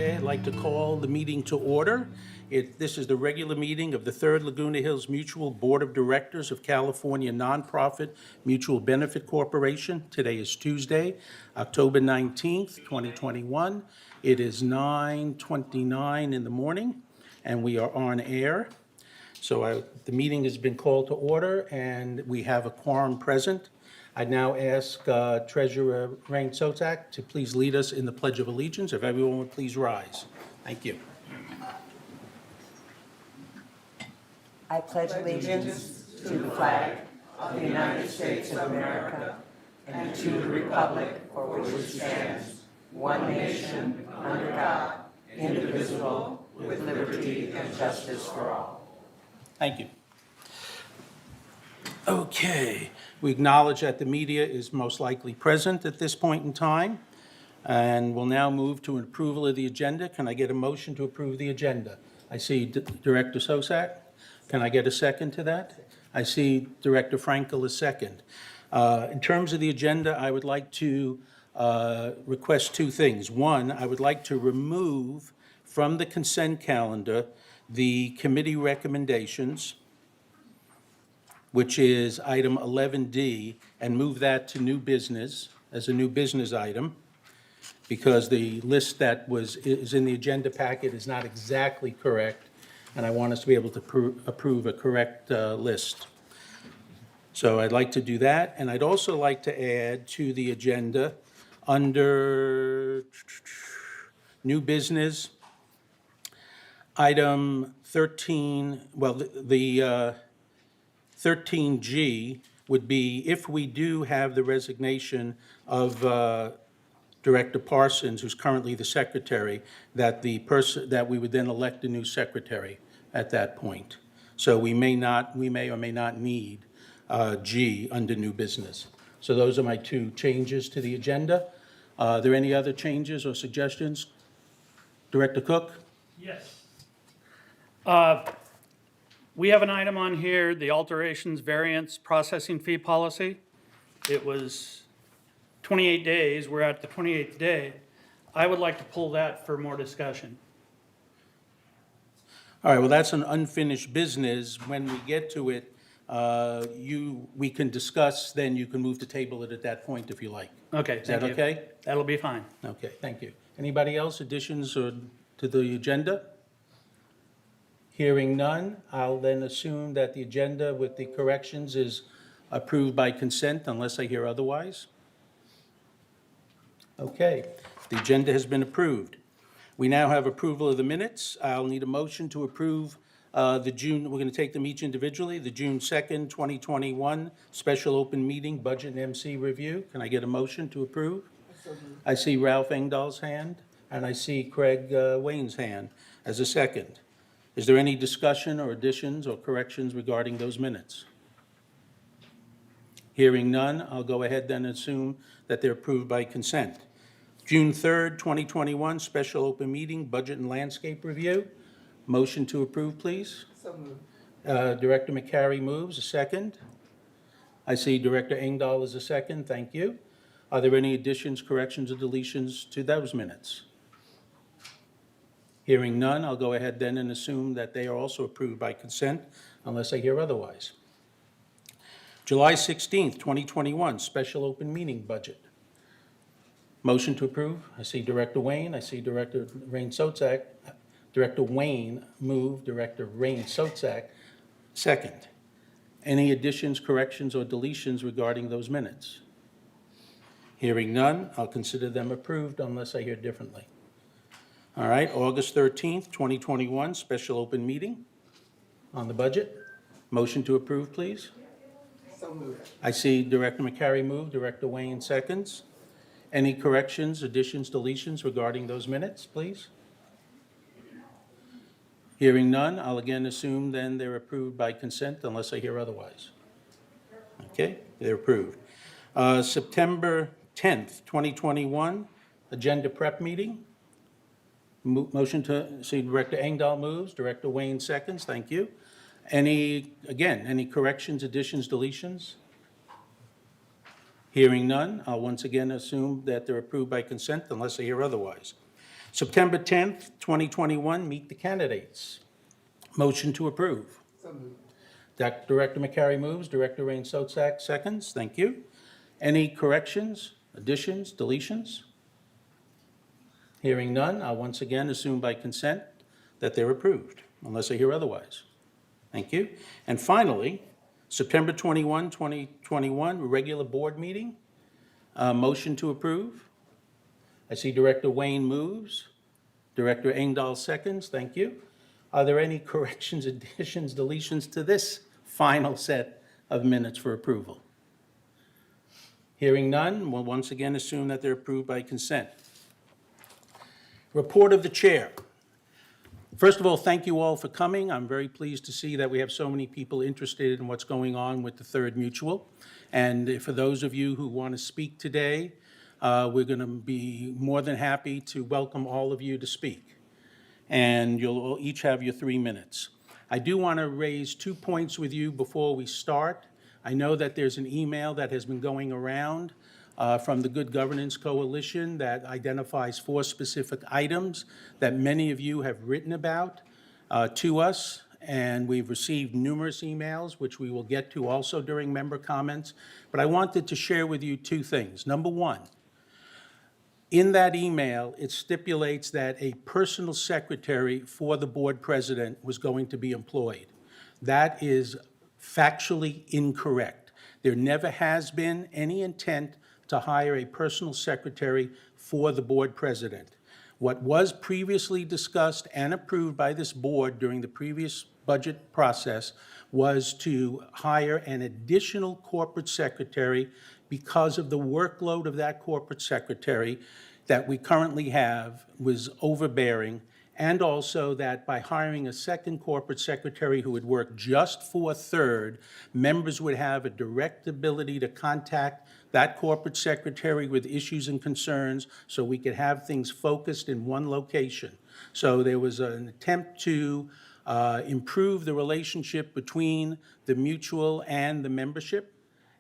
Okay, I'd like to call the meeting to order. This is the regular meeting of the Third Laguna Hills Mutual Board of Directors of California Nonprofit Mutual Benefit Corporation. Today is Tuesday, October 19th, 2021. It is 9:29 in the morning, and we are on air. So the meeting has been called to order, and we have a quorum present. I now ask Treasurer Rain Sotak to please lead us in the Pledge of Allegiance. If everyone would please rise. Thank you. I pledge allegiance to the flag of the United States of America and to the republic for which it stands, one nation, under God, indivisible, with liberty and justice for all. Thank you. Okay, we acknowledge that the media is most likely present at this point in time, and we'll now move to an approval of the agenda. Can I get a motion to approve the agenda? I see Director Sosak. Can I get a second to that? I see Director Frankel is second. In terms of the agenda, I would like to request two things. One, I would like to remove from the consent calendar the committee recommendations, which is item 11D, and move that to new business as a new business item, because the list that is in the agenda packet is not exactly correct, and I want us to be able to approve a correct list. So I'd like to do that, and I'd also like to add to the agenda under new business, item 13, well, the 13G would be if we do have the resignation of Director Parsons, who's currently the secretary, that we would then elect a new secretary at that point. So we may or may not need G under new business. So those are my two changes to the agenda. Are there any other changes or suggestions? Director Cook? Yes. We have an item on here, the alterations variance processing fee policy. It was 28 days, we're at the 28th day. I would like to pull that for more discussion. All right, well, that's an unfinished business. When we get to it, we can discuss, then you can move to table it at that point if you like. Okay, Is that thank you. okay? That'll be fine. Okay, thank you. Anybody else, additions to the agenda? Hearing none, I'll then assume that the agenda with the corrections is approved by consent unless I hear otherwise. Okay, the agenda has been approved. We now have approval of the minutes. I'll need a motion to approve we're going to take them each individually, the June 2nd, 2021 special open meeting budget and MC review. Can I get a motion to approve? I see Ralph Engdahl's hand, and I see Craig Wayne's hand as a second. Is there any discussion or additions or corrections regarding those minutes? Hearing none, I'll go ahead then and assume that they're approved by consent. June 3rd, 2021, special open meeting, budget and landscape review. Motion to approve, please. So moved. Director McCary moves, a second. I see Director Engdahl is a second, thank you. Are there any additions, corrections, or deletions to those minutes? Hearing none, I'll go ahead then and assume that they are also approved by consent unless I hear otherwise. July 16th, 2021, special open meeting budget. Motion to approve. I see Director Wayne. I see Director Rain Sotak. Director Wayne move. Director Rain Sotak second. Any additions, corrections, or deletions regarding those minutes? Hearing none, I'll consider them approved unless I hear differently. All right, August 13th, 2021, special open meeting on the budget. Motion to approve, please. So moved. I see Director McCary move, Director Wayne seconds. Any corrections, additions, deletions regarding those minutes, please? Hearing none, I'll again assume then they're approved by consent unless I hear otherwise. Okay, they're approved. September 10th, 2021, agenda prep meeting. Motion to see Director Engdahl moves, Director Wayne seconds, thank you. Any corrections, additions, deletions? Hearing none, I'll once again assume that they're approved by consent unless I hear otherwise. September 10th, 2021, meet the candidates. Motion to approve. Director McCary moves, Director Rain Sotsak seconds. Thank you. Any corrections, additions, deletions? Hearing none, I'll once again assume by consent that they're approved, unless I hear otherwise. Thank you. And finally, September 21, 2021, regular board meeting. Motion to approve. I see Director Wayne moves. Director Engdahl seconds. Thank you. Are there any corrections, additions, deletions to this final set of minutes for approval? Hearing none, we'll once again assume that they're approved by consent. Report of the chair. First of all, thank you all for coming. I'm very pleased to see that we have so many people interested in what's going on with the Third Mutual. And for those of you who want to speak today, we're going to be more than happy to welcome all of you to speak. And you'll each have your 3 minutes. I do want to raise 2 points with you before we start. I know that there's an email that has been going around from the Good Governance Coalition that identifies 4 specific items that many of you have written about to us. And we've received numerous emails, which we will get to also during member comments. But I wanted to share with you 2 things. Number one, in that email, it stipulates that a personal secretary for the board president was going to be employed. That is factually incorrect. There never has been any intent to hire a personal secretary for the board president. What was previously discussed and approved by this board during the previous budget process was to hire an additional corporate secretary because of the workload of that corporate secretary that we currently have was overbearing, and also that by hiring a second corporate secretary who would work just for Third, members would have a direct ability to contact that corporate secretary with issues and concerns so we could have things focused in one location. So there was an attempt to improve the relationship between the mutual and the membership,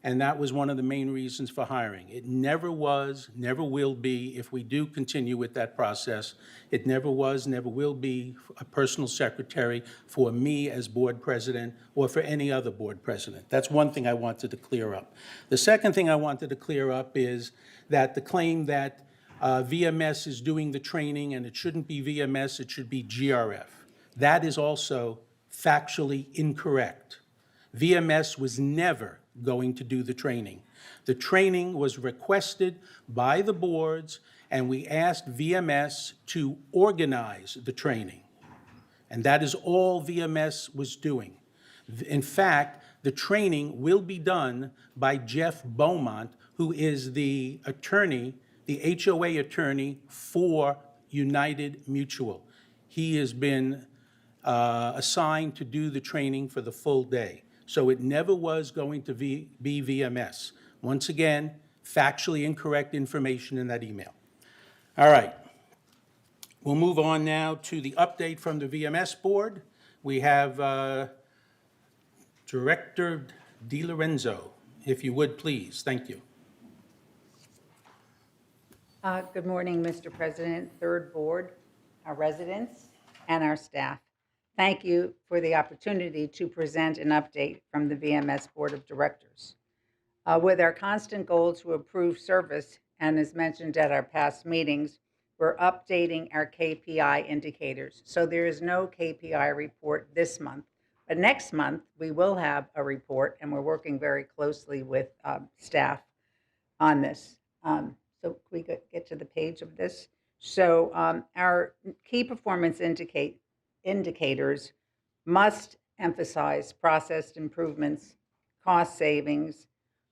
and that was one of the main reasons for hiring. It never was, never will be, if we do continue with that process, it never was, never will be a personal secretary for me as board president or for any other board president. That's one thing I wanted to clear up. The second thing I wanted to clear up is that the claim that VMS is doing the training and it shouldn't be VMS, it should be GRF. That is also factually incorrect. VMS was never going to do the training. The training was requested by the boards, and we asked VMS to organize the training. And that is all VMS was doing. In fact, the training will be done by Jeff Beaumont, who is the attorney, the HOA attorney for United Mutual. He has been assigned to do the training for the full day. So it never was going to be VMS. Once again, factually incorrect information in that email. All right. We'll move on now to the update from the VMS board. We have Director DiLorenzo, if you would, please. Thank you. Good morning, Mr. President, Third Board, our residents, and our staff. Thank you for the opportunity to present an update from the VMS Board of Directors. With our constant goal to improve service, and as mentioned at our past meetings, we're updating our KPI indicators. So there is no KPI report this month, but next month we will have a report, and we're working very closely with staff on this. So can we get to the page of this? So our key performance indicators must emphasize process improvements, cost savings,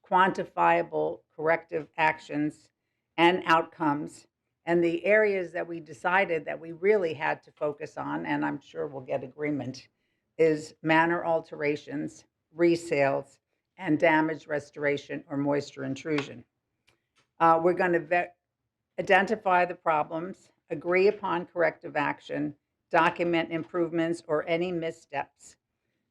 quantifiable corrective actions, and outcomes. And the areas that we decided that we really had to focus on, and I'm sure we'll get agreement, is manner alterations, resales, and damage restoration or moisture intrusion. We're going to identify the problems, agree upon corrective action, document improvements or any missteps.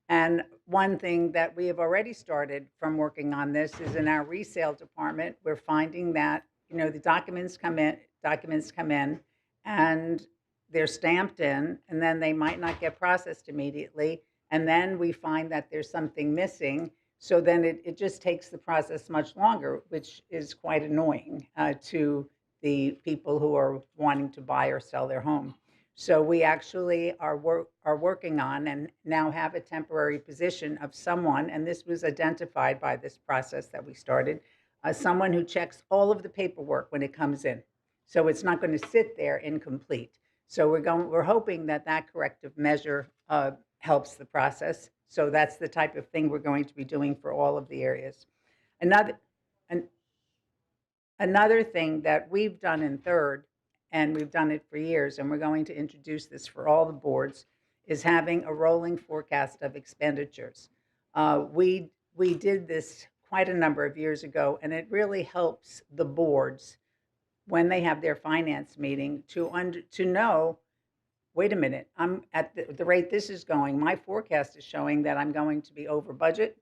And one thing that we have already started from working on this is in our resale department, we're finding that, the documents come in, and they're stamped in, and then they might not get processed immediately. And then we find that there's something missing. So then it just takes the process much longer, which is quite annoying to the people who are wanting to buy or sell their home. So we actually are working on and now have a temporary position of someone, and this was identified by this process that we started, someone who checks all of the paperwork when it comes in. So it's not going to sit there incomplete. So we're hoping that that corrective measure helps the process. So that's the type of thing we're going to be doing for all of the areas. Another thing that we've done in third, and we've done it for years, and we're going to introduce this for all the boards, is having a rolling forecast of expenditures. We did this quite a number of years ago, and it really helps the boards when they have their finance meeting to know, wait a minute, I'm at the rate this is going, my forecast is showing that I'm going to be over budget,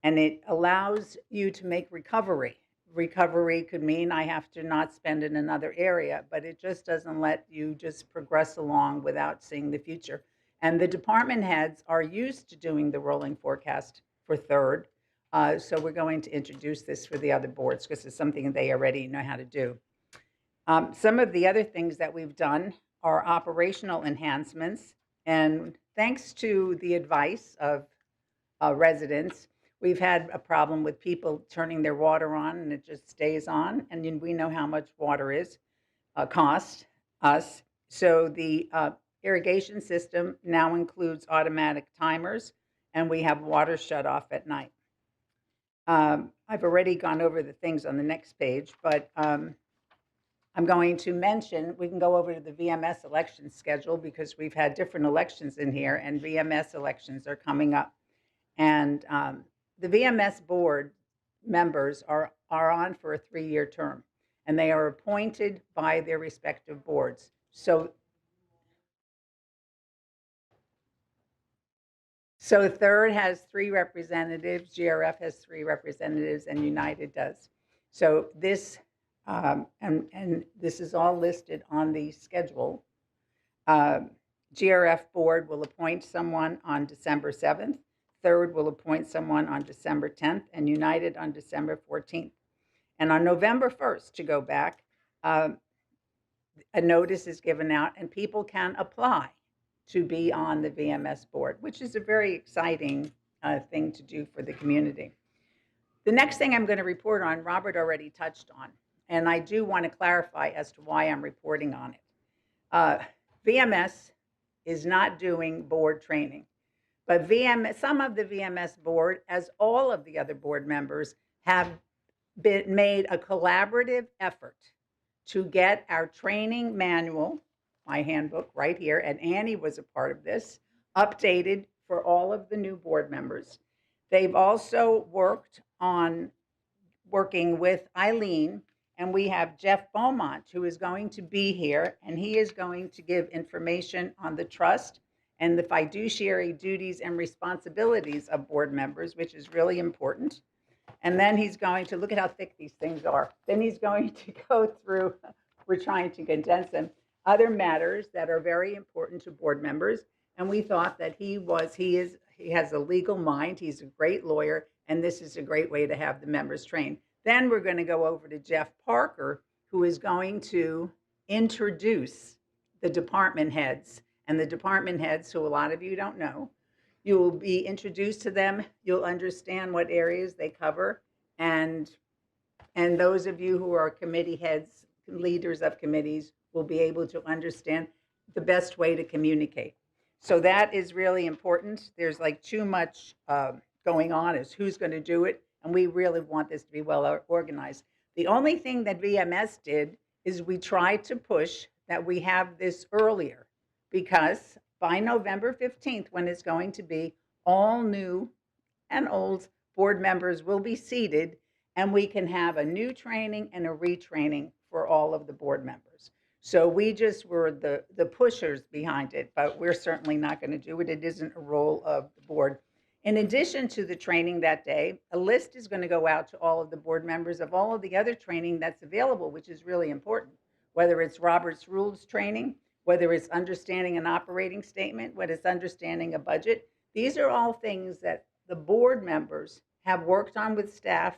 and it allows you to make recovery. Recovery could mean I have to not spend in another area, but it just doesn't let you just progress along without seeing the future. And the department heads are used to doing the rolling forecast for third, so we're going to introduce this for the other boards because it's something they already know how to do. Some of the other things that we've done are operational enhancements, and thanks to the advice of residents, we've had a problem with people turning their water on and it just stays on, and we know how much water costs us. So the irrigation system now includes automatic timers, and we have water shut off at night. I've already gone over the things on the next page, but I'm going to mention, we can go over to the VMS election schedule because we've had different elections in here, and VMS elections are coming up. And the VMS board members are on for a 3-year term, and they are appointed by their respective boards. So third has 3 representatives, GRF has 3 representatives, and United does. So this, and this is all listed on the schedule. GRF board will appoint someone on December 7th. Third will appoint someone on December 10th, and United on December 14th. And on November 1st, to go back, a notice is given out, and people can apply to be on the VMS board, which is a very exciting thing to do for the community. The next thing I'm going to report on, Robert already touched on, and I do want to clarify as to why I'm reporting on it. VMS is not doing board training, but some of the VMS board, as all of the other board members, have made a collaborative effort to get our training manual, my handbook right here, and Annie was a part of this, updated for all of the new board members. They've also working with Eileen, and we have Jeff Beaumont, who is going to be here, and he is going to give information on the trust and the fiduciary duties and responsibilities of board members, which is really important. And then he's going to, look at how thick these things are. Then he's going to go through, we're trying to condense them, other matters that are very important to board members. And we thought that he has a legal mind, he's a great lawyer, and this is a great way to have the members trained. Then we're going to go over to Jeff Parker, who is going to introduce the department heads. And the department heads, who a lot of you don't know, you will be introduced to them. You'll understand what areas they cover. And those of you who are committee heads, leaders of committees, will be able to understand the best way to communicate. So that is really important. There's like too much going on as who's going to do it. And we really want this to be well organized. The only thing that VMS did is we tried to push that we have this earlier, because by November 15th, when it's going to be, all new and old board members will be seated, and we can have a new training and a retraining for all of the board members. So we just were the pushers behind it, but we're certainly not going to do it. It isn't a role of the board. In addition to the training that day, a list is going to go out to all of the board members of all of the other training that's available, which is really important. whether it's Robert's Rules training, whether it's understanding an operating statement, whether it's understanding a budget. These are all things that the board members have worked on with staff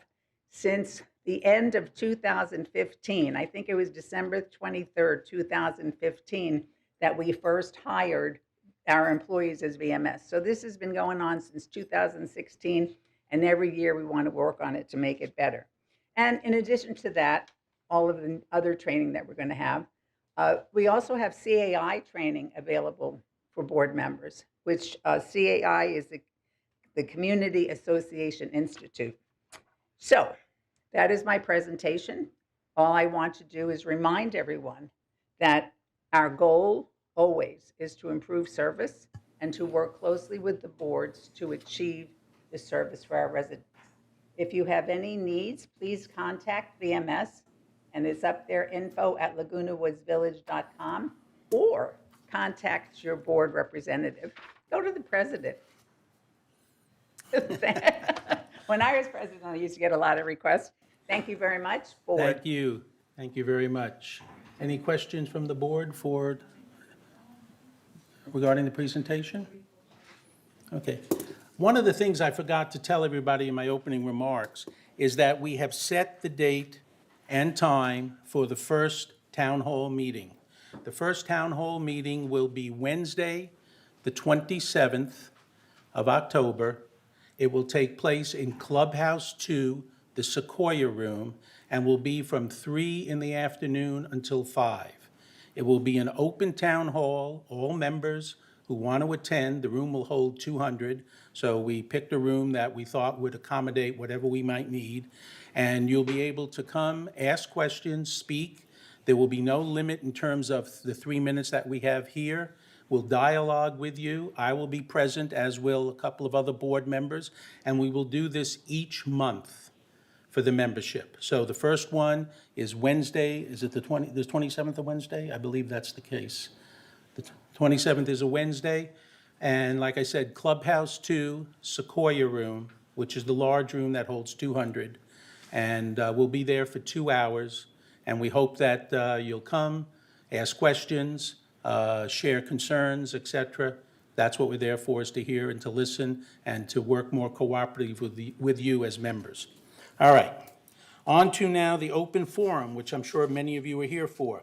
since the end of 2015. I think it was December 23rd, 2015, that we first hired our employees as VMS. So this has been going on since 2016, and every year we want to work on it to make it better. And in addition to that, all of the other training that we're going to have, we also have CAI training available for board members, which CAI is the Community Association Institute. So that is my presentation. All I want to do is remind everyone that our goal always is to improve service and to work closely with the boards to achieve the service for our residents. If you have any needs, please contact VMS, and it's up there, info@lagunawoodsvillage.com, or contact your board representative. Go to the president. When I was president, I used to get a lot of requests. Thank you very much. Board. Thank you. Thank you very much. Any questions from the board regarding the presentation? Okay. One of the things I forgot to tell everybody in my opening remarks is that we have set the date and time for the first town hall meeting. The first town hall meeting will be Wednesday, the 27th of October. It will take place in Clubhouse 2, the Sequoia Room, and will be from 3 in the afternoon until 5. It will be an open town hall. All members who want to attend, the room will hold 200. So we picked a room that we thought would accommodate whatever we might need. And you'll be able to come, ask questions, speak. There will be no limit in terms of the 3 minutes that we have here. We'll dialogue with you. I will be present, as will a couple of other board members, and we will do this each month for the membership. So the first one is Wednesday. Is it the 27th of Wednesday? I believe that's the case. The 27th is a Wednesday. And like I said, Clubhouse 2, Sequoia Room, which is the large room that holds 200. And we'll be there for 2 hours. And we hope that you'll come, ask questions, share concerns, etc. That's what we're there for, is to hear and to listen and to work more cooperatively with you as members. All right. On to now the open forum, which I'm sure many of you are here for.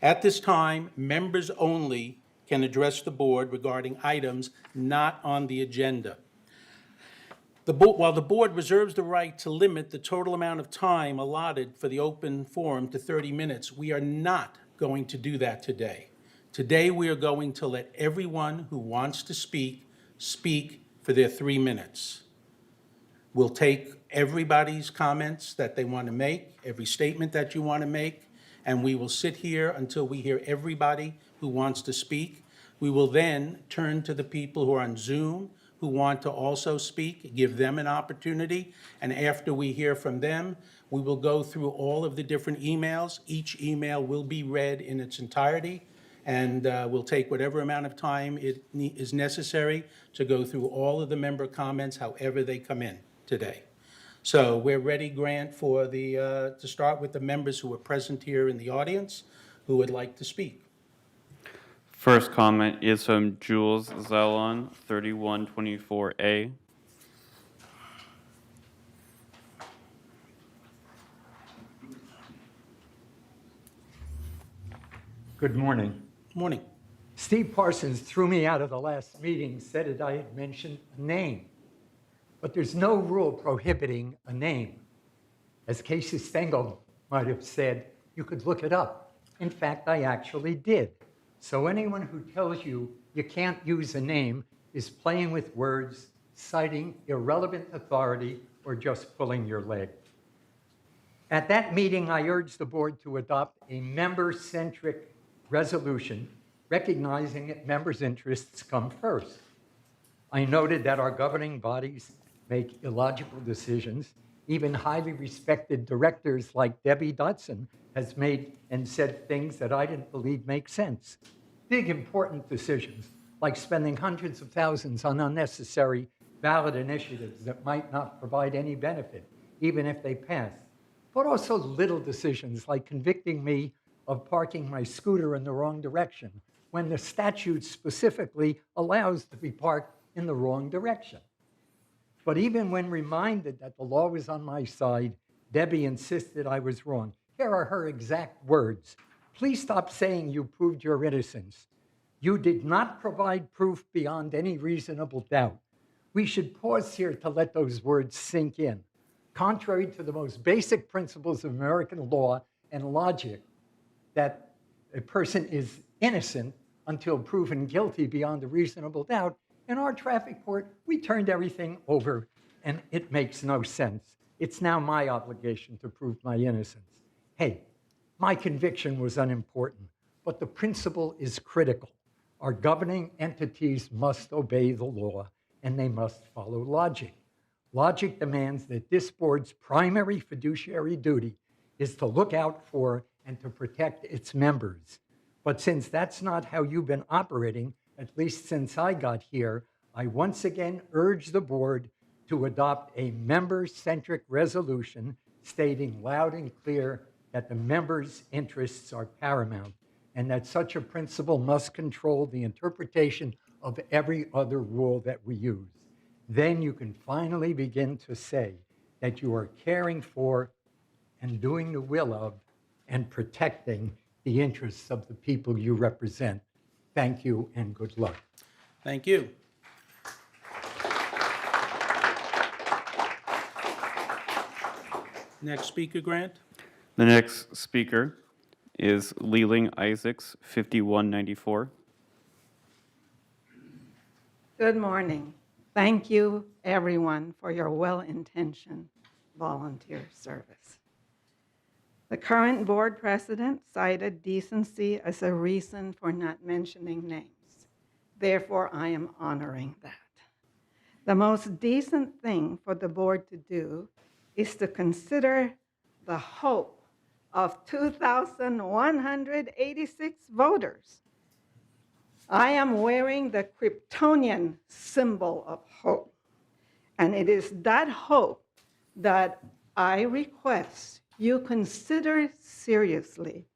At this time, members only can address the board regarding items not on the agenda. While the board reserves the right to limit the total amount of time allotted for the open forum to 30 minutes, we are not going to do that today. Today, we are going to let everyone who wants to speak for their 3 minutes. We'll take everybody's comments that they want to make, every statement that you want to make, and we will sit here until we hear everybody who wants to speak. We will then turn to the people who are on Zoom who want to also speak, give them an opportunity, and after we hear from them, we will go through all of the different emails. Each email will be read in its entirety, and we'll take whatever amount of time is necessary to go through all of the member comments, however they come in today. So we're ready, Grant, for to start with the members who are present here in the audience who would like to speak. First comment is from Jules Zellon, 3124A. Good morning. Morning. Steve Parsons threw me out of the last meeting, said that I had mentioned a name. But there's no rule prohibiting a name. As Casey Stengel might have said, you could look it up. In fact, I actually did. So anyone who tells you you can't use a name is playing with words, citing irrelevant authority, or just pulling your leg. At that meeting, I urged the board to adopt a member-centric resolution recognizing that members' interests come first. I noted that our governing bodies make illogical decisions. Even highly respected directors like Debbie Dotson has made and said things that I didn't believe make sense. Big, important decisions, like spending hundreds of thousands on unnecessary ballot initiatives that might not provide any benefit, even if they pass. But also little decisions like convicting me of parking my scooter in the wrong direction when the statute specifically allows to be parked in the wrong direction. But even when reminded that the law was on my side, Debbie insisted I was wrong. Here are her exact words. Please stop saying you proved your innocence. You did not provide proof beyond any reasonable doubt. We should pause here to let those words sink in. Contrary to the most basic principles of American law and logic, that a person is innocent until proven guilty beyond a reasonable doubt, in our traffic court, we turned everything over, and it makes no sense. It's now my obligation to prove my innocence. Hey, my conviction was unimportant, but the principle is critical. Our governing entities must obey the law, and they must follow logic. Logic demands that this board's primary fiduciary duty is to look out for and to protect its members. But since that's not how you've been operating, at least since I got here, I once again urge the board to adopt a member-centric resolution stating loud and clear that the members' interests are paramount and that such a principle must control the interpretation of every other rule that we use. Then you can finally begin to say that you are caring for and doing the will of and protecting the interests of the people you represent. Thank you and good luck. Thank you. Next speaker, Grant. The next speaker is Leland Isaacs, 5194. Good morning. Thank you, everyone, for your well-intentioned volunteer service. The current board president cited decency as a reason for not mentioning names. Therefore, I am honoring that. The most decent thing for the board to do is to consider the hope of 2,186 voters. I am wearing the Kryptonian symbol of hope, and it is that hope that I request you consider seriously.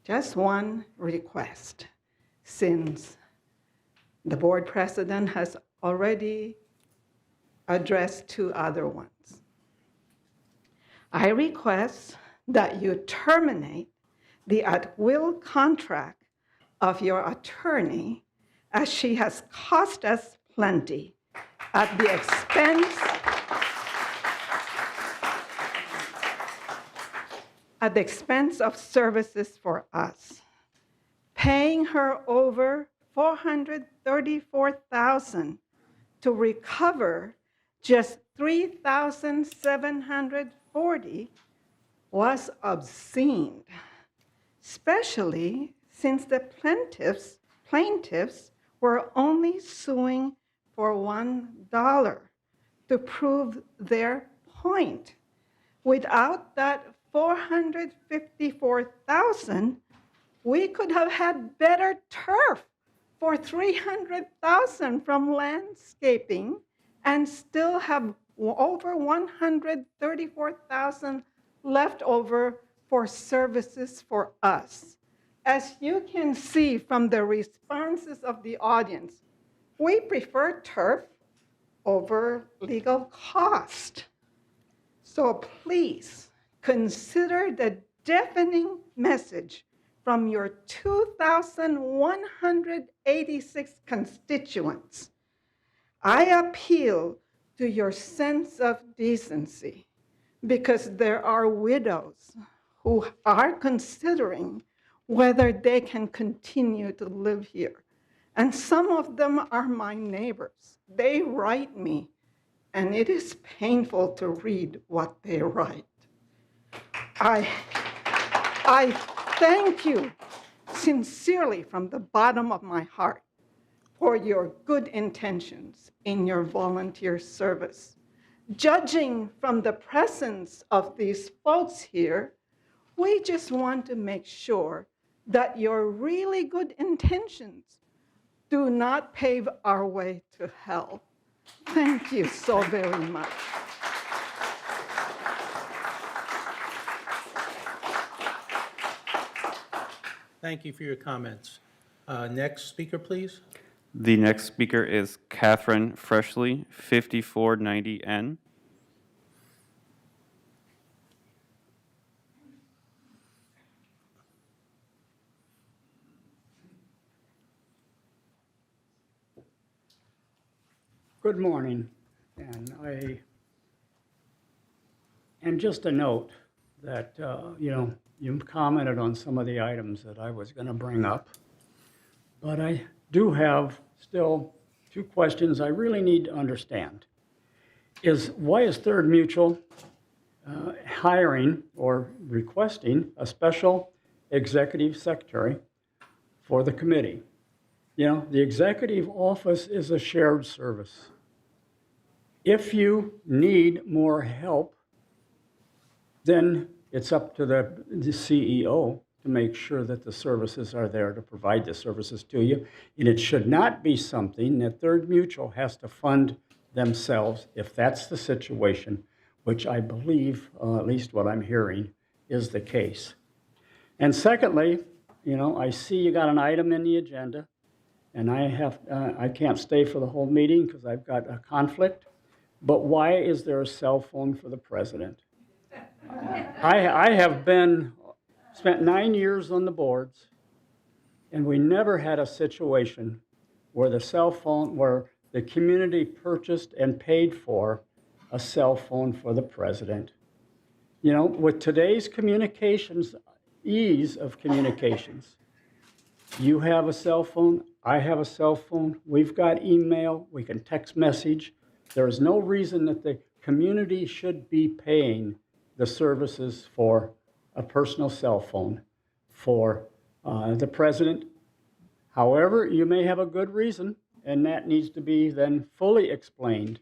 Just one request, since the board president has already addressed two other ones. I request that you terminate the at-will contract of your attorney, as she has cost us plenty at the expense of services for us, paying her over $434,000 to recover just $3,740 was obscene, especially since the plaintiffs were only suing for $1 to prove their point. Without that $454,000, we could have had better turf for $300,000 from landscaping and still have over $134,000 left over for services for us. As you can see from the responses of the audience, we prefer turf over legal cost. So please consider the deafening message from your 2,186 constituents. I appeal to your sense of decency because there are widows who are considering whether they can continue to live here. And some of them are my neighbors. They write me, and it is painful to read what they write. I thank you sincerely from the bottom of my heart for your good intentions in your volunteer service. Judging from the presence of these folks here, we just want to make sure that your really good intentions do not pave our way to hell. Thank you so very much. Thank you for your comments. Next speaker, please. The next speaker is Catherine Freshley, 5490N. Good morning, and just a note that, you commented on some of the items that I was going to bring up, but I do have still two questions I really need to understand. Why is Third Mutual hiring or requesting a special executive secretary for the committee? The executive office is a shared service. If you need more help, then it's up to the CEO to make sure that the services are there to provide the services to you. And it should not be something that Third Mutual has to fund themselves if that's the situation, which I believe, at least what I'm hearing, is the case. And secondly, I see you got an item in the agenda, and I can't stay for the whole meeting because I've got a conflict. But why is there a cell phone for the president? I have spent 9 years on the boards, and we never had a situation where the community purchased and paid for a cell phone for the president. With today's communications, ease of communications, you have a cell phone, I have a cell phone, we've got email, we can text message. There is no reason that the community should be paying the services for a personal cell phone for the president. However, you may have a good reason, and that needs to be then fully explained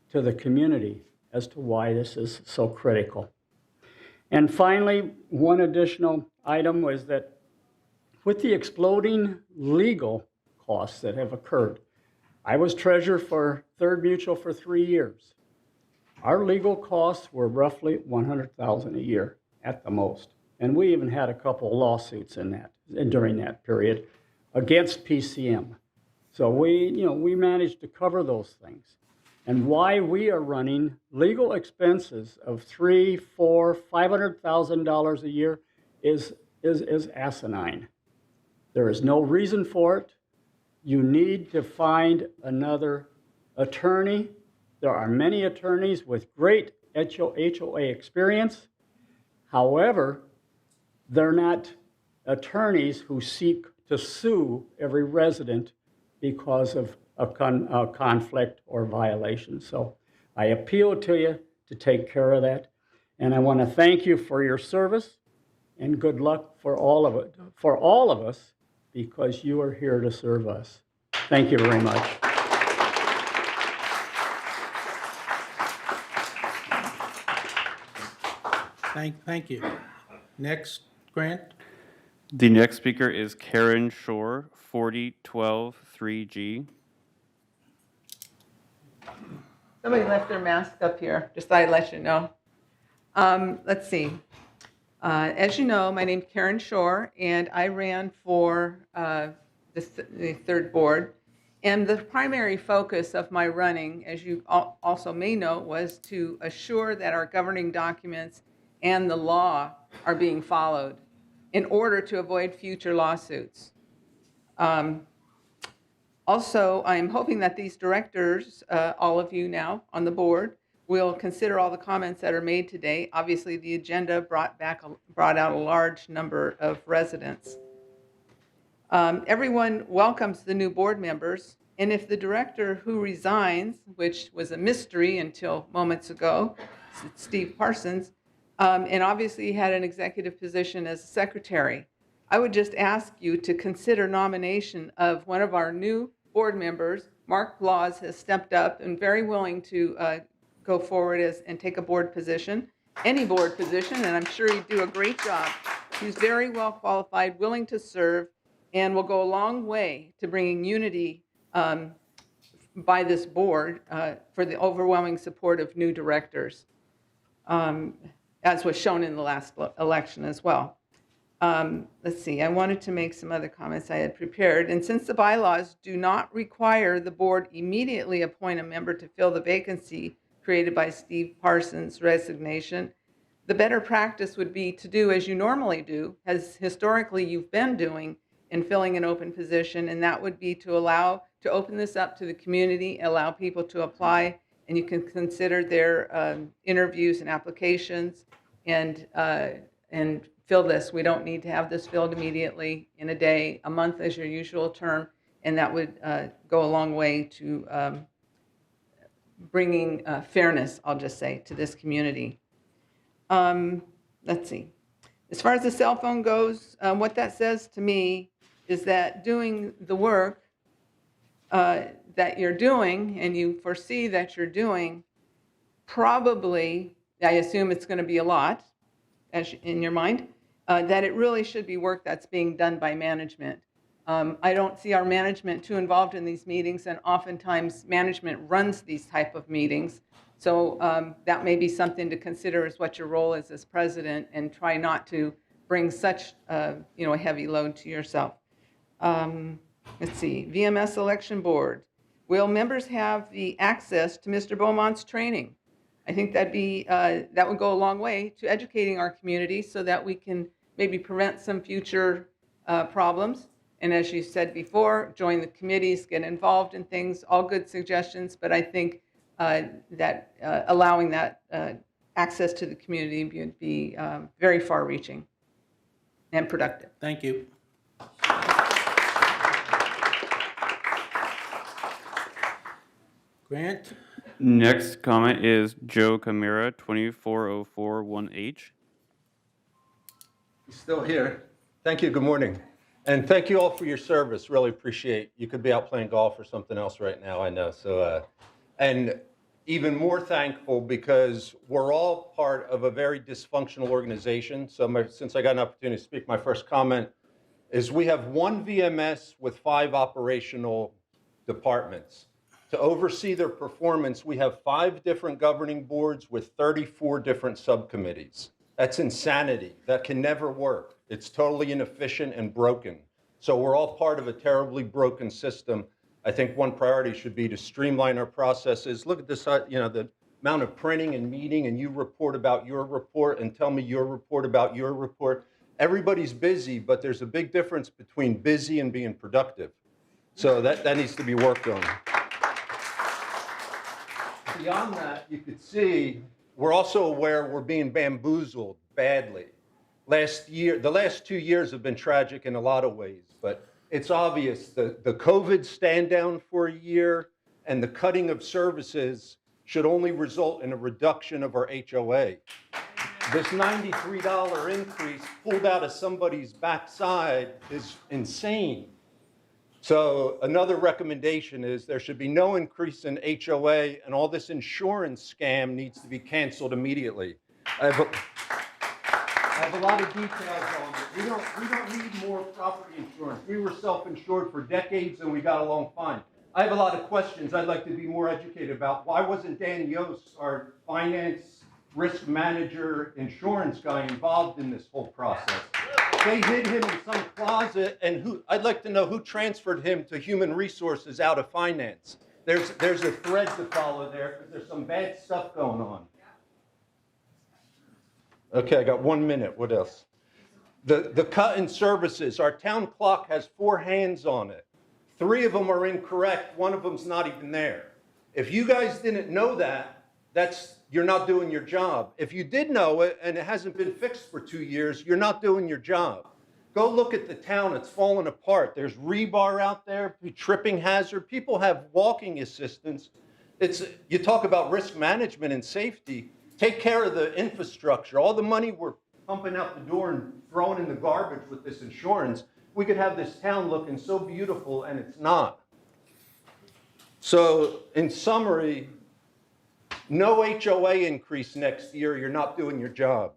to the community as to why this is so critical. And finally, one additional item was that with the exploding legal costs that have occurred, I was treasurer for Third Mutual for 3 years. Our legal costs were roughly $100,000 a year at the most. And we even had a couple of lawsuits during that period against PCM. So we managed to cover those things. And why we are running legal expenses of $300,000, $400,000, $500,000 a year is asinine. There is no reason for it. You need to find another attorney. There are many attorneys with great HOA experience. However, they're not attorneys who seek to sue every resident because of a conflict or violation. So I appeal to you to take care of that. And I want to thank you for your service and good luck for all of us, because you are here to serve us. Thank you very much. Thank you. Next, Grant. The next speaker is Karen Shore, 40123G. Somebody left their mask up here, just thought I'd let you know. Let's see. As you know, my name's Karen Shore, and I ran for the third board. And the primary focus of my running, as you also may know, was to assure that our governing documents and the law are being followed in order to avoid future lawsuits. Also, I'm hoping that these directors, all of you now on the board, will consider all the comments that are made today. Obviously, the agenda brought out a large number of residents. Everyone welcomes the new board members, and if the director who resigns, which was a mystery until moments ago, Steve Parsons, and obviously had an executive position as secretary, I would just ask you to consider nomination of one of our new board members. Mark Laws has stepped up and very willing to go forward and take a board position, any board position, and I'm sure he'd do a great job. He's very well qualified, willing to serve, and will go a long way to bringing unity by this board for the overwhelming support of new directors, as was shown in the last election as well. Let's see, I wanted to make some other comments I had prepared. And since the bylaws do not require the board immediately appoint a member to fill the vacancy created by Steve Parsons' resignation, the better practice would be to do as you normally do, as historically you've been doing in filling an open position, and that would be to open this up to the community, allow people to apply, and you can consider their interviews and applications, and fill this. We don't need to have this filled immediately in a day. A month is your usual term, and that would go a long way to bringing fairness, I'll just say, to this community. Let's see. As far as the cell phone goes, what that says to me is that doing the work that you're doing, and you foresee that you're doing, probably, I assume it's going to be a lot, in your mind, that it really should be work that's being done by management. I don't see our management too involved in these meetings, and oftentimes management runs these type of meetings. So that may be something to consider as what your role is as president, and try not to bring such a heavy load to yourself. Let's see, VMS Election Board. Will members have the access to Mr. Beaumont's training? I think that would go a long way to educating our community so that we can maybe prevent some future problems. And as you said before, join the committees, get involved in things, all good suggestions, but I think that allowing that access to the community would be very far-reaching and productive. Thank you. Grant? Next comment is Joe Camara, 24041H. Still here. Thank you. Good morning. And thank you all for your service. Really appreciate. You could be out playing golf or something else right now, I know. So, and even more thankful because we're all part of a very dysfunctional organization. So since I got an opportunity to speak, my first comment is we have one VMS with 5 operational departments. To oversee their performance, we have 5 different governing boards with 34 different subcommittees. That's insanity. That can never work. It's totally inefficient and broken. So we're all part of a terribly broken system. I think one priority should be to streamline our processes. Look at this, the amount of printing and meeting, and you report about your report and tell me your report about your report. Everybody's busy, but there's a big difference between busy and being productive. So that needs to be worked on. Beyond that, you could see, we're also aware we're being bamboozled badly. The last 2 years have been tragic in a lot of ways, but it's obvious the COVID stand down for a year and the cutting of services should only result in a reduction of our HOA. This $93 increase pulled out of somebody's backside is insane. So another recommendation is there should be no increase in HOA, and all this insurance scam needs to be canceled immediately. I have a lot of details on it. We don't need more property insurance. We were self-insured for decades and we got along fine. I have a lot of questions I'd like to be more educated about. Why wasn't Dan Yost, our finance, risk manager, insurance guy, involved in this whole process? They hid him in some closet, and I'd like to know who transferred him to human resources out of finance. There's a thread to follow there because there's some bad stuff going on. Okay, I got 1 minute. What else? The cut in services. Our town clock has 4 hands on it. 3 of them are incorrect. 1 of them's not even there. If you guys didn't know that, you're not doing your job. If you did know it and it hasn't been fixed for 2 years, you're not doing your job. Go look at the town. It's falling apart. There's rebar out there, tripping hazard. People have walking assistance. You talk about risk management and safety. Take care of the infrastructure. All the money we're pumping out the door and throwing in the garbage with this insurance, we could have this town looking so beautiful, and it's not. So in summary, no HOA increase next year. You're not doing your job.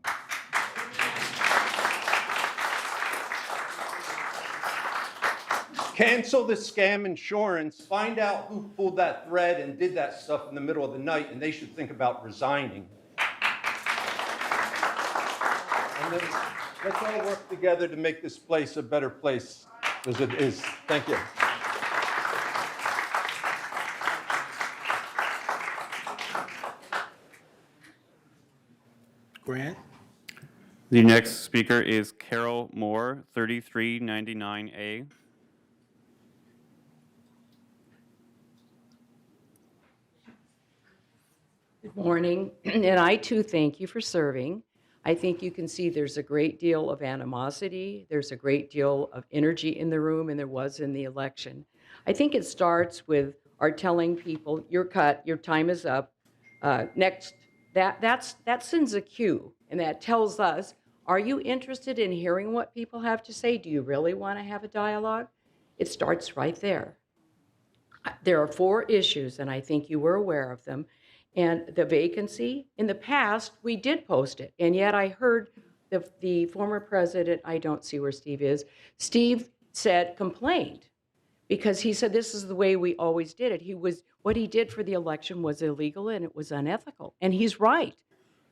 Cancel the scam insurance. Find out who pulled that thread and did that stuff in the middle of the night, and they should think about resigning. And And then let's all work together to make this place a better place as it is. Thank you. Grant? The next speaker is Carol Moore, 3399A. Good morning, and I too thank you for serving. I think you can see there's a great deal of animosity, there's a great deal of energy in the room, and there was in the election. I think it starts with our telling people, you're cut, your time is up. That sends a cue, and that tells us, are you interested in hearing what people have to say? Do you really want to have a dialogue? It starts right there. There are 4 issues, and I think you were aware of them. And the vacancy, in the past, we did post it. And yet I heard the former president, I don't see where Steve is, Steve complained because he said this is the way we always did it. What he did for the election was illegal and it was unethical. And he's right,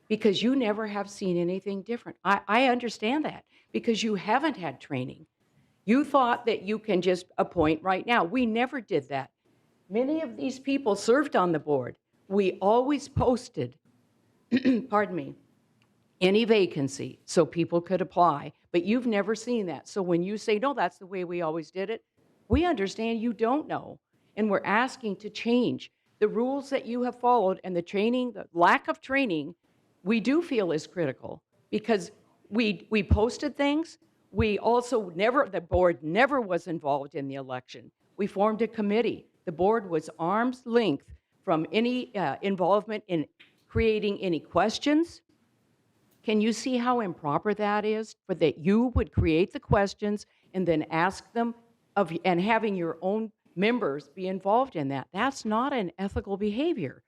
because you never have seen anything different. I understand that because you haven't had training. You thought that you can just appoint right now. We never did that. Many of these people served on the board. We always posted, pardon me, any vacancy so people could apply, but you've never seen that. So when you say, no, that's the way we always did it, we understand you don't know, and we're asking to change the rules that you have followed, and the training, the lack of training, we do feel is critical because we posted things. We also the board never was involved in the election. We formed a committee. The board was arm's length from any involvement in creating any questions. Can you see how improper that is? For that you would create the questions and then ask them and having your own members be involved in that. That's not an ethical behavior.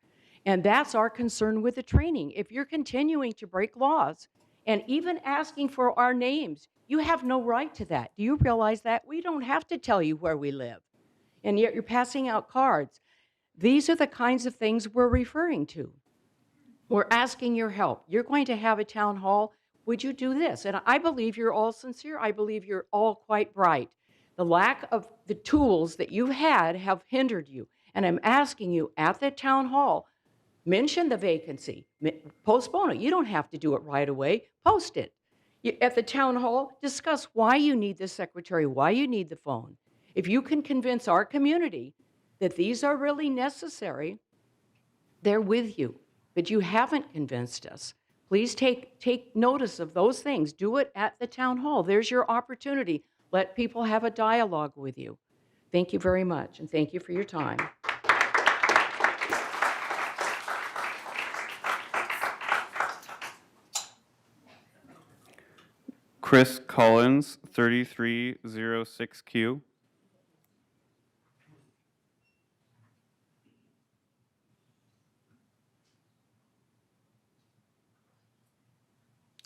And that's our concern with the training. If you're continuing to break laws and even asking for our names, you have no right to that. Do you realize that? We don't have to tell you where we live. And yet you're passing out cards. These are the kinds of things we're referring to. We're asking your help. You're going to have a town hall. Would you do this? And I believe you're all sincere. I believe you're all quite bright. The lack of the tools that you've had have hindered you. And I'm asking you at the town hall, mention the vacancy, postpone it. You don't have to do it right away. Post it. At the town hall, discuss why you need the secretary, why you need the phone. If you can convince our community that these are really necessary, they're with you. But you haven't convinced us. Please take notice of those things. Do it at the town hall. There's your opportunity. Let people have a dialogue with you. Thank you very much, and thank you for your time. Chris Collins, 3306Q.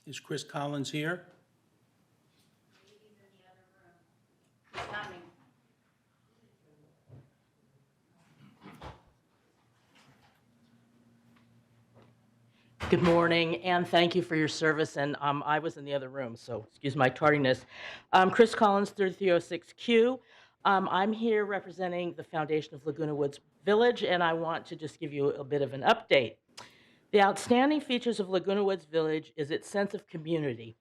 Is Chris Collins here? Good morning, and thank you for your service. And I was in the other room, so excuse my tardiness. Chris Collins, 3306Q. I'm here representing the Foundation of Laguna Woods Village, and I want to just give you a bit of an update. The outstanding features of Laguna Woods Village is its sense of community,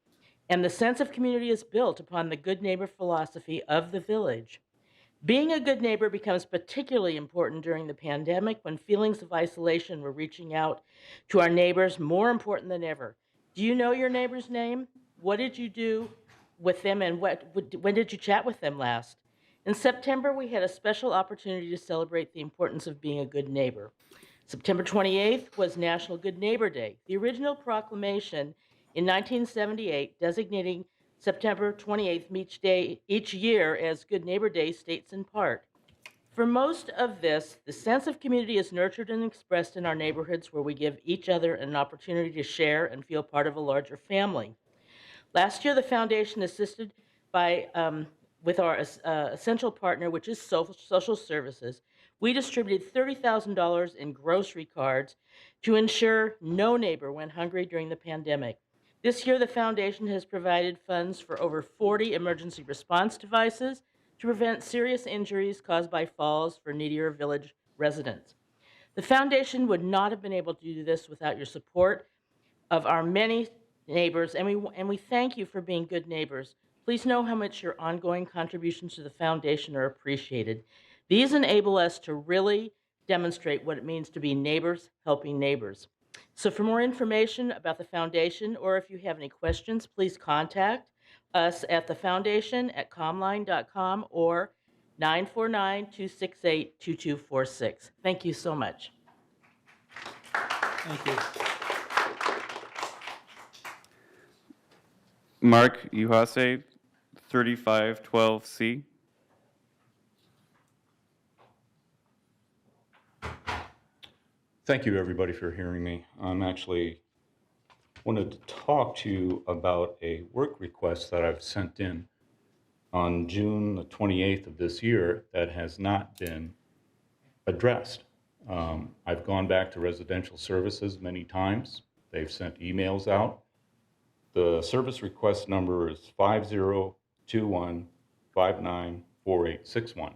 and the sense of community is built upon the good neighbor philosophy of the village. Being a good neighbor becomes particularly important during the pandemic when feelings of isolation were reaching out to our neighbors more important than ever. Do you know your neighbor's name? What did you do with them, and when did you chat with them last? In September, we had a special opportunity to celebrate the importance of being a good neighbor. September 28th was National Good Neighbor Day. The original proclamation in 1978 designating September 28th each year as Good Neighbor Day states in part, for most of this, the sense of community is nurtured and expressed in our neighborhoods where we give each other an opportunity to share and feel part of a larger family. Last year, the foundation assisted with our essential partner, which is social services. We distributed $30,000 in grocery cards to ensure no neighbor went hungry during the pandemic. This year, the foundation has provided funds for over 40 emergency response devices to prevent serious injuries caused by falls for needier village residents. The foundation would not have been able to do this without your support of our many neighbors, and we thank you for being good neighbors. Please know how much your ongoing contributions to the foundation are appreciated. These enable us to really demonstrate what it means to be neighbors helping neighbors. So for more information about the foundation, or if you have any questions, please contact us at the foundation at comline.com or 949-268-2246. Thank you so much. Thank you. Mark Uhase, 3512C. Thank you, everybody, for hearing me. I'm actually wanted to talk to you about a work request that I've sent in on June the 28th of this year that has not been addressed. I've gone back to residential services many times. They've sent emails out. The service request number is 5021594861.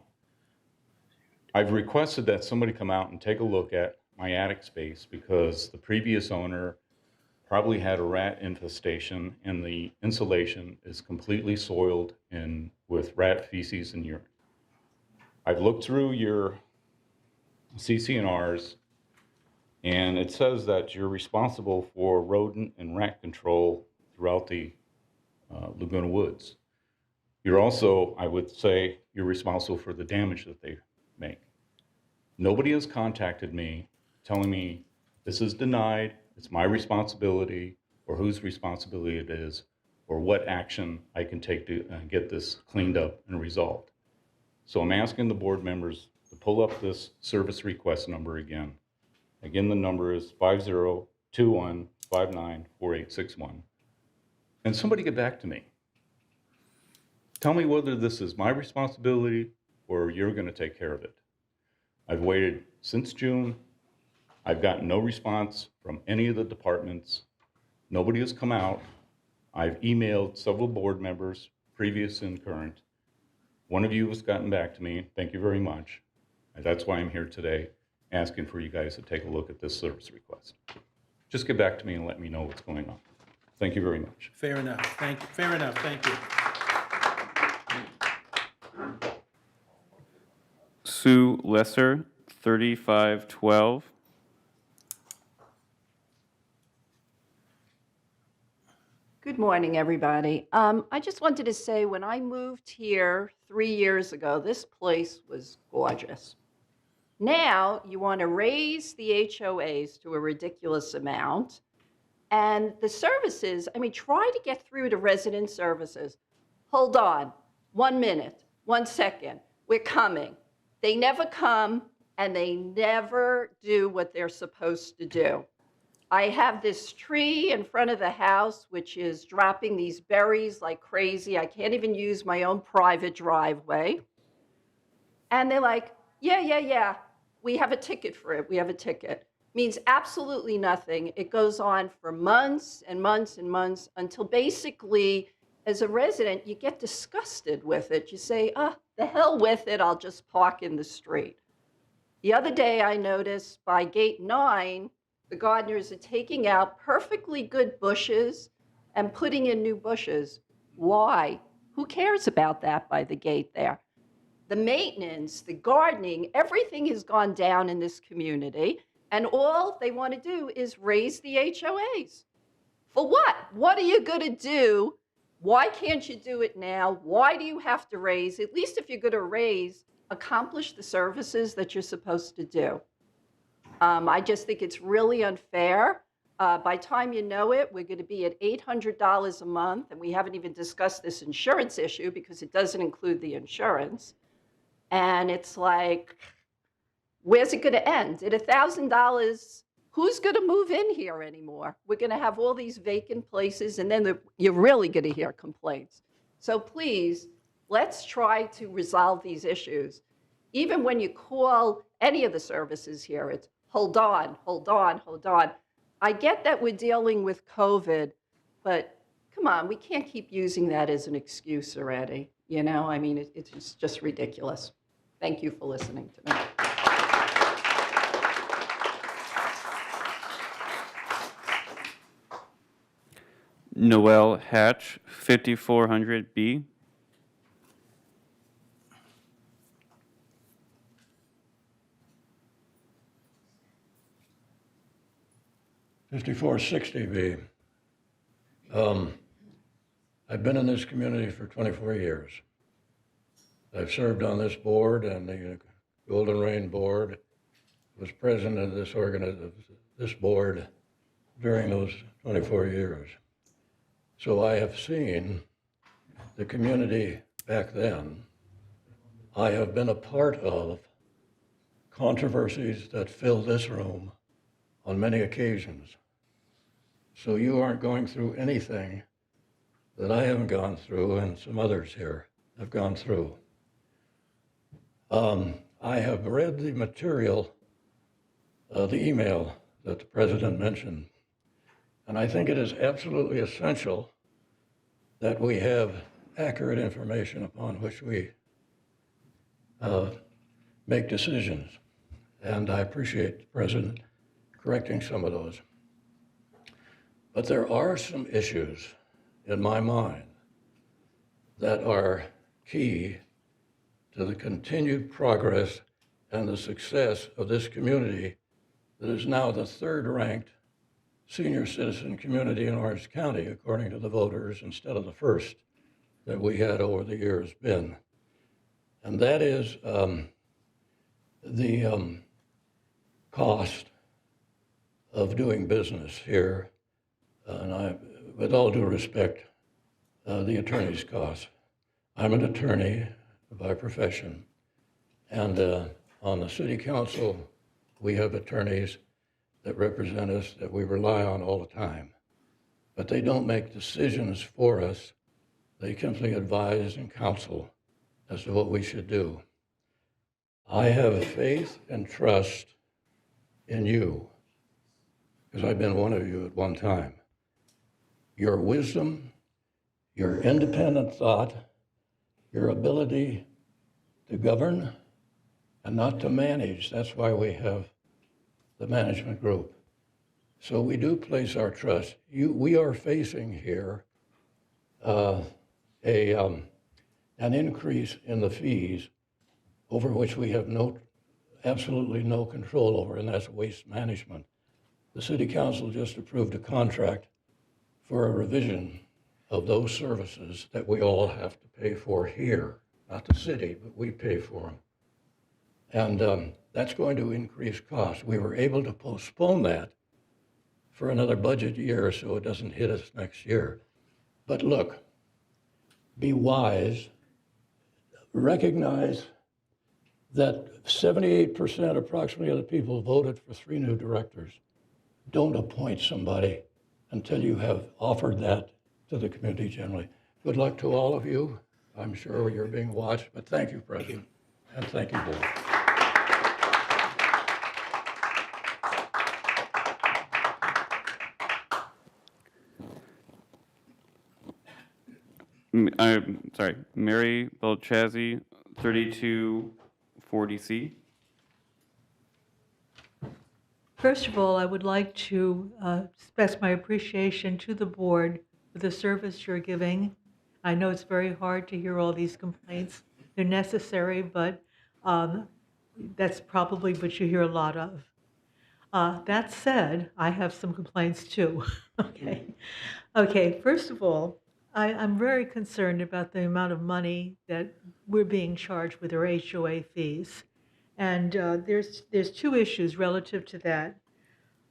I've requested that somebody come out and take a look at my attic space because the previous owner probably had a rat infestation and the insulation is completely soiled with rat feces and urine. I've looked through your CC&Rs and it says that you're responsible for rodent and rat control throughout the Laguna Woods. You're also, I would say, you're responsible for the damage that they make. Nobody has contacted me telling me this is denied, it's my responsibility, or whose responsibility it is, or what action I can take to get this cleaned up and resolved. So I'm asking the board members to pull up this service request number again. Again, the number is 5021594861. And somebody get back to me. Tell me whether this is my responsibility or you're going to take care of it. I've waited since June. I've gotten no response from any of the departments. Nobody has come out. I've emailed several board members, previous and current. One of you has gotten back to me. Thank you very much. And that's why I'm here today, asking for you guys to take a look at this service request. Just get back to me and let me know what's going on. Thank you very much. Fair enough. Thank you. Fair enough. Thank you. Sue Lesser, 3512. Good morning, everybody. I just wanted to say, when I moved here 3 years ago, this place was gorgeous. Now, you want to raise the HOAs to a ridiculous amount. And the services, I mean, try to get through to resident services. Hold on, 1 minute, 1 second, we're coming. They never come, and they never do what they're supposed to do. I have this tree in front of the house, which is dropping these berries like crazy. I can't even use my own private driveway. And they're like, yeah, we have a ticket for it, we have a ticket. Means absolutely nothing. It goes on for months and months and months until basically, as a resident, you get disgusted with it. You say, the hell with it, I'll just park in the street. The other day I noticed by gate 9, the gardeners are taking out perfectly good bushes and putting in new bushes. Why? Who cares about that by the gate there? The maintenance, the gardening, everything has gone down in this community, and all they want to do is raise the HOAs. For what? What are you going to do? Why can't you do it now? Why do you have to raise? At least if you're going to raise, accomplish the services that you're supposed to do. I just think it's really unfair. By the time you know it, we're going to be at $800 a month, and we haven't even discussed this insurance issue because it doesn't include the insurance. And it's like, where's it going to end? At $1,000, who's going to move in here anymore? We're going to have all these vacant places, and then you're really going to hear complaints. So please, let's try to resolve these issues. Even when you call any of the services here, it's hold on, hold on, hold on. I get that we're dealing with COVID, but come on, we can't keep using that as an excuse already. You know, I mean, it's just ridiculous. Thank you for listening to me. Noel Hatch, 5400B. $54.60B. I've been in this community for 24 years. I've served on this board and the Golden Rain Board, was president of this board during those 24 years. So I have seen the community back then. I have been a part of controversies that fill this room on many occasions. So you aren't going through anything that I haven't gone through and some others here have gone through. I have read the material, the email that the president mentioned, and I think it is absolutely essential that we have accurate information upon which we make decisions. And I appreciate the president correcting some of those. But there are some issues in my mind that are key to the continued progress and the success of this community that is now the third-ranked senior citizen community in Orange County, according to the voters, instead of the first that we had over the years been. And that is the cost of doing business here. And I, with all due respect, the attorney's costs. I'm an attorney by profession, and on the city council, we have attorneys that represent us that we rely on all the time. But they don't make decisions for us. They simply advise and counsel as to what we should do. I have faith and trust in you, because I've been one of you at one time. Your wisdom, your independent thought, your ability to govern and not to manage. That's why we have the management group. So we do place our trust. We are facing here an increase in the fees over which we have absolutely no control over, and that's waste management. The city council just approved a contract for a revision of those services that we all have to pay for here, not the city, but we pay for them. And that's going to increase costs. We were able to postpone that for another budget year so it doesn't hit us next year. But look, be wise, recognize that 78% approximately of the people voted for 3 new directors. Don't appoint somebody until you have offered that to the community generally. Good luck to all of you. I'm sure you're being watched, but thank you, President, and thank you, Board. I'm sorry, Mary Belchazzi, 3240C. First of all, I would like to express my appreciation to the board for the service you're giving. I know it's very hard to hear all these complaints. They're necessary, but that's probably what you hear a lot of. That said, I have some complaints too. Okay, first of all, I'm very concerned about the amount of money that we're being charged with our HOA fees. And there's 2 issues relative to that.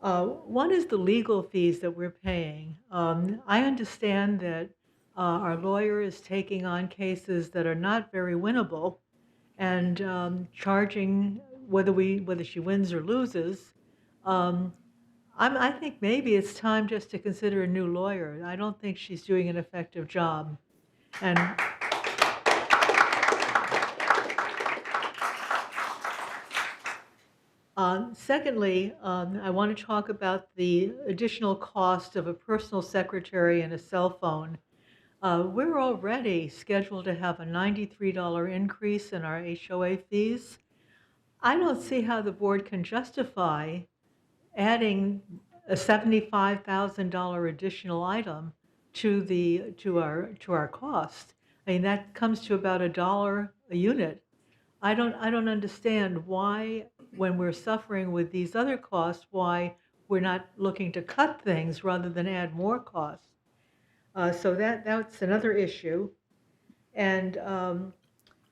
One is the legal fees that we're paying. I understand that our lawyer is taking on cases that are not very winnable and charging whether she wins or loses. I think maybe it's time just to consider a new lawyer. I don't think she's doing an effective job. And Secondly, I want to talk about the additional cost of a personal secretary and a cell phone. We're already scheduled to have a $93 increase in our HOA fees. I don't see how the board can justify adding a $75,000 additional item to our cost. I mean, that comes to about $1 a unit. I don't understand why, when we're suffering with these other costs, why we're not looking to cut things rather than add more costs. So that's another issue. And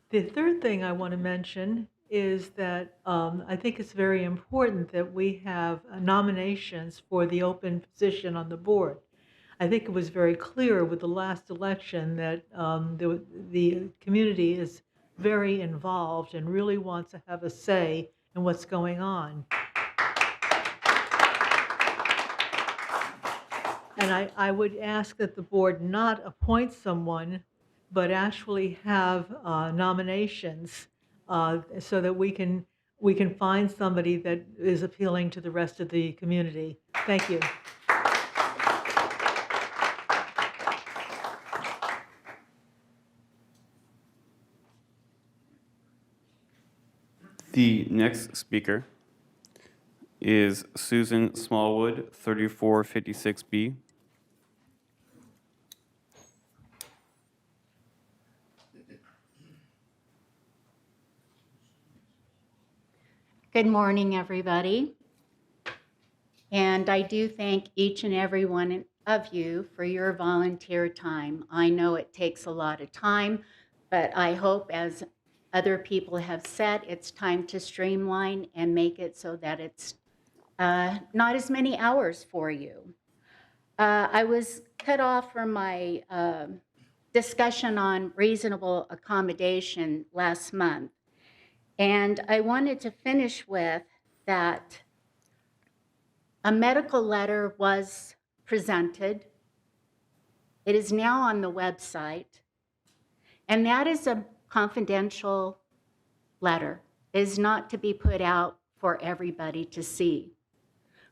the third thing I want to mention is that I think it's very important that we have nominations for the open position on the board. I think it was very clear with the last election that the community is very involved and really wants to have a say in what's going on. And I would ask that the board not appoint someone, but actually have nominations so that we can find somebody that is appealing to the rest of the community. Thank you. The next speaker is Susan Smallwood, 3456B. Good morning, everybody. And I do thank each and every one of you for your volunteer time. I know it takes a lot of time, but I hope, as other people have said, it's time to streamline and make it so that it's not as many hours for you. I was cut off from my discussion on reasonable accommodation last month. And I wanted to finish with that a medical letter was presented. It is now on the website. And that is a confidential letter. It is not to be put out for everybody to see.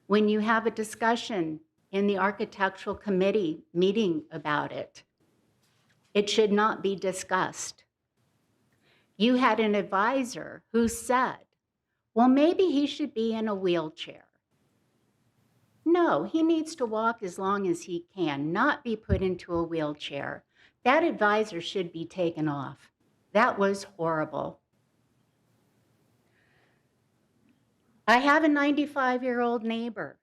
When you have a discussion in the architectural committee meeting about it, it should not be discussed. You had an advisor who said, well, maybe he should be in a wheelchair. No, he needs to walk as long as he can, not be put into a wheelchair. That advisor should be taken off. That was horrible. I have a 95-year-old neighbor.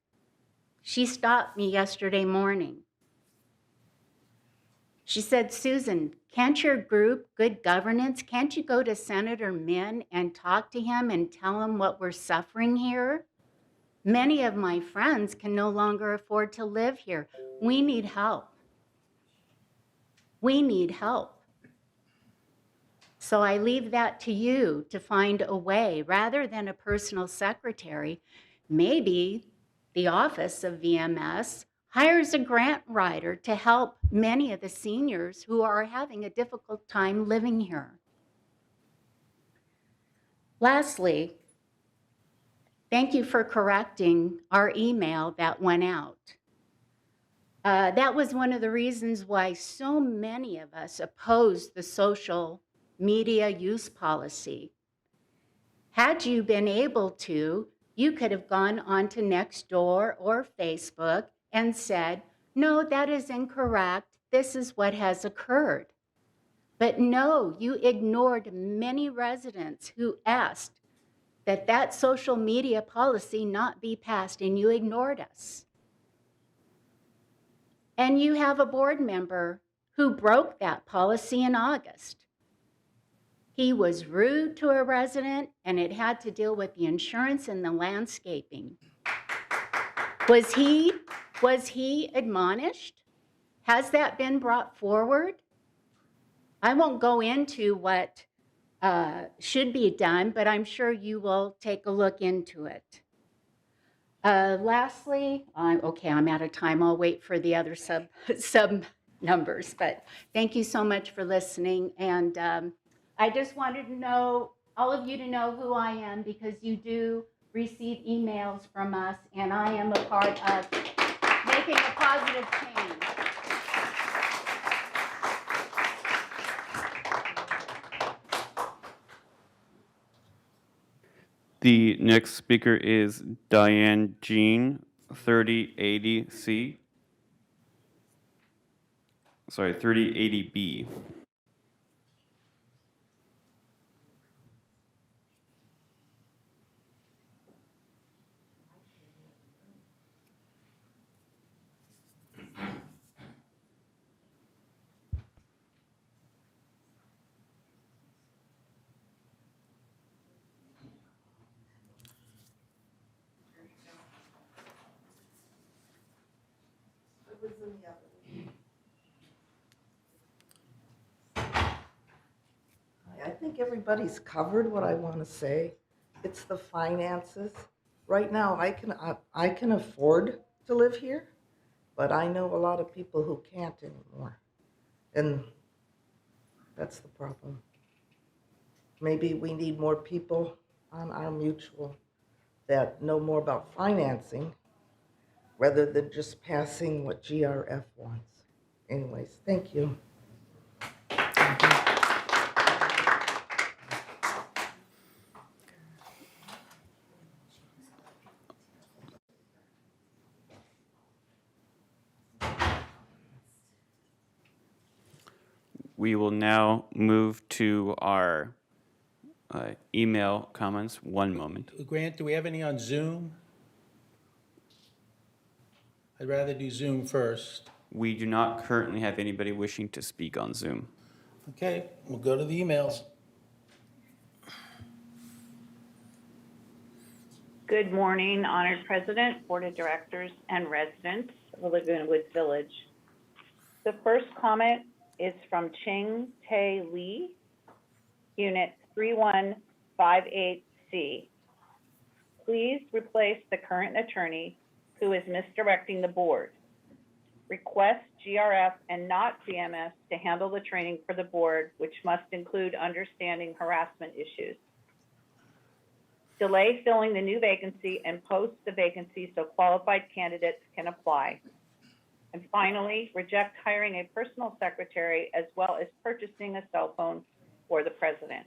She stopped me yesterday morning. She said, Susan, can't your group, Good Governance, can't you go to Senator Min and talk to him and tell him what we're suffering here? Many of my friends can no longer afford to live here. We need help. We need help. So I leave that to you to find a way, rather than a personal secretary. Maybe the office of VMS hires a grant writer to help many of the seniors who are having a difficult time living here. Lastly, thank you for correcting our email that went out. That was one of the reasons why so many of us opposed the social media use policy. Had you been able to, you could have gone onto Nextdoor or Facebook and said, no, that is incorrect. This is what has occurred. But no, you ignored many residents who asked that that social media policy not be passed, and you ignored us. And you have a board member who broke that policy in August. He was rude to a resident, and it had to deal with the insurance and the landscaping. Was he admonished? Has that been brought forward? I won't go into what should be done, but I'm sure you will take a look into it. Lastly, okay, I'm out of time. I'll wait for the other sub numbers, but thank you so much for listening. And I just wanted to know, all of you to know who I am, because you do receive emails from us, and I am a part of making a positive change. The next speaker is Diane Jean, 3080C. Sorry, 3080B. I think everybody's covered what I want to say. It's the finances. Right now, I can afford to live here, but I know a lot of people who can't anymore. And that's the problem. Maybe we need more people on our mutual that know more about financing rather than just passing what GRF wants. Anyways, thank you. We will now move to our email comments. One moment. Grant, do we have any on Zoom? I'd rather do Zoom first. We do not currently have anybody wishing to speak on Zoom. Okay, we'll go to the emails. Good morning, Honored President, Board of Directors, and residents of Laguna Woods Village. The first comment is from Ching Tae Lee, Unit 3158C. Please replace the current attorney who is misdirecting the board. Request GRF and not VMS to handle the training for the board, which must include understanding harassment issues. Delay filling the new vacancy and post the vacancy so qualified candidates can apply. And finally, reject hiring a personal secretary as well as purchasing a cell phone for the president.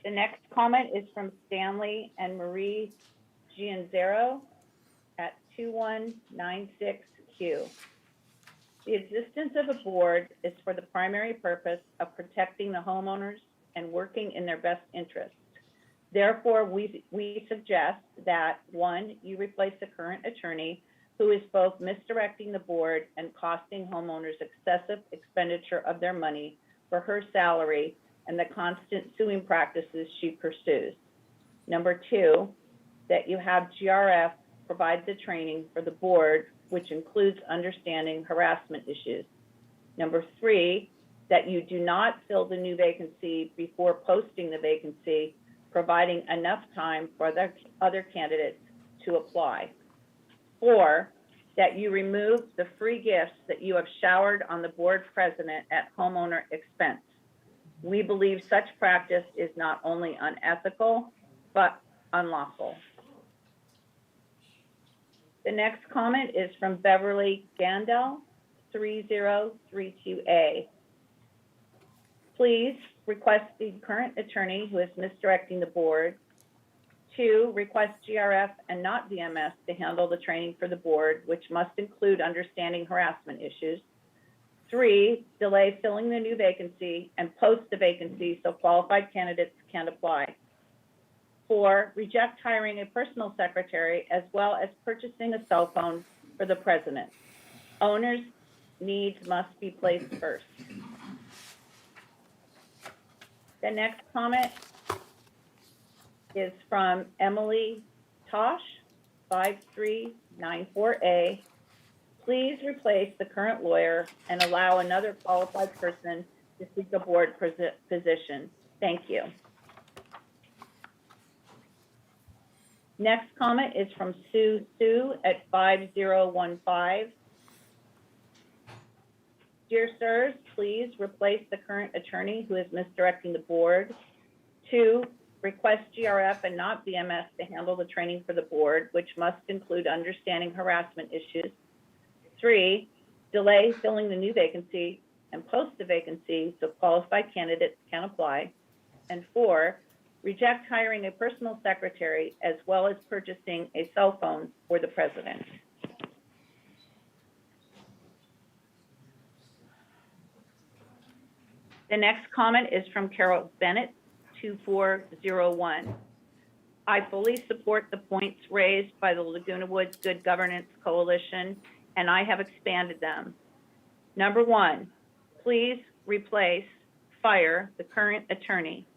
The next comment is from Stanley and Marie Gianzaro at 2196Q. The existence of a board is for the primary purpose of protecting the homeowners and working in their best interest. Therefore, we suggest that, 1, you replace the current attorney who is both misdirecting the board and costing homeowners excessive expenditure of their money for her salary and the constant suing practices she pursues. Number 2, that you have GRF provide the training for the board, which includes understanding harassment issues. Number 3, that you do not fill the new vacancy before posting the vacancy, providing enough time for the other candidates to apply. 4, that you remove the free gifts that you have showered on the board president at homeowner expense. We believe such practice is not only unethical, but unlawful. The next comment is from Beverly Gandel, 3032A. Please request the current attorney who is misdirecting the board. 2, request GRF and not VMS to handle the training for the board, which must include understanding harassment issues. 3, delay filling the new vacancy and post the vacancy so qualified candidates can apply. 4, reject hiring a personal secretary as well as purchasing a cell phone for the president. Owners' needs must be placed first. The next comment is from Emily Tosh, 5394A. Please replace the current lawyer and allow another qualified person to seek a board position. Thank you. Next comment is from Sue at 5015. Dear sirs, please replace the current attorney who is misdirecting the board. 2, request GRF and not VMS to handle the training for the board, which must include understanding harassment issues. 3, delay filling the new vacancy and post the vacancy so qualified candidates can apply. And 4, reject hiring a personal secretary as well as purchasing a cell phone for the president. The next comment is from Carol Bennett, 2401. I fully support the points raised by the Laguna Woods Good Governance Coalition, and I have expanded them. Number 1, please fire the current attorney.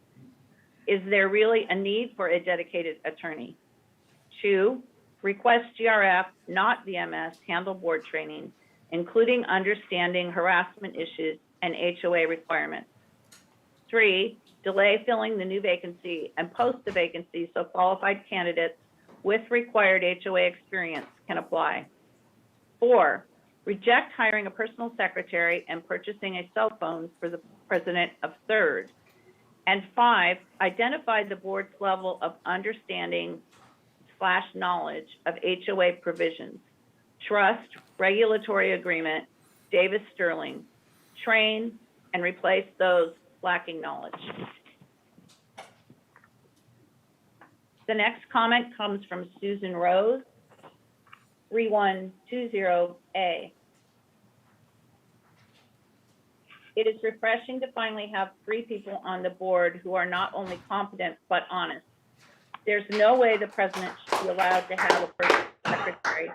Is there really a need for a dedicated attorney? 2, request GRF, not VMS, handle board training, including understanding harassment issues and HOA requirements. 3, delay filling the new vacancy and post the vacancy so qualified candidates with required HOA experience can apply. 4, reject hiring a personal secretary and purchasing a cell phone for the president of 3rd. And 5, identify the board's level of understanding / knowledge of HOA provisions, trust, regulatory agreement, Davis Sterling, train and replace those lacking knowledge. The next comment comes from Susan Rose, 3120A. It is refreshing to finally have 3 people on the board who are not only competent but honest. There's no way the president should be allowed to have a personal secretary.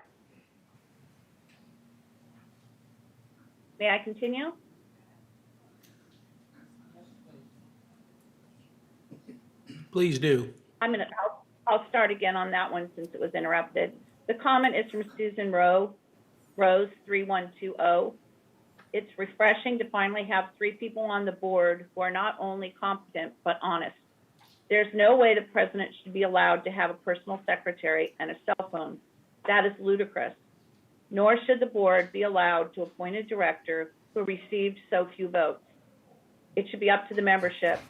May I continue? Please do. I'll start again on that one since it was interrupted. The comment is from Susan Rose, 3120. It's refreshing to finally have 3 people on the board who are not only competent but honest. There's no way the president should be allowed to have a personal secretary and a cell phone. That is ludicrous. Nor should the board be allowed to appoint a director who received so few votes. It should be up to the membership.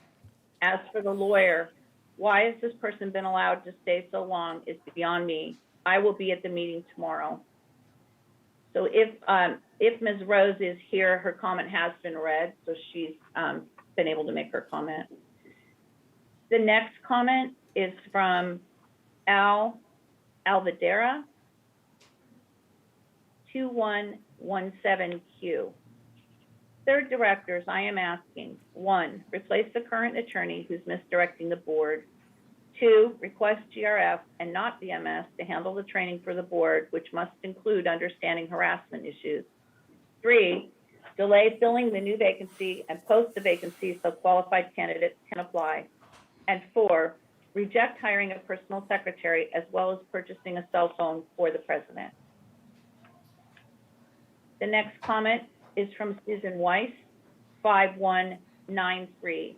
As for the lawyer, why has this person been allowed to stay so long is beyond me. I will be at the meeting tomorrow. So if Ms. Rose is here, her comment has been read, so she's been able to make her comment. The next comment is from Al Alvadera, 2117Q. 3rd directors, I am asking, 1, replace the current attorney who's misdirecting the board. 2, request GRF and not VMS to handle the training for the board, which must include understanding harassment issues. 3, delay filling the new vacancy and post the vacancy so qualified candidates can apply. And 4, reject hiring a personal secretary as well as purchasing a cell phone for the president. The next comment is from Susan Weiss, 5193.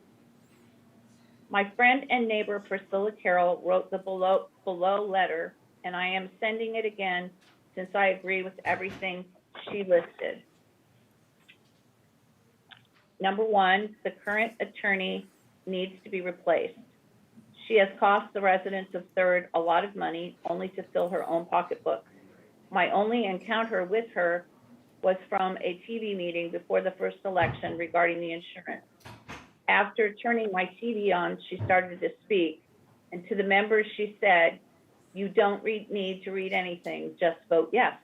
My friend and neighbor Priscilla Carroll wrote the below letter, and I am sending it again since I agree with everything she listed. Number 1, the current attorney needs to be replaced. She has cost the residents of 3rd a lot of money only to fill her own pocketbook. My only encounter with her was from a TV meeting before the first election regarding the insurance. After turning my TV on, she started to speak, and to the members she said, "You don't need to read anything, just vote yes."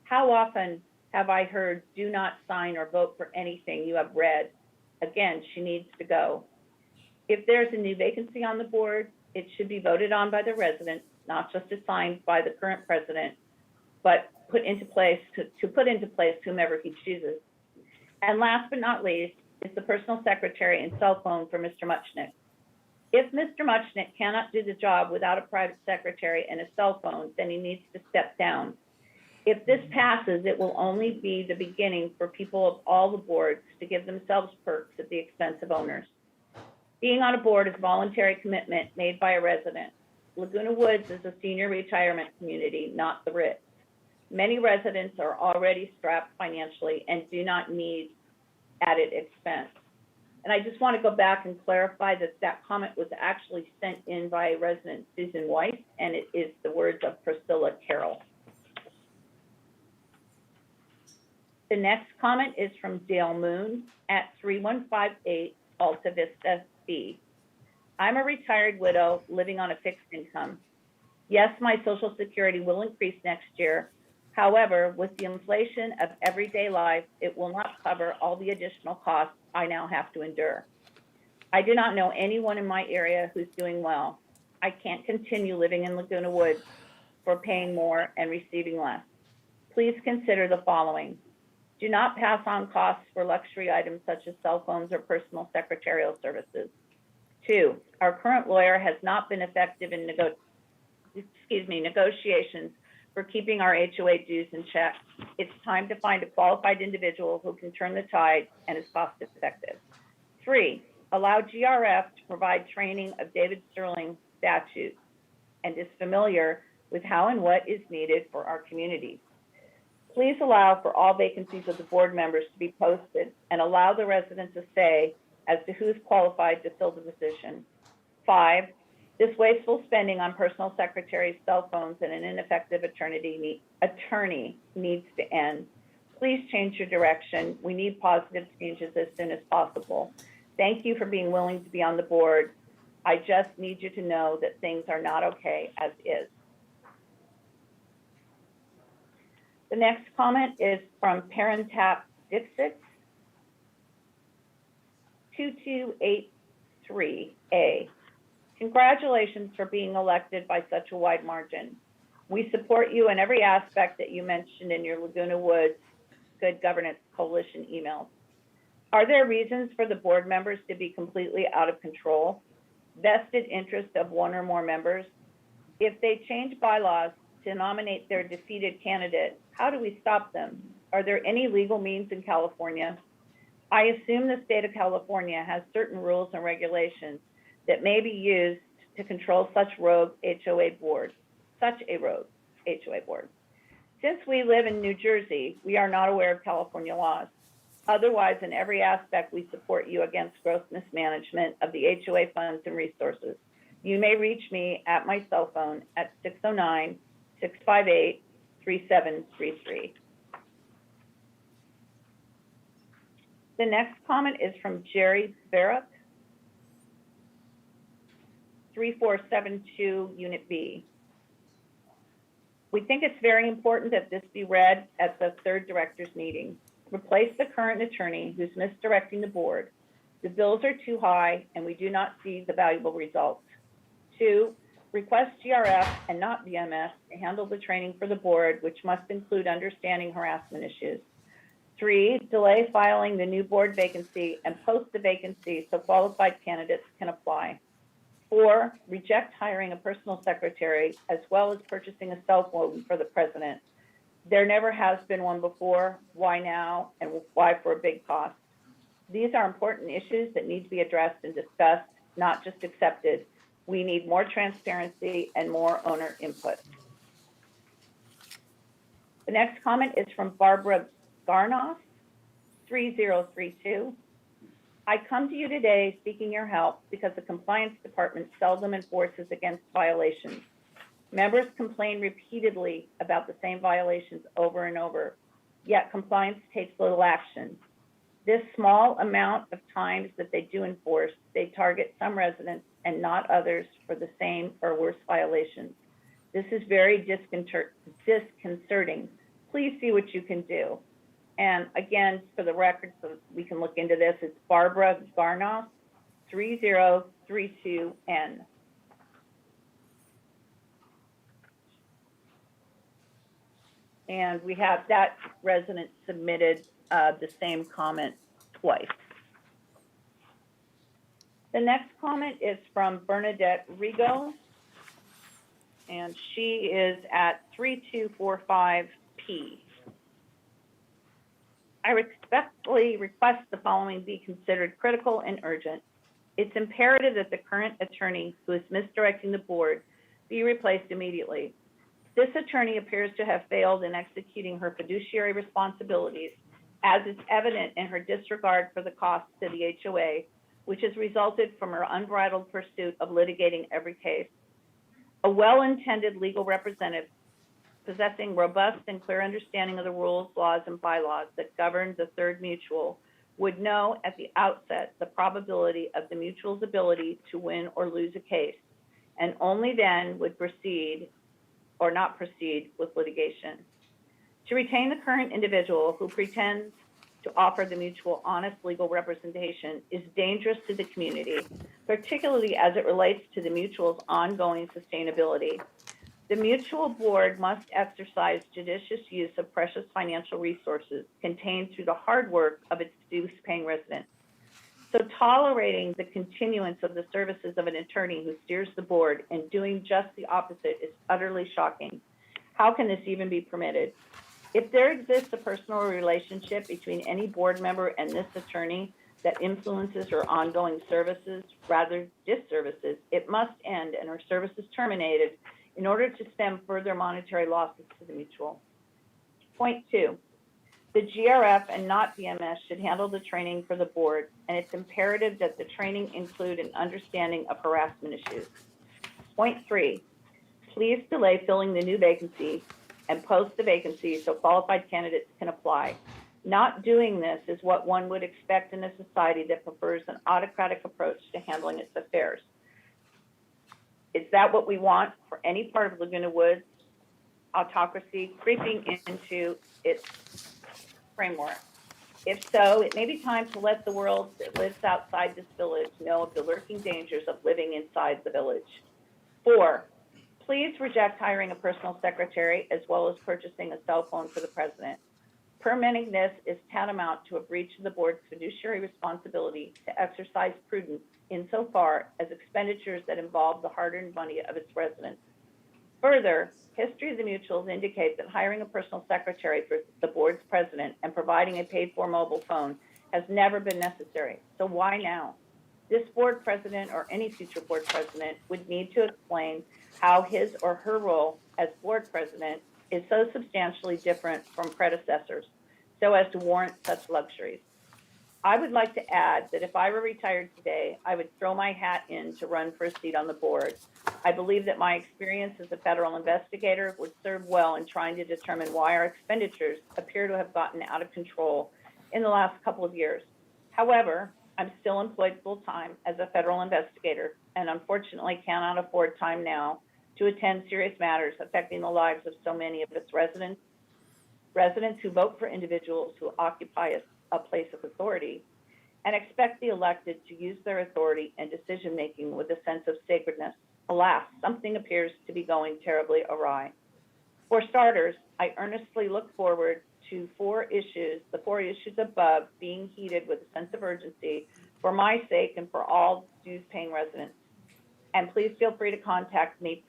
How often have I heard, "Do not sign or vote for anything you have read"? Again, she needs to go. If there's a new vacancy on the board, it should be voted on by the residents, not just assigned by the current president, but put into place to put into place whomever he chooses. And last but not least is the personal secretary and cell phone for Mr. Muchnick. If Mr. Muchnick cannot do the job without a private secretary and a cell phone, then he needs to step down. If this passes, it will only be the beginning for people of all the boards to give themselves perks at the expense of owners. Being on a board is a voluntary commitment made by a resident. Laguna Woods is a senior retirement community, not the Ritz. Many residents are already strapped financially and do not need added expense. And I just want to go back and clarify that that comment was actually sent in by resident Susan Weiss, and it is the words of Priscilla Carroll. The next comment is from Dale Moon at 3158 Alta Vista B. I'm a retired widow living on a fixed income. Yes, my Social Security will increase next year. However, with the inflation of everyday life, it will not cover all the additional costs I now have to endure. I do not know anyone in my area who's doing well. I can't continue living in Laguna Woods for paying more and receiving less. Please consider the following. Do not pass on costs for luxury items such as cell phones or personal secretarial services. 2, our current lawyer has not been effective in negotiations for keeping our HOA dues in check. It's time to find a qualified individual who can turn the tide and is cost effective. 3, allow GRF to provide training of David Sterling statutes and is familiar with how and what is needed for our community. Please allow for all vacancies of the board members to be posted and allow the residents a say as to who's qualified to fill the position. 5, this wasteful spending on personal secretaries, cell phones, and an ineffective attorney needs to end. Please change your direction. We need positive changes as soon as possible. Thank you for being willing to be on the board. I just need you to know that things are not okay as is. The next comment is from Parentap Dixit, 2283A. Congratulations for being elected by such a wide margin. We support you in every aspect that you mentioned in your Laguna Woods Good Governance Coalition emails. Are there reasons for the board members to be completely out of control? Vested interest of one or more members? If they change bylaws to nominate their defeated candidate, how do we stop them? Are there any legal means in California? I assume the state of California has certain rules and regulations that may be used to control such a rogue HOA board. Since we live in New Jersey, we are not aware of California laws. Otherwise, in every aspect, we support you against gross mismanagement of the HOA funds and resources. You may reach me at my cell phone at 609-658-3733. The next comment is from Jerry Baruch, 3472 Unit B. We think it's very important that this be read at the third director's meeting. Replace the current attorney who's misdirecting the board. The bills are too high and we do not see the valuable results. 2, request GRF and not VMS to handle the training for the board, which must include understanding harassment issues. 3, delay filing the new board vacancy and post the vacancy so qualified candidates can apply. 4, reject hiring a personal secretary as well as purchasing a cell phone for the president. There never has been one before. Why now? And why for a big cost? These are important issues that need to be addressed and discussed, not just accepted. We need more transparency and more owner input. The next comment is from Barbara Garnoff, 3032. I come to you today seeking your help because the compliance department seldom enforces against violations. Members complain repeatedly about the same violations over and over, yet compliance takes little action. This small amount of times that they do enforce, they target some residents and not others for the same or worse violations. This is very disconcerting. Please see what you can do. And again, for the record, so we can look into this, it's Barbara Garnoff, 3032N. And we have that resident submitted the same comment twice. The next comment is from Bernadette Rigo, and she is at 3245P. I respectfully request the following be considered critical and urgent. It's imperative that the current attorney who is misdirecting the board be replaced immediately. This attorney appears to have failed in executing her fiduciary responsibilities, as is evident in her disregard for the costs to the HOA which has resulted from her unbridled pursuit of litigating every case. A well-intended legal representative possessing robust and clear understanding of the rules, laws, and bylaws that govern the Third Mutual would know at the outset the probability of the mutual's ability to win or lose a case, and only then would proceed or not proceed with litigation. To retain the current individual who pretends to offer the mutual honest legal representation is dangerous to the community, particularly as it relates to the mutual's ongoing sustainability. The mutual board must exercise judicious use of precious financial resources contained through the hard work of its dues-paying residents. So tolerating the continuance of the services of an attorney who steers the board and doing just the opposite is utterly shocking. How can this even be permitted? If there exists a personal relationship between any board member and this attorney that influences her ongoing services, rather disservices, it must end and her services terminated in order to stem further monetary losses to the mutual. Point 2, the GRF and not VMS should handle the training for the board, and it's imperative that the training include an understanding of harassment issues. Point 3, please delay filling the new vacancy and post the vacancy so qualified candidates can apply. Not doing this is what one would expect in a society that prefers an autocratic approach to handling its affairs. Is that what we want for any part of Laguna Woods? Autocracy creeping into its framework. If so, it may be time to let the world that lives outside this village know of the lurking dangers of living inside the village. 4, please reject hiring a personal secretary as well as purchasing a cell phone for the president. Permitting this is tantamount to a breach of the board's fiduciary responsibility to exercise prudence insofar as expenditures that involve the hard-earned money of its residents. Further, history of the mutuals indicates that hiring a personal secretary for the board's president and providing a paid-for mobile phone has never been necessary. So why now? This board president or any future board president would need to explain how his or her role as board president is so substantially different from predecessors so as to warrant such luxuries. I would like to add that if I were retired today, I would throw my hat in to run for a seat on the board. I believe that my experience as a federal investigator would serve well in trying to determine why our expenditures appear to have gotten out of control in the last couple of years. However, I'm still employed full-time as a federal investigator and unfortunately cannot afford time now to attend serious matters affecting the lives of so many of its residents who vote for individuals who occupy a place of authority, and expect the elected to use their authority and decision-making with a sense of sacredness. Alas, something appears to be going terribly awry. For starters, I earnestly look forward to the four issues above being heeded with a sense of urgency for my sake and for all dues-paying residents. And please feel free to contact me,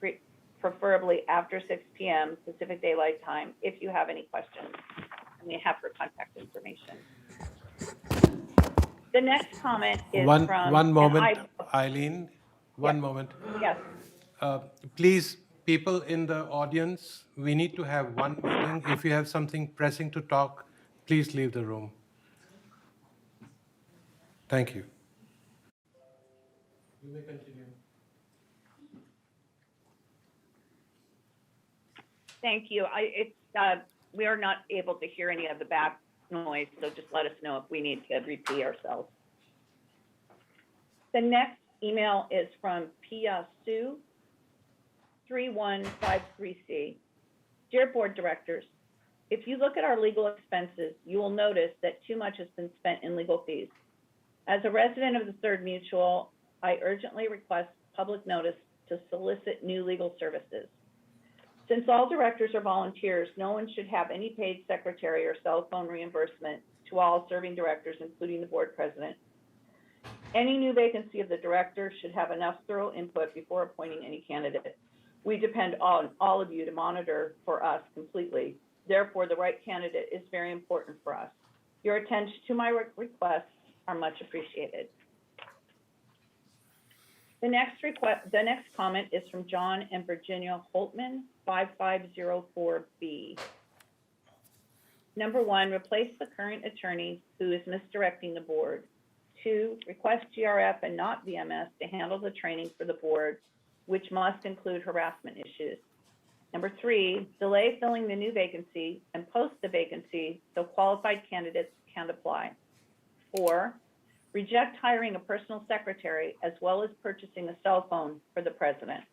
preferably after 6 p.m. Pacific Daylight Time, if you have any questions. And we have her contact information. The next comment is from... One moment, Eileen. One moment. Yes. Please, people in the audience, we need to have one meeting. If you have something pressing to talk, please leave the room. Thank you. You may continue. Thank you. We are not able to hear any of the back noise, so just let us know if we need to repeat ourselves. The next email is from Pia Sue, 3153C. Dear Board Directors, if you look at our legal expenses, you will notice that too much has been spent in legal fees. As a resident of the Third Mutual, I urgently request public notice to solicit new legal services. Since all directors are volunteers, no one should have any paid secretary or cell phone reimbursement to all serving directors, including the board president. Any new vacancy of the director should have enough thorough input before appointing any candidate. We depend on all of you to monitor for us completely. Therefore, the right candidate is very important for us. Your attention to my requests are much appreciated. The next comment is from John and Virginia Holtman, 5504B. Number 1, replace the current attorney who is misdirecting the board. 2, request GRF and not VMS to handle the training for the board, which must include harassment issues. Number 3, delay filling the new vacancy and post the vacancy so qualified candidates can apply. 4, reject hiring a personal secretary as well as purchasing a cell phone for the president.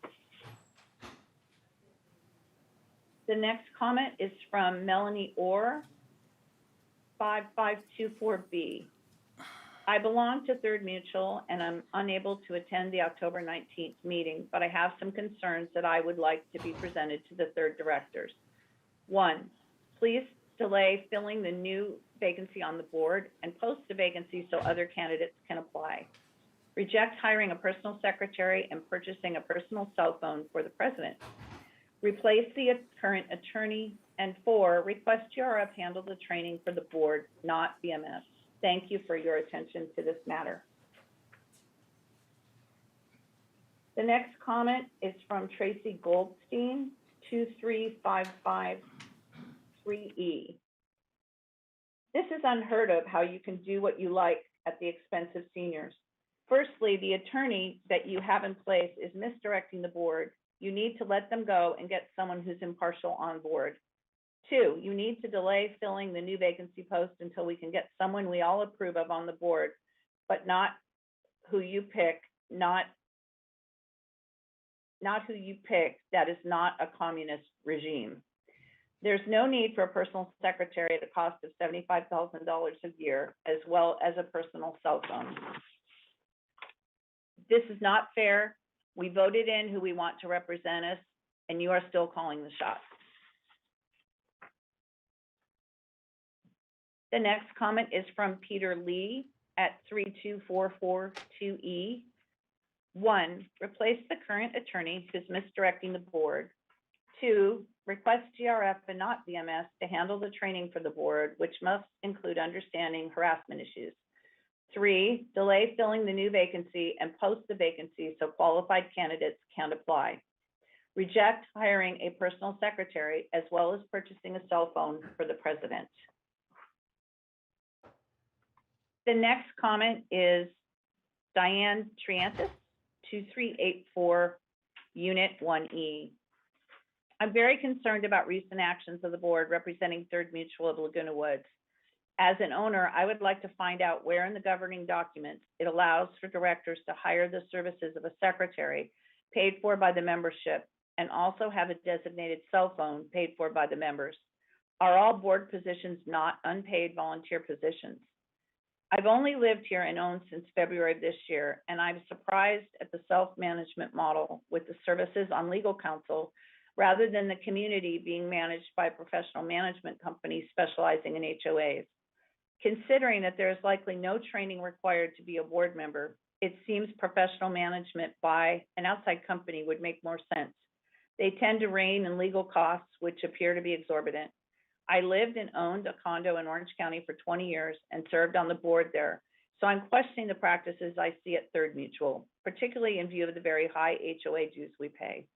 The next comment is from Melanie Orr, 5524B. I belong to Third Mutual and I'm unable to attend the October 19th meeting, but I have some concerns that I would like to be presented to the third directors. 1, please delay filling the new vacancy on the board and post the vacancy so other candidates can apply. Reject hiring a personal secretary and purchasing a personal cell phone for the president. Replace the current attorney. And 4, request GRF handle the training for the board, not VMS. Thank you for your attention to this matter. The next comment is from Tracy Goldstein, 23553E. This is unheard of how you can do what you like at the expense of seniors. Firstly, the attorney that you have in place is misdirecting the board. You need to let them go and get someone who's impartial on board. 2, you need to delay filling the new vacancy post until we can get someone we all approve of on the board, but not who you pick, not who you pick that is not a communist regime. There's no need for a personal secretary at a cost of $75,000 a year, as well as a personal cell phone. This is not fair. We voted in who we want to represent us, and you are still calling the shots. The next comment is from Peter Lee at 32442E. 1, replace the current attorney who's misdirecting the board. 2, request GRF and not VMS to handle the training for the board, which must include understanding harassment issues. 3, delay filling the new vacancy and post the vacancy so qualified candidates can apply. Reject hiring a personal secretary as well as purchasing a cell phone for the president. The next comment is Diane Triantis, 2384, Unit 1E. I'm very concerned about recent actions of the board representing Third Mutual of Laguna Woods. As an owner, I would like to find out where in the governing documents it allows for directors to hire the services of a secretary paid for by the membership and also have a designated cell phone paid for by the members. Are all board positions not unpaid volunteer positions? I've only lived here and owned since February of this year, and I'm surprised at the self-management model with the services on legal counsel rather than the community being managed by a professional management company specializing in HOAs. Considering that there is likely no training required to be a board member, it seems professional management by an outside company would make more sense. They tend to rein in legal costs, which appear to be exorbitant. I lived and owned a condo in Orange County for 20 years and served on the board there. So I'm questioning the practices I see at Third Mutual, particularly in view of the very high HOA dues we pay.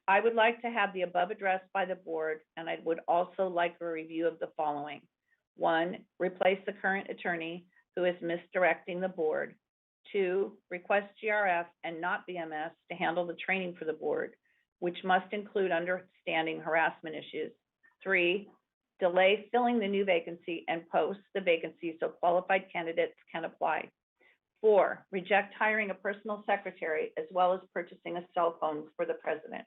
I would like to have the above addressed by the board, and I would also like a review of the following. 1, replace the current attorney who is misdirecting the board. 2, request GRF and not VMS to handle the training for the board, which must include understanding harassment issues. 3, delay filling the new vacancy and post the vacancy so qualified candidates can apply. 4, reject hiring a personal secretary as well as purchasing a cell phone for the president.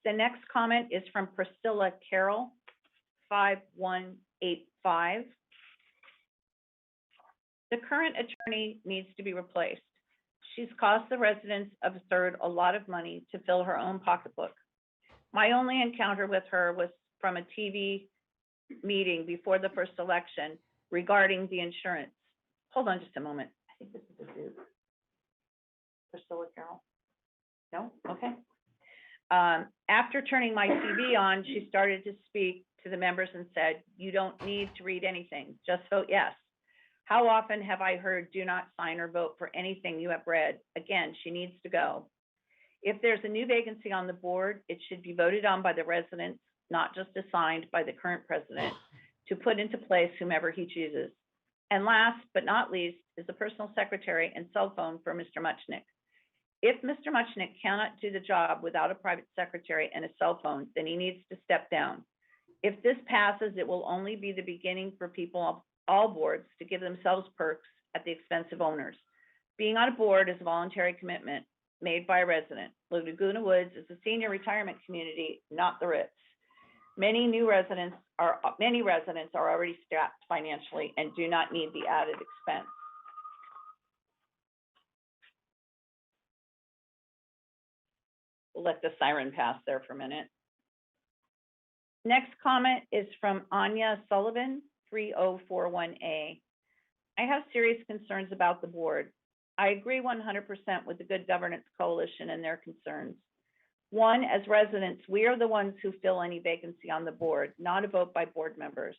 The next comment is from Priscilla Carroll, 5185. The current attorney needs to be replaced. She's cost the residents of Third a lot of money to fill her own pocketbook. My only encounter with her was from a TV meeting before the first election regarding the insurance. Hold on just a moment. I think this is a dude. Priscilla Carroll? No? Okay. After turning my TV on, she started to speak to the members and said, "You don't need to read anything, just vote yes." How often have I heard do not sign or vote for anything you have read? Again, she needs to go. If there's a new vacancy on the board, it should be voted on by the residents, not just assigned by the current president. to put into place whomever he chooses. And last but not least is the personal secretary and cell phone for Mr. Muchnick. If Mr. Muchnick cannot do the job without a private secretary and a cell phone, then he needs to step down. If this passes, it will only be the beginning for people of all boards to give themselves perks at the expense of owners. Being on a board is a voluntary commitment made by a resident. Laguna Woods is a senior retirement community, not the Ritz. Many residents are already strapped financially and do not need the added expense. We'll let the siren pass there for a minute. Next comment is from Anya Sullivan, 3041A. I have serious concerns about the board. I agree 100% with the Good Governance Coalition and their concerns. One, as residents, we are the ones who fill any vacancy on the board, not a vote by board members.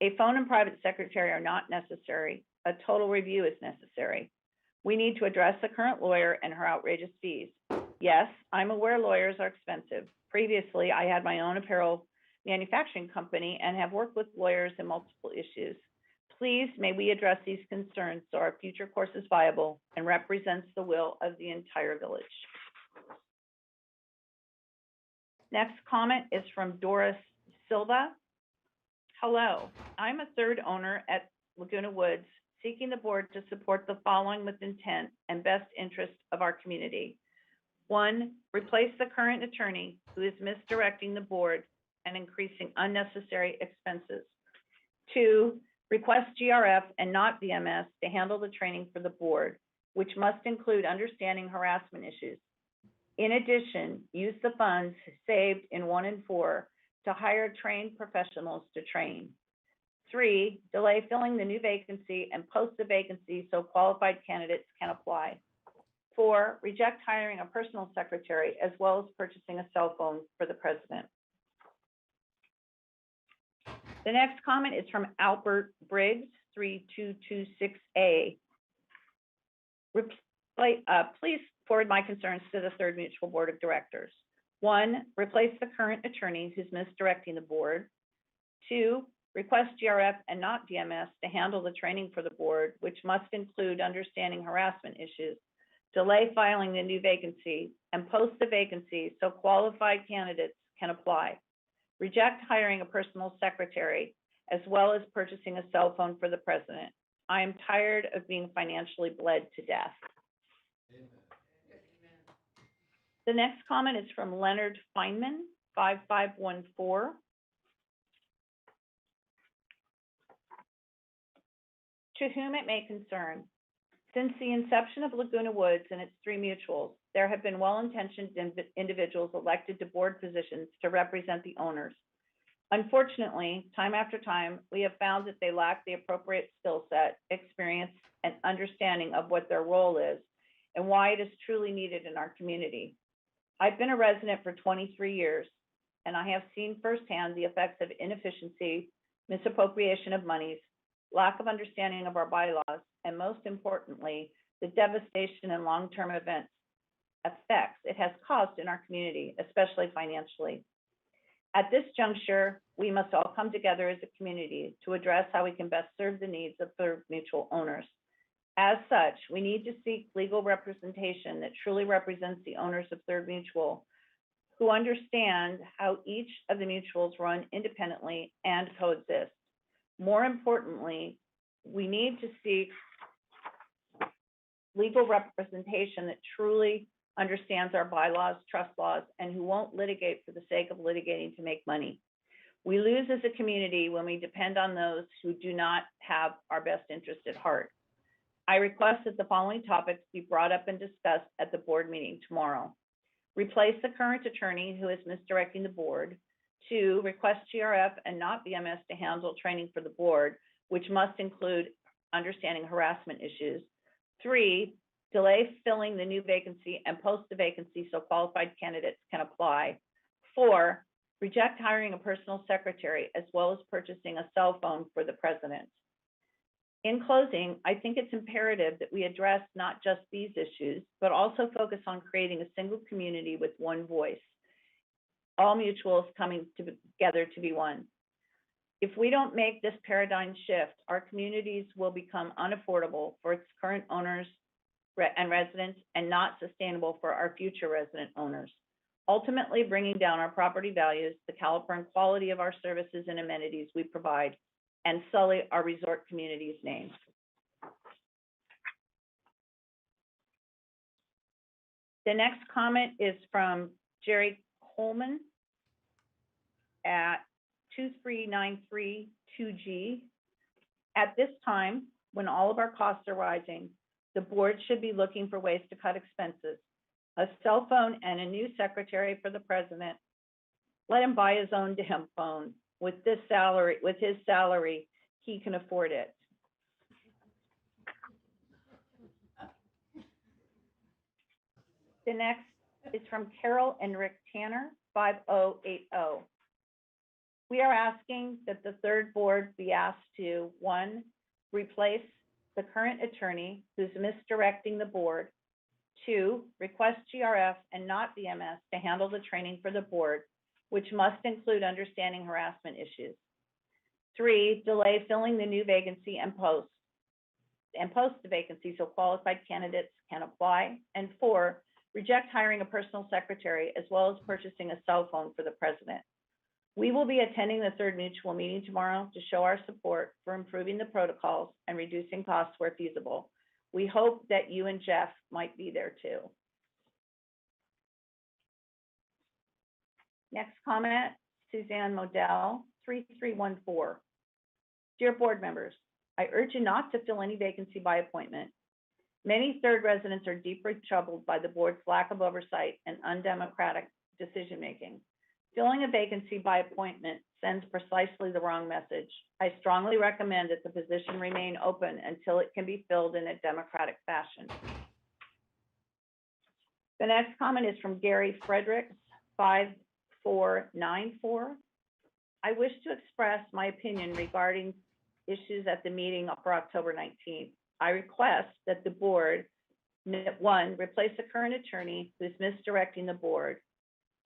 A phone and private secretary are not necessary. A total review is necessary. We need to address the current lawyer and her outrageous fees. Yes, I'm aware lawyers are expensive. Previously, I had my own apparel manufacturing company and have worked with lawyers in multiple issues. Please, may we address these concerns so our future course is viable and represents the will of the entire village. Next comment is from Doris Silva. Hello, I'm a third owner at Laguna Woods, seeking the board to support the following with intent and best interest of our community. 1, replace the current attorney who is misdirecting the board and increasing unnecessary expenses. 2, request GRF and not VMS to handle the training for the board, which must include understanding harassment issues. In addition, use the funds saved in 1 and 4 to hire trained professionals to train. 3, delay filling the new vacancy and post the vacancy so qualified candidates can apply. 4, reject hiring a personal secretary as well as purchasing a cell phone for the president. The next comment is from Albert Briggs, 3226A. Please forward my concerns to the Third Mutual Board of Directors. 1, replace the current attorney who's misdirecting the board. 2, request GRF and not VMS to handle the training for the board, which must include understanding harassment issues. Delay filing the new vacancy and post the vacancy so qualified candidates can apply. Reject hiring a personal secretary as well as purchasing a cell phone for the president. I am tired of being financially bled to death. Amen. The next comment is from Leonard Feynman, 5514. To whom it may concern, since the inception of Laguna Woods and its 3 mutuals, there have been well-intentioned individuals elected to board positions to represent the owners. Unfortunately, time after time, we have found that they lack the appropriate skill set, experience, and understanding of what their role is and why it is truly needed in our community. I've been a resident for 23 years, and I have seen firsthand the effects of inefficiency, misappropriation of monies, lack of understanding of our bylaws, and most importantly, the devastation and long-term effects it has caused in our community, especially financially. At this juncture, we must all come together as a community to address how we can best serve the needs of Third Mutual owners. As such, we need to seek legal representation that truly represents the owners of Third Mutual, who understand how each of the mutuals run independently and coexist. More importantly, we need to seek legal representation that truly understands our bylaws, trust laws, and who won't litigate for the sake of litigating to make money. We lose as a community when we depend on those who do not have our best interest at heart. I request that the following topics be brought up and discussed at the board meeting tomorrow. Replace the current attorney who is misdirecting the board. 2, request GRF and not VMS to handle training for the board, which must include understanding harassment issues. 3, delay filling the new vacancy and post the vacancy so qualified candidates can apply. 4, reject hiring a personal secretary as well as purchasing a cell phone for the president. In closing, I think it's imperative that we address not just these issues, but also focus on creating a single community with one voice, all mutuals coming together to be one. If we don't make this paradigm shift, our communities will become unaffordable for its current owners and residents and not sustainable for our future resident owners, ultimately bringing down our property values, the caliber and quality of our services and amenities we provide, and sully our resort community's name. The next comment is from Jerry Coleman at 23932G. At this time, when all of our costs are rising, the board should be looking for ways to cut expenses. A cell phone and a new secretary for the president. Let him buy his own damn phone. With his salary, he can afford it. The next is from Carol and Rick Tanner, 5080. We are asking that the third board be asked to, 1, replace the current attorney who's misdirecting the board. 2, request GRF and not VMS to handle the training for the board, which must include understanding harassment issues. 3, delay filling the new vacancy and post the vacancy so qualified candidates can apply. And 4, reject hiring a personal secretary as well as purchasing a cell phone for the president. We will be attending the third mutual meeting tomorrow to show our support for improving the protocols and reducing costs where feasible. We hope that you and Jeff might be there too. Next comment, Suzanne Modell, 3314. Dear board members, I urge you not to fill any vacancy by appointment. Many third residents are deeply troubled by the board's lack of oversight and undemocratic decision-making. Filling a vacancy by appointment sends precisely the wrong message. I strongly recommend that the position remain open until it can be filled in a democratic fashion. The next comment is from Gary Fredericks, 5494. I wish to express my opinion regarding issues at the meeting for October 19th. I request that the board, 1, replace the current attorney who's misdirecting the board.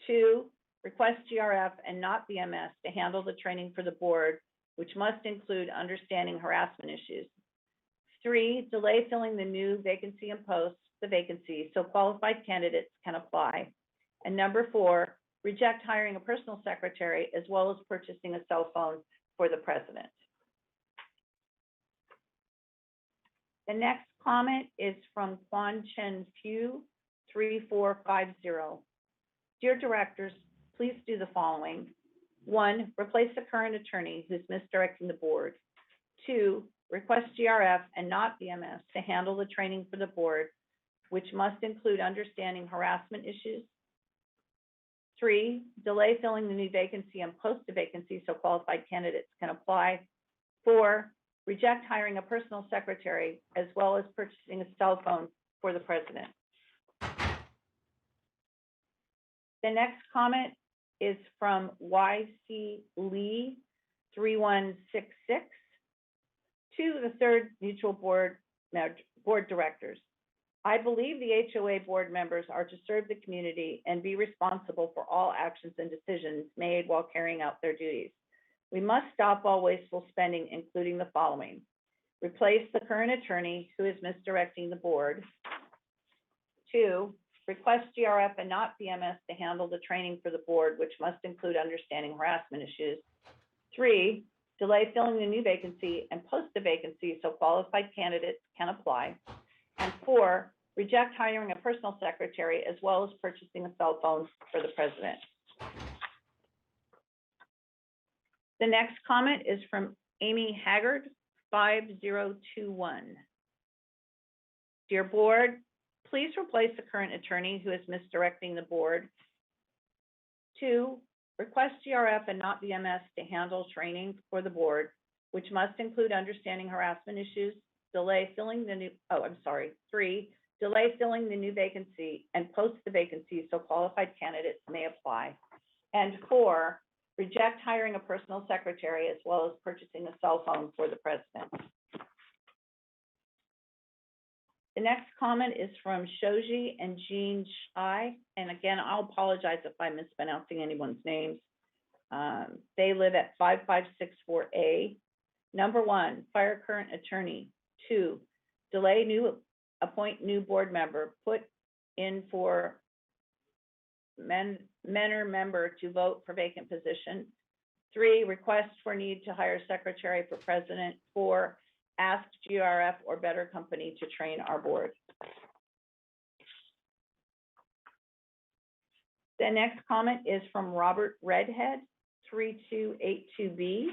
2, request GRF and not VMS to handle the training for the board, which must include understanding harassment issues. 3, delay filling the new vacancy and post the vacancy so qualified candidates can apply. And number 4, reject hiring a personal secretary as well as purchasing a cell phone for the president. The next comment is from Quan Chen Fu, 3450. Dear directors, please do the following. 1, replace the current attorney who's misdirecting the board. 2, request GRF and not VMS to handle the training for the board, which must include understanding harassment issues. 3, delay filling the new vacancy and post a vacancy so qualified candidates can apply. 4, reject hiring a personal secretary as well as purchasing a cell phone for the president. The next comment is from YC Lee, 3166, to the third mutual board directors. I believe the HOA board members are to serve the community and be responsible for all actions and decisions made while carrying out their duties. We must stop all wasteful spending, including the following. Replace the current attorney who is misdirecting the board. 2, request GRF and not VMS to handle the training for the board, which must include understanding harassment issues. 3, delay filling the new vacancy and post the vacancy so qualified candidates can apply. And 4, reject hiring a personal secretary as well as purchasing a cell phone for the president. The next comment is from Amy Haggard, 5021. Dear board, please replace the current attorney who is misdirecting the board. 2, request GRF and not VMS to handle training for the board, which must include understanding harassment issues. 3, delay filling the new vacancy and post the vacancy so qualified candidates may apply. And 4, reject hiring a personal secretary as well as purchasing a cell phone for the president. The next comment is from Shoji and Jean Shai. And again, I'll apologize if I'm mispronouncing anyone's names. They live at 5564A. Number 1, fire current attorney. 2, appoint new board member. Put in for mentor member to vote for vacant position. 3, request for need to hire secretary for president. 4, ask GRF or better company to train our board. The next comment is from Robert Redhead, 3282B.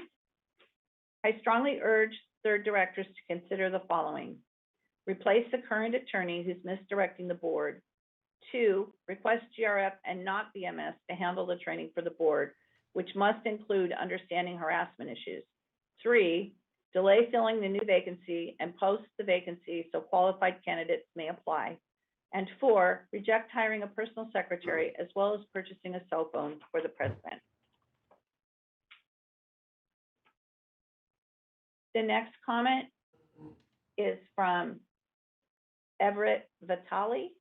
I strongly urge third directors to consider the following. Replace the current attorney who's misdirecting the board. 2, request GRF and not VMS to handle the training for the board, which must include understanding harassment issues. 3, delay filling the new vacancy and post the vacancy so qualified candidates may apply. And 4, reject hiring a personal secretary as well as purchasing a cell phone for the president. The next comment is from Everett Vitale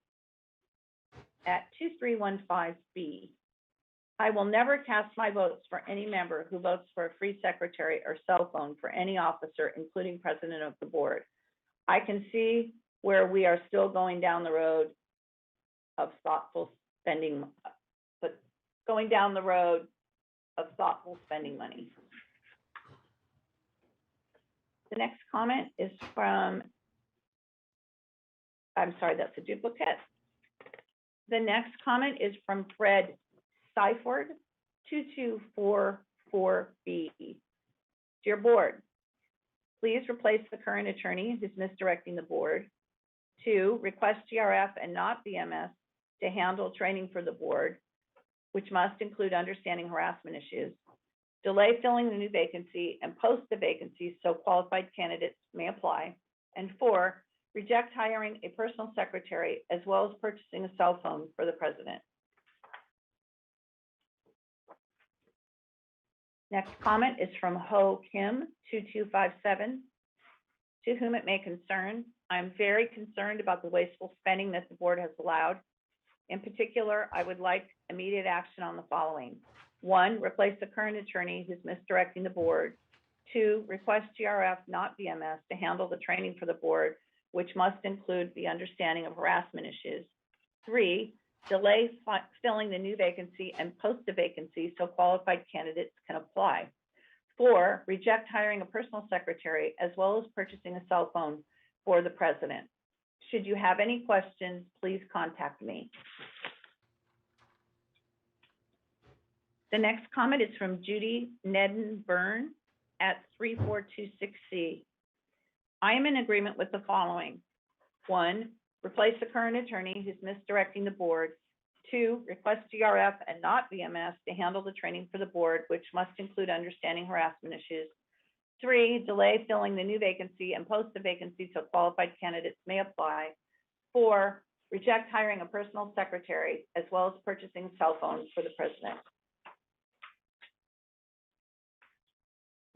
at 2315B. I will never cast my votes for any member who votes for a free secretary or cell phone for any officer, including president of the board. I can see where we are still going down the road of thoughtful spending, but going down the road of thoughtful spending money. The next comment is from, I'm sorry, that's a duplicate. The next comment is from Fred Seiford, 2244B. Dear board, please replace the current attorney who's misdirecting the board. 2, request GRF and not VMS to handle training for the board, which must include understanding harassment issues. Delay filling the new vacancy and post the vacancy so qualified candidates may apply. And 4, reject hiring a personal secretary as well as purchasing a cell phone for the president. Next comment is from Ho Kim, 2257. To whom it may concern, I'm very concerned about the wasteful spending that the board has allowed. In particular, I would like immediate action on the following. 1, replace the current attorney who's misdirecting the board. 2, request GRF, not VMS, to handle the training for the board, which must include the understanding of harassment issues. 3, delay filling the new vacancy and post a vacancy so qualified candidates can apply. 4, reject hiring a personal secretary as well as purchasing a cell phone for the president. Should you have any questions, please contact me. The next comment is from Judy Nedden Byrne at 3426C. I am in agreement with the following. 1, replace the current attorney who's misdirecting the board. 2, request GRF and not VMS to handle the training for the board, which must include understanding harassment issues. 3, delay filling the new vacancy and post the vacancy so qualified candidates may apply. 4, reject hiring a personal secretary as well as purchasing cell phones for the president.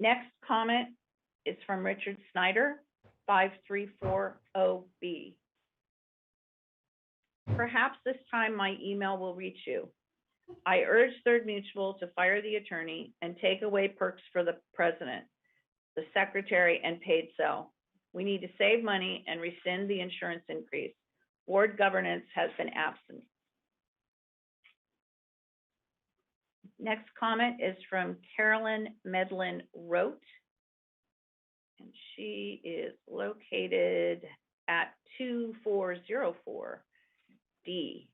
Next comment is from Richard Snyder, 5340B. Perhaps this time my email will reach you. I urge Third Mutual to fire the attorney and take away perks for the president, the secretary, and paid cell. We need to save money and rescind the insurance increase. Board governance has been absent. Next comment is from Carolyn Medlin Rote, and she is located at 2404D.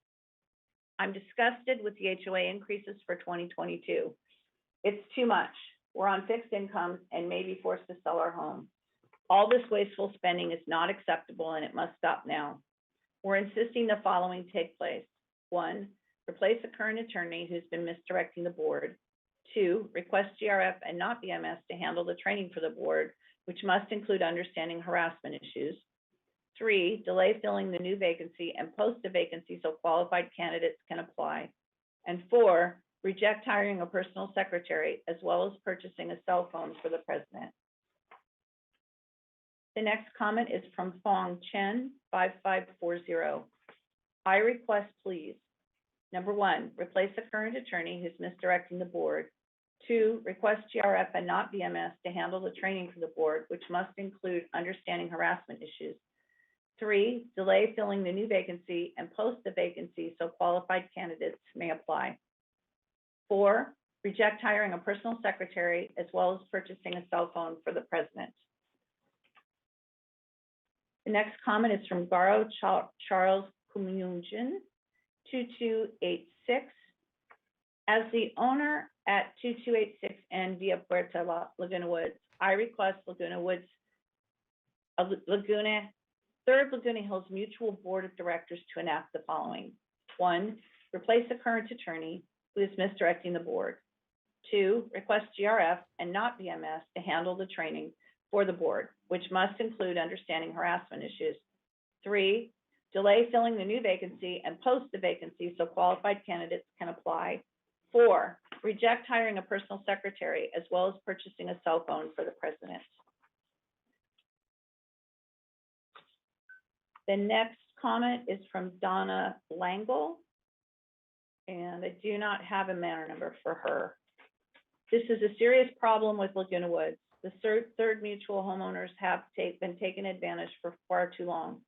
I'm disgusted with the HOA increases for 2022. It's too much. We're on fixed incomes and may be forced to sell our home. All this wasteful spending is not acceptable and it must stop now. We're insisting the following take place. 1, replace the current attorney who's been misdirecting the board. 2, request GRF and not VMS to handle the training for the board, which must include understanding harassment issues. 3, delay filling the new vacancy and post a vacancy so qualified candidates can apply. And 4, reject hiring a personal secretary as well as purchasing a cell phone for the president. The next comment is from Fong Chen, 5540. I request, please, number 1, replace the current attorney who's misdirecting the board. 2, request GRF and not VMS to handle the training for the board, which must include understanding harassment issues. 3, delay filling the new vacancy and post the vacancy so qualified candidates may apply. 4, reject hiring a personal secretary as well as purchasing a cell phone for the president. The next comment is from Garo Charles Kumunjin, 2286. As the owner at 2286 and Via Puerta Laguna Woods, I request Third Laguna Hills Mutual Board of Directors to enact the following. 1, replace the current attorney who is misdirecting the board. 2, request GRF and not VMS to handle the training for the board, which must include understanding harassment issues. 3, delay filling the new vacancy and post the vacancy so qualified candidates can apply. 4, reject hiring a personal secretary as well as purchasing a cell phone for the president. The next comment is from Donna Langle, and I do not have a matter number for her. This is a serious problem with Laguna Woods. The third mutual homeowners have been taken advantage for far too long.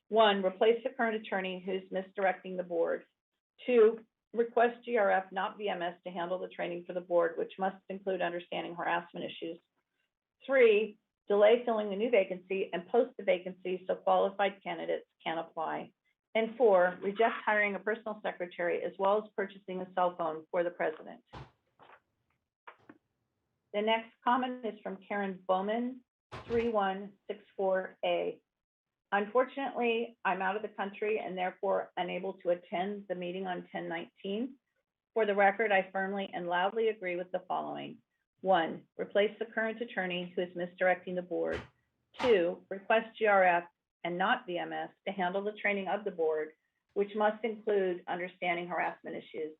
1, replace the current attorney who's misdirecting the board. 2, request GRF, not VMS, to handle the training for the board, which must include understanding harassment issues. 3, delay filling the new vacancy and post the vacancy so qualified candidates can apply. And 4, reject hiring a personal secretary as well as purchasing a cell phone for the president. The next comment is from Karen Bowman, 3164A. Unfortunately, I'm out of the country and therefore unable to attend the meeting on 10/19. For the record, I firmly and loudly agree with the following. 1, replace the current attorney who is misdirecting the board. 2, request GRF and not VMS to handle the training of the board, which must include understanding harassment issues.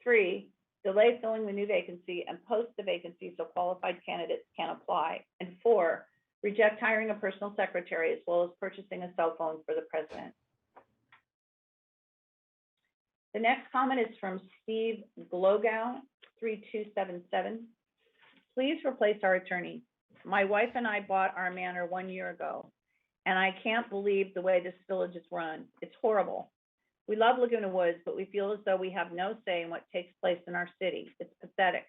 3, delay filling the new vacancy and post the vacancy so qualified candidates can apply. And 4, reject hiring a personal secretary as well as purchasing a cell phone for the president. The next comment is from Steve Glogow, 3277. Please replace our attorney. My wife and I bought our manor 1 year ago, and I can't believe the way this village is run. It's horrible. We love Laguna Woods, but we feel as though we have no say in what takes place in our city. It's pathetic.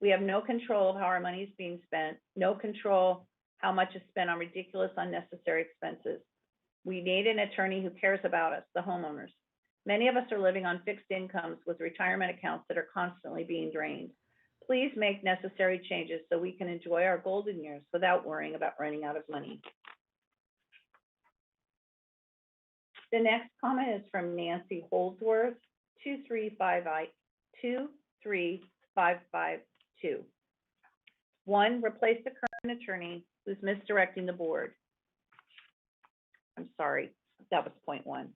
We have no control of how our money is being spent, no control how much is spent on ridiculous, unnecessary expenses. We need an attorney who cares about us, the homeowners. Many of us are living on fixed incomes with retirement accounts that are constantly being drained. Please make necessary changes so we can enjoy our golden years without worrying about running out of money. The next comment is from Nancy Holdsworth, 23552. 1, replace the current attorney who's misdirecting the board. I'm sorry, that was point 1.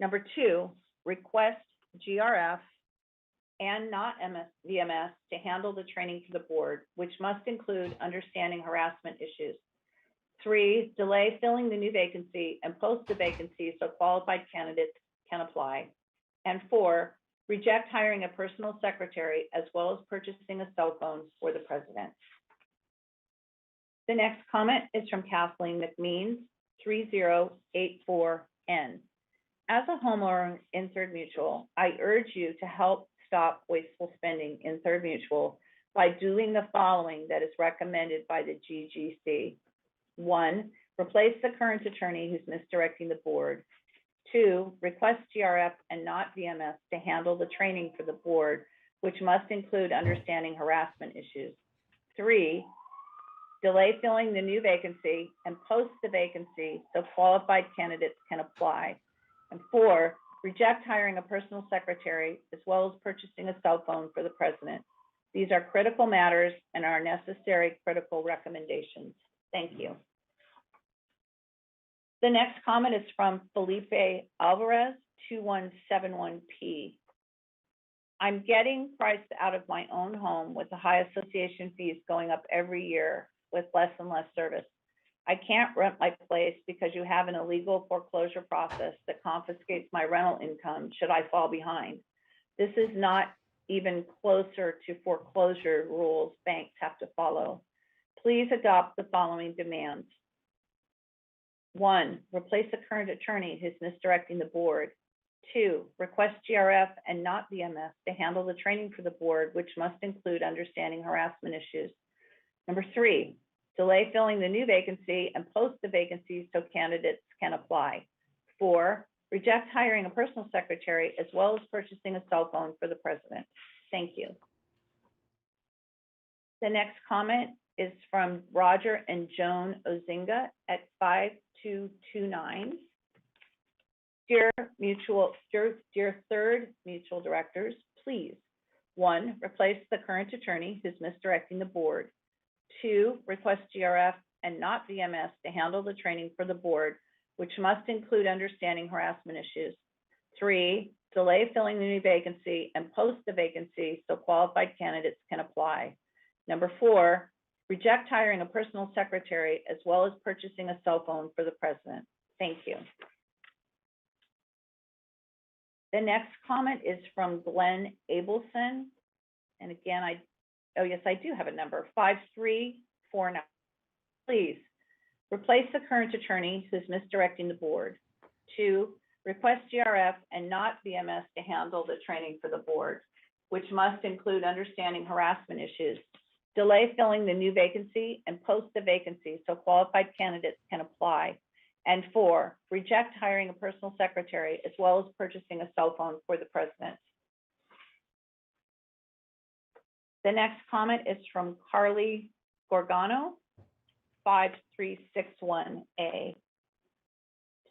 Number 2, request GRF and not VMS to handle the training for the board, which must include understanding harassment issues. 3, delay filling the new vacancy and post the vacancy so qualified candidates can apply. And 4, reject hiring a personal secretary as well as purchasing a cell phone for the president. The next comment is from Kathleen McMeans, 3084N. As a homeowner in Third Mutual, I urge you to help stop wasteful spending in Third Mutual by doing the following that is recommended by the GGC. 1, replace the current attorney who's misdirecting the board. 2, request GRF and not VMS to handle the training for the board, which must include understanding harassment issues. 3, delay filling the new vacancy and post the vacancy so qualified candidates can apply. And 4, reject hiring a personal secretary as well as purchasing a cell phone for the president. These are critical matters and are necessary critical recommendations. Thank you. The next comment is from Felipe Alvarez, 2171P. I'm getting priced out of my own home with the high association fees going up every year with less and less service. I can't rent my place because you have an illegal foreclosure process that confiscates my rental income should I fall behind. This is not even closer to foreclosure rules banks have to follow. Please adopt the following demands. 1, replace the current attorney who's misdirecting the board. 2, request GRF and not VMS to handle the training for the board, which must include understanding harassment issues. Number 3, delay filling the new vacancy and post the vacancy so candidates can apply. 4, reject hiring a personal secretary as well as purchasing a cell phone for the president. Thank you. The next comment is from Roger and Joan Ozinga at 5229. Dear third mutual directors, please, 1, replace the current attorney who's misdirecting the board. 2, request GRF and not VMS to handle the training for the board, which must include understanding harassment issues. 3, delay filling the new vacancy and post the vacancy so qualified candidates can apply. Number 4, reject hiring a personal secretary as well as purchasing a cell phone for the president. Thank you. The next comment is from Glenn Abelson. And again, I do have a number, 5349. Please, replace the current attorney who's misdirecting the board. 2, request GRF and not VMS to handle the training for the board, which must include understanding harassment issues. Delay filling the new vacancy and post the vacancy so qualified candidates can apply. And 4, reject hiring a personal secretary as well as purchasing a cell phone for the president. The next comment is from Carly Gorgano, 5361A.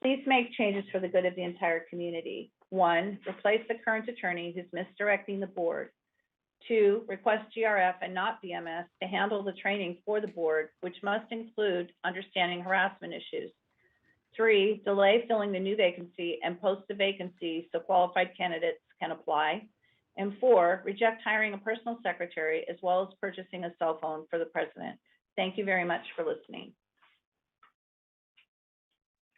Please make changes for the good of the entire community. 1, replace the current attorney who's misdirecting the board. 2, request GRF and not VMS to handle the training for the board, which must include understanding harassment issues. 3, delay filling the new vacancy and post the vacancy so qualified candidates can apply. And 4, reject hiring a personal secretary as well as purchasing a cell phone for the president. Thank you very much for listening.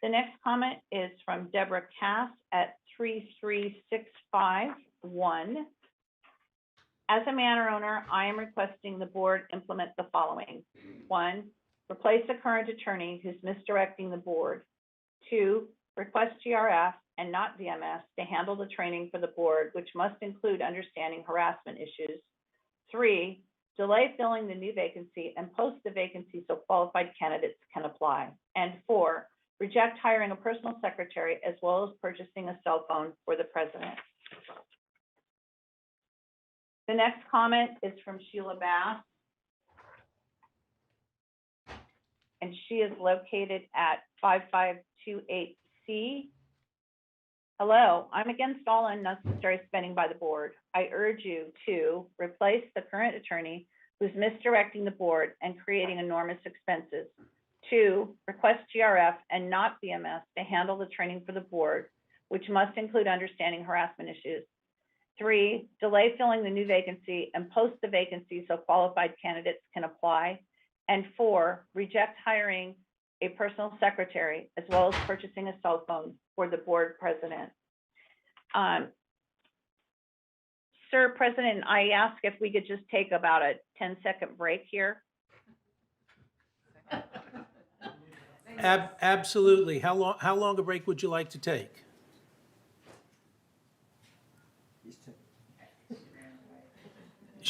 The next comment is from Deborah Cass at 33651. As a manor owner, I am requesting the board implement the following. 1, replace the current attorney who's misdirecting the board. 2, request GRF and not VMS to handle the training for the board, which must include understanding harassment issues. 3, delay filling the new vacancy and post the vacancy so qualified candidates can apply. And 4, reject hiring a personal secretary as well as purchasing a cell phone for the president. The next comment is from Sheila Bass. And she is located at 5528C. Hello, I'm against all unnecessary spending by the board. I urge you to replace the current attorney who's misdirecting the board and creating enormous expenses. 2, request GRF and not VMS to handle the training for the board, which must include understanding harassment issues. 3, delay filling the new vacancy and post the vacancy so qualified candidates can apply. And 4, reject hiring a personal secretary as well as purchasing a cell phone for the board president. Sir President, I ask if we could just take about a 10-second break here. Absolutely. How long a break would you like to take?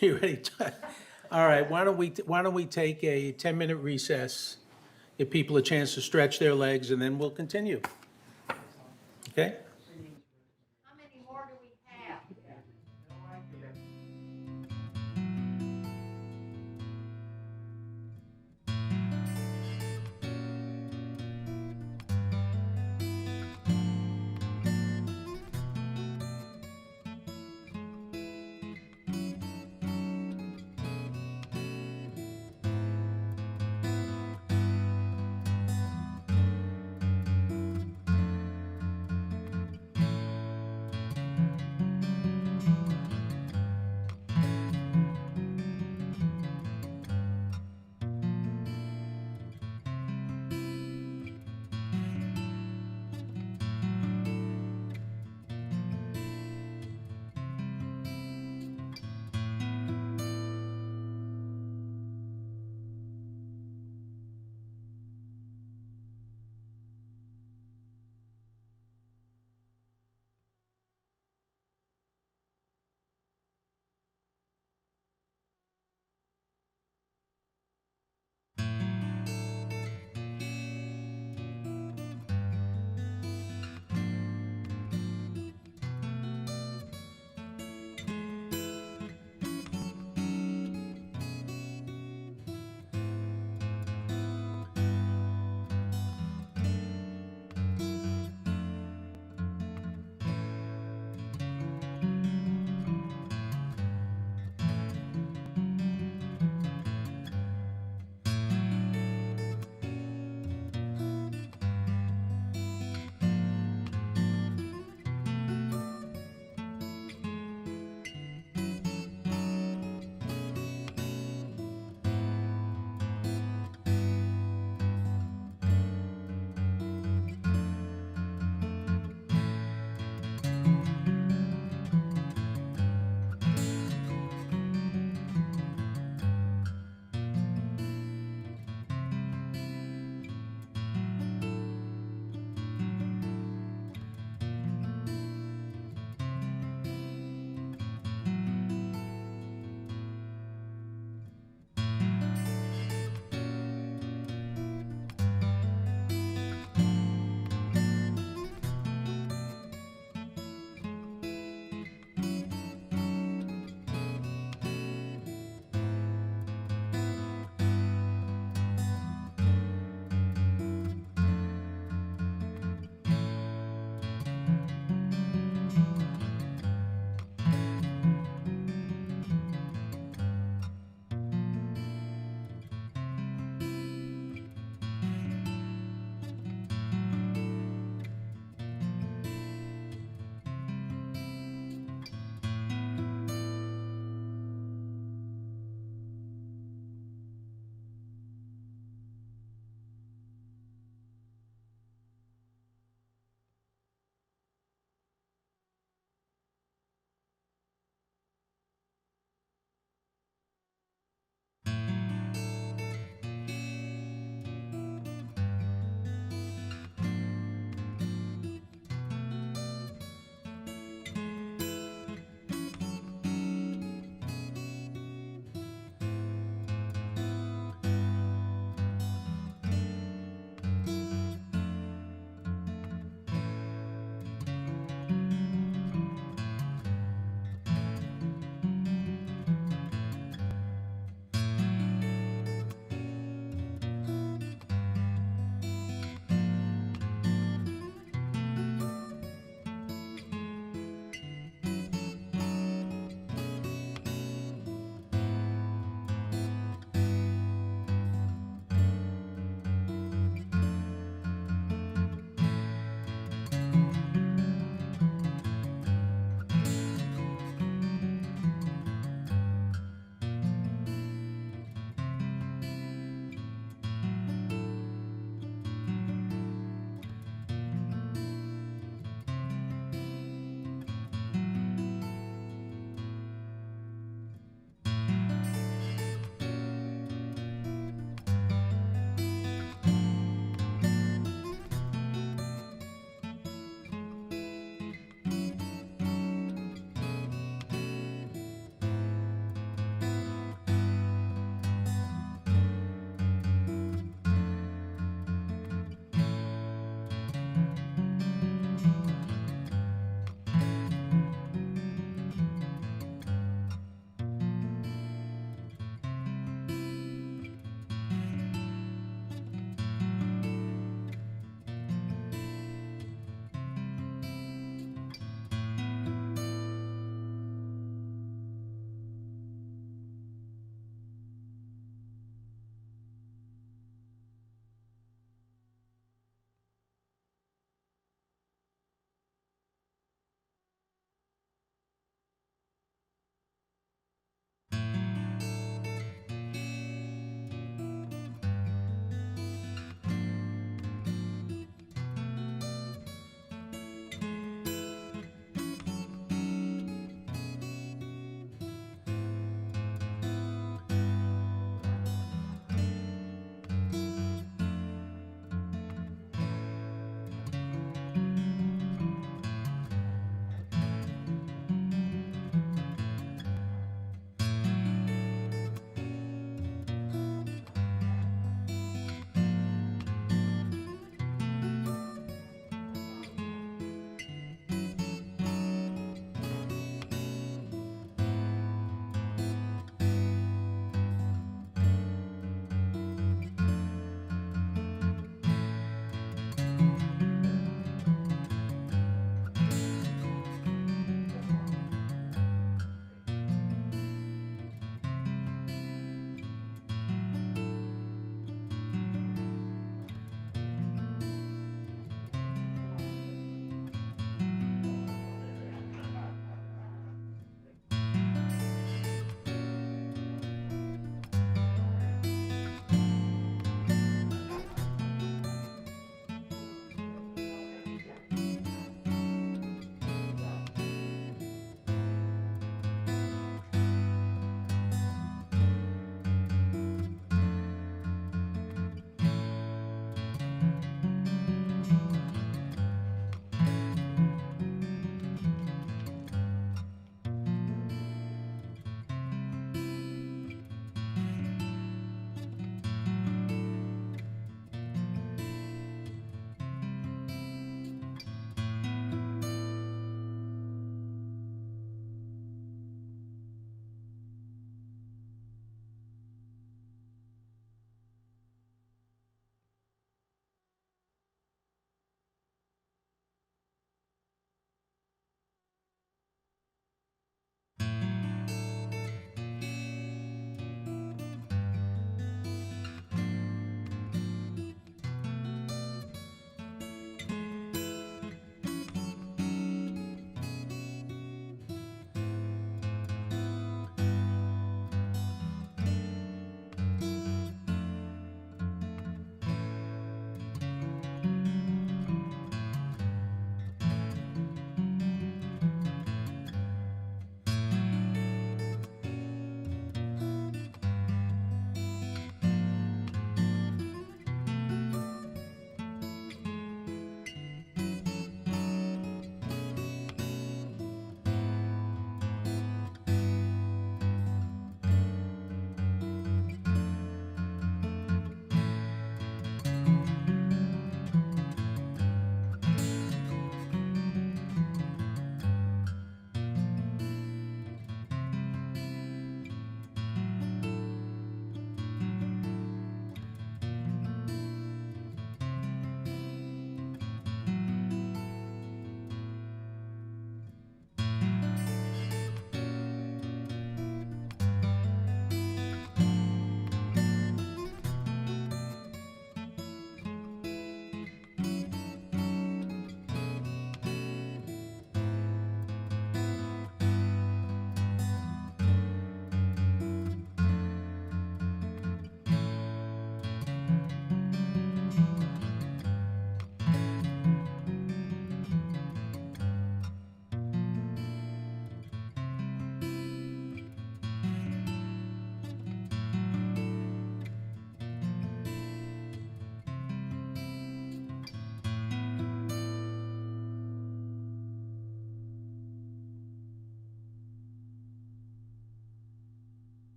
You ready? All right. Why don't we take a 10-minute recess, give people a chance to stretch their legs, and then we'll continue. Okay? How many more do we have?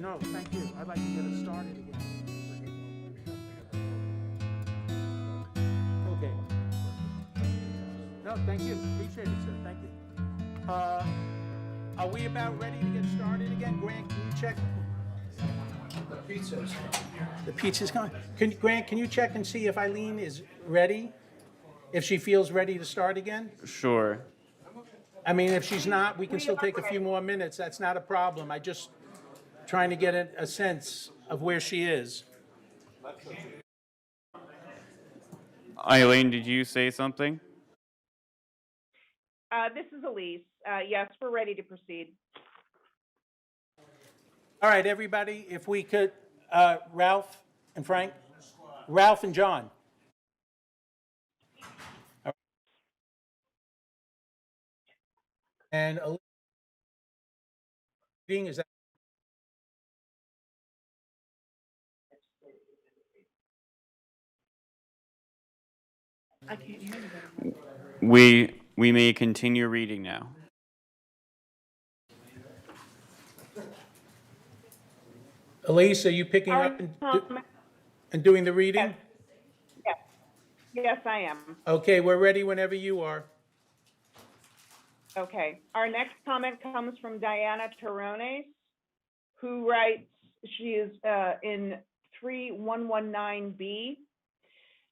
no, thank you. I'd like to get us started again. Okay. No, thank you. Appreciate it, sir. Thank you. Are we about ready to get started again? Grant, can you check? The pizza's coming. The pizza's coming. Grant, can you check and see if Eileen is ready? If she feels ready to start again? Sure. I mean, if she's not, we can still take a few more minutes. That's not a problem. I just trying to get a sense of where she is. Eileen, did you say something? This is Elise. Yes, we're ready to proceed. All right, everybody, if we could, Ralph and Frank, Ralph and John. And Elise, is that? I can't hear anybody. We may continue reading now. Elise, are you picking up and doing the reading? Yes. Yes, I am. Okay, we're ready whenever you are. Okay. Our next comment comes from Diana Terrones, who writes, she is in 3119B.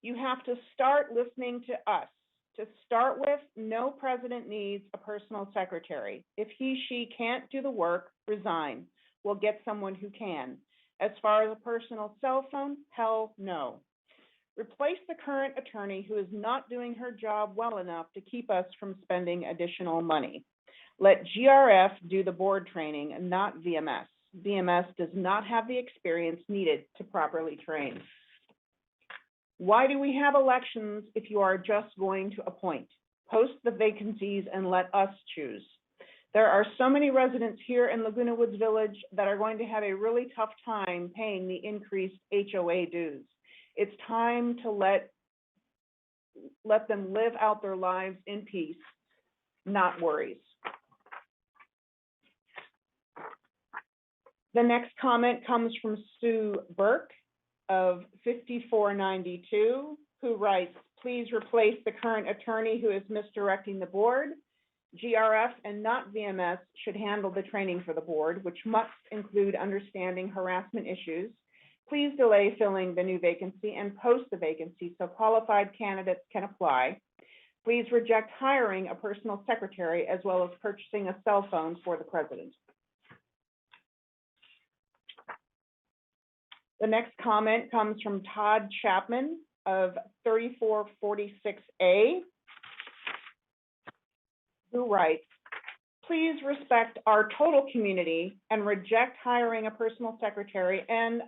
You have to start listening to us. To start with, no president needs a personal secretary. If he, she can't do the work, resign. We'll get someone who can. As far as a personal cell phone, hell no. Replace the current attorney who is not doing her job well enough to keep us from spending additional money. Let GRF do the board training and not VMS. VMS does not have the experience needed to properly train. Why do we have elections if you are just going to appoint? Post the vacancies and let us choose. There are so many residents here in Laguna Woods Village that are going to have a really tough time paying the increased HOA dues. It's time to let them live out their lives in peace, not worries. The next comment comes from Sue Burke of 5492, who writes, please replace the current attorney who is misdirecting the board. GRF and not VMS should handle the training for the board, which must include understanding harassment issues. Please delay filling the new vacancy and post the vacancy so qualified candidates can apply. Please reject hiring a personal secretary as well as purchasing a cell phone for the president. The next comment comes from Todd Chapman of 3446A, who writes, please respect our total community and reject hiring a personal secretary and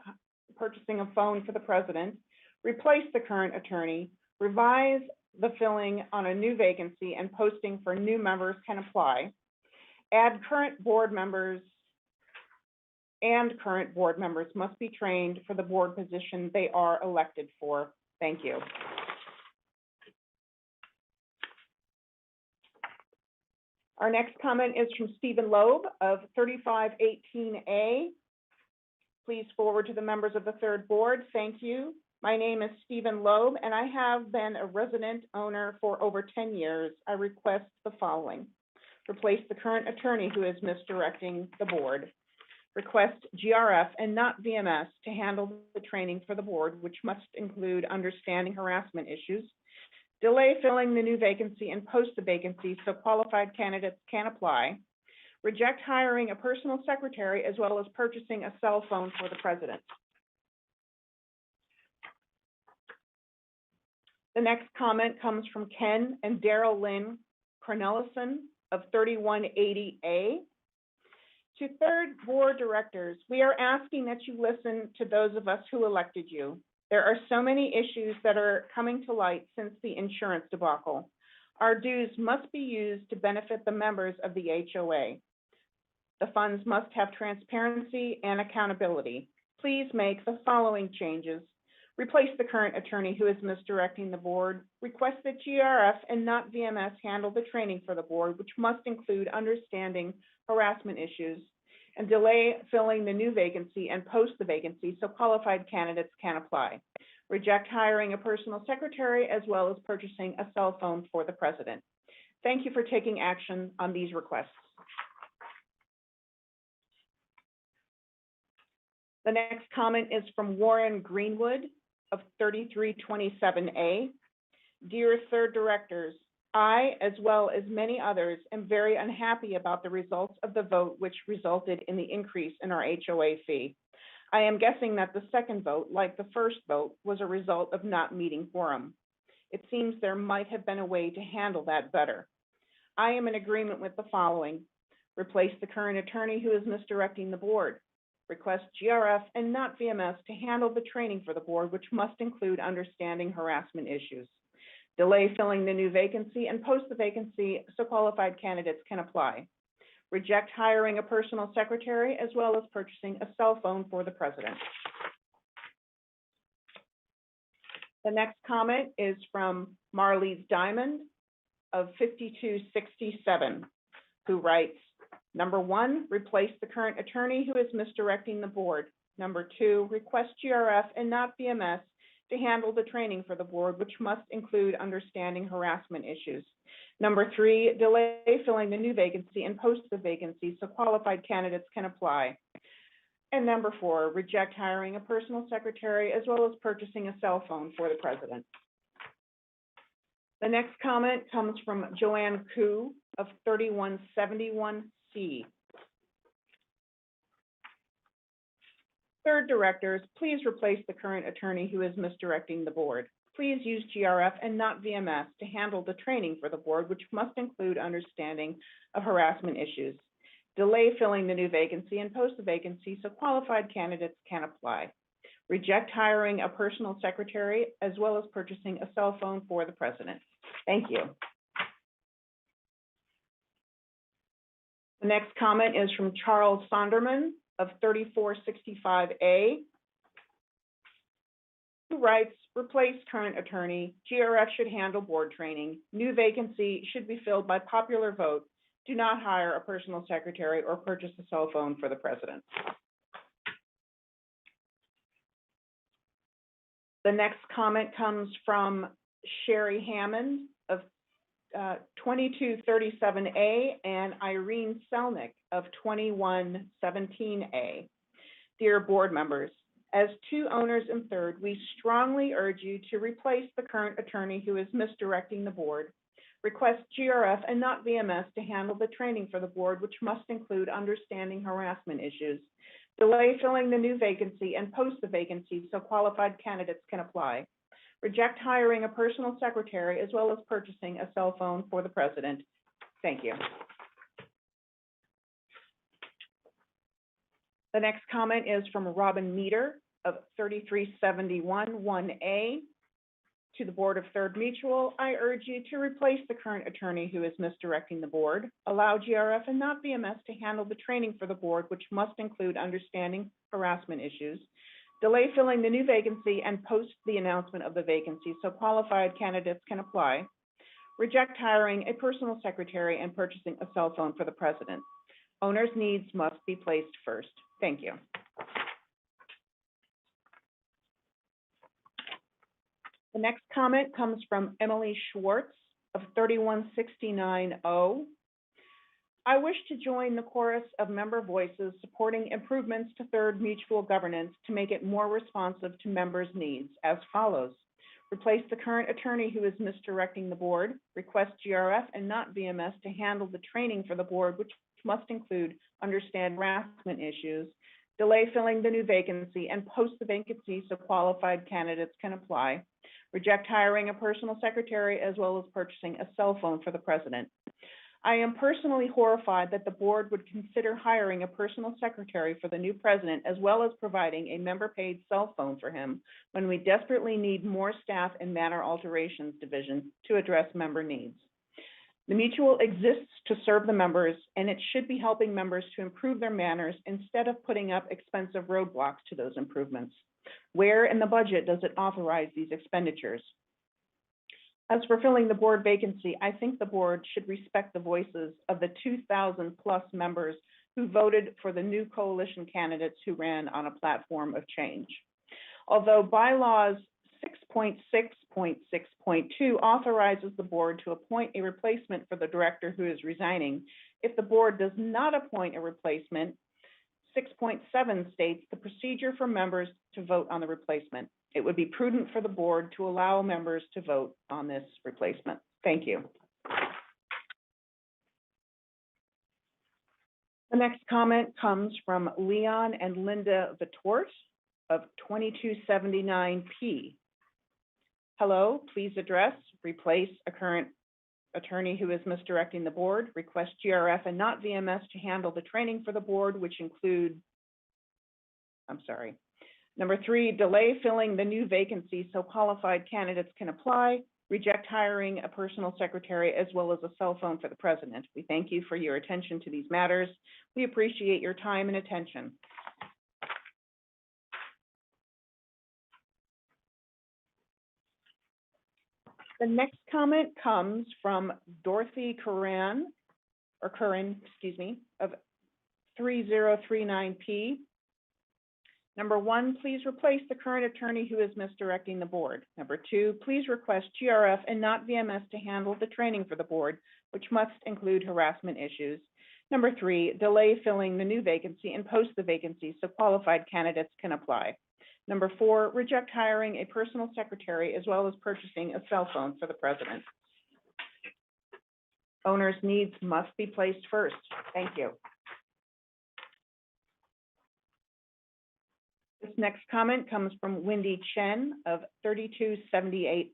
purchasing a phone for the president. Replace the current attorney, revise the filling on a new vacancy and posting for new members can apply. Add current board members and current board members must be trained for the board position they are elected for. Thank you. Our next comment is from Stephen Loeb of 3518A. Please forward to the members of the third board. Thank you. My name is Stephen Loeb, and I have been a resident owner for over 10 years. I request the following. Replace the current attorney who is misdirecting the board. Request GRF and not VMS to handle the training for the board, which must include understanding harassment issues. Delay filling the new vacancy and post the vacancy so qualified candidates can apply. Reject hiring a personal secretary as well as purchasing a cell phone for the president. The next comment comes from Ken and Daryl Lynn Cornelison of 3180A. To third board directors, we are asking that you listen to those of us who elected you. There are so many issues that are coming to light since the insurance debacle. Our dues must be used to benefit the members of the HOA. The funds must have transparency and accountability. Please make the following changes. Replace the current attorney who is misdirecting the board. Request that GRF and not VMS handle the training for the board, which must include understanding harassment issues. and delay filling the new vacancy and post the vacancy so qualified candidates can apply. Reject hiring a personal secretary as well as purchasing a cell phone for the president. Thank you for taking action on these requests. The next comment is from Warren Greenwood of 3327A. Dear third directors, I, as well as many others, am very unhappy about the results of the vote which resulted in the increase in our HOA fee. I am guessing that the second vote, like the first vote, was a result of not meeting quorum. It seems there might have been a way to handle that better. I am in agreement with the following. Replace the current attorney who is misdirecting the board. Request GRF and not VMS to handle the training for the board, which must include understanding harassment issues. Delay filling the new vacancy and post the vacancy so qualified candidates can apply. Reject hiring a personal secretary as well as purchasing a cell phone for the president. The next comment is from Marlise Diamond of 5267, who writes, number 1, replace the current attorney who is misdirecting the board. Number 2, request GRF and not VMS to handle the training for the board, which must include understanding harassment issues. Number 3, delay filling the new vacancy and post the vacancy so qualified candidates can apply. And number 4, reject hiring a personal secretary as well as purchasing a cell phone for the president. The next comment comes from Joanne Koo of 3171C. Third directors, please replace the current attorney who is misdirecting the board. Please use GRF and not VMS to handle the training for the board, which must include understanding of harassment issues. Delay filling the new vacancy and post the vacancy so qualified candidates can apply. Reject hiring a personal secretary as well as purchasing a cell phone for the president. Thank you. The next comment is from Charles Sonderman of 3465A, who writes, replace current attorney, GRF should handle board training, new vacancy should be filled by popular vote, do not hire a personal secretary or purchase a cell phone for the president. The next comment comes from Sherry Hammond of 2237A and Irene Selnick of 2117A. Dear board members, as two owners and third, we strongly urge you to replace the current attorney who is misdirecting the board. Request GRF and not VMS to handle the training for the board, which must include understanding harassment issues. Delay filling the new vacancy and post the vacancy so qualified candidates can apply. Reject hiring a personal secretary as well as purchasing a cell phone for the president. Thank you. The next comment is from Robin Meter of 3371-1A. To the Board of Third Mutual, I urge you to replace the current attorney who is misdirecting the board. Allow GRF and not VMS to handle the training for the board, which must include understanding harassment issues. Delay filling the new vacancy and post the announcement of the vacancy so qualified candidates can apply. Reject hiring a personal secretary and purchasing a cell phone for the president. Owners' needs must be placed first. Thank you. The next comment comes from Emily Schwartz of 3169O. I wish to join the chorus of member voices supporting improvements to Third Mutual governance to make it more responsive to members' needs as follows. Replace the current attorney who is misdirecting the board. Request GRF and not VMS to handle the training for the board, which must include understand harassment issues. Delay filling the new vacancy and post the vacancy so qualified candidates can apply. Reject hiring a personal secretary as well as purchasing a cell phone for the president. I am personally horrified that the board would consider hiring a personal secretary for the new president as well as providing a member-paid cell phone for him when we desperately need more staff in Manor Alterations Division to address member needs. The mutual exists to serve the members, and it should be helping members to improve their manners instead of putting up expensive roadblocks to those improvements. Where in the budget does it authorize these expenditures? As for filling the board vacancy, I think the board should respect the voices of the 2,000 plus members who voted for the new coalition candidates who ran on a platform of change. Although bylaws 6.6.6.2 authorizes the board to appoint a replacement for the director who is resigning, if the board does not appoint a replacement, 6.7 states the procedure for members to vote on the replacement. It would be prudent for the board to allow members to vote on this replacement. Thank you. The next comment comes from Leon and Linda Vitort of 2279P. Hello, please address, replace a current attorney who is misdirecting the board, request GRF and not VMS to handle the training for the board, which include, Number 3, delay filling the new vacancy so qualified candidates can apply, reject hiring a personal secretary as well as a cell phone for the president. We thank you for your attention to these matters. We appreciate your time and attention. The next comment comes from Dorothy Curran, of 3039P. Number 1, please replace the current attorney who is misdirecting the board. Number 2, please request GRF and not VMS to handle the training for the board, which must include harassment issues. Number 3, delay filling the new vacancy and post the vacancy so qualified candidates can apply. Number 4, reject hiring a personal secretary as well as purchasing a cell phone for the president. Owners' needs must be placed first. Thank you. This next comment comes from Wendy Chen of 32780.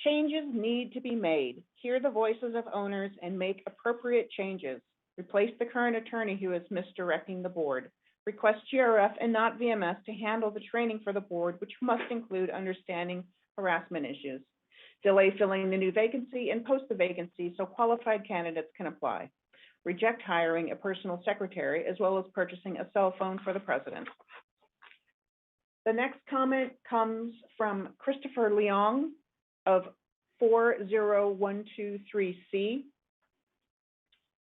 Changes need to be made. Hear the voices of owners and make appropriate changes. Replace the current attorney who is misdirecting the board. Request GRF and not VMS to handle the training for the board, which must include understanding harassment issues. Delay filling the new vacancy and post the vacancy so qualified candidates can apply. Reject hiring a personal secretary as well as purchasing a cell phone for the president. The next comment comes from Christopher Leong of 40123C,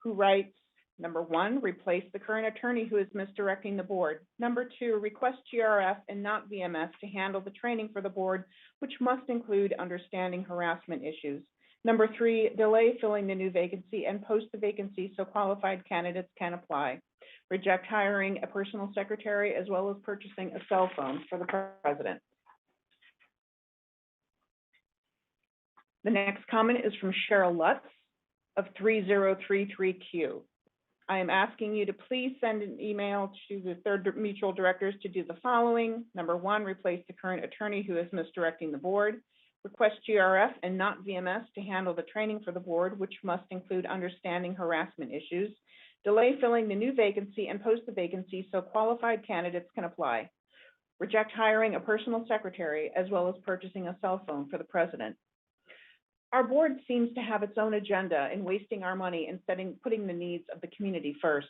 who writes, Number 1, replace the current attorney who is misdirecting the board. Number 2, request GRF and not VMS to handle the training for the board, which must include understanding harassment issues. Number 3, delay filling the new vacancy and post the vacancy so qualified candidates can apply. Reject hiring a personal secretary as well as purchasing a cell phone for the president. The next comment is from Cheryl Lutz of 3033Q. I am asking you to please send an email to the third mutual directors to do the following. Number 1, replace the current attorney who is misdirecting the board. Request GRF and not VMS to handle the training for the board, which must include understanding harassment issues. Delay filling the new vacancy and post the vacancy so qualified candidates can apply. Reject hiring a personal secretary as well as purchasing a cell phone for the president. Our board seems to have its own agenda in wasting our money instead of putting the needs of the community first.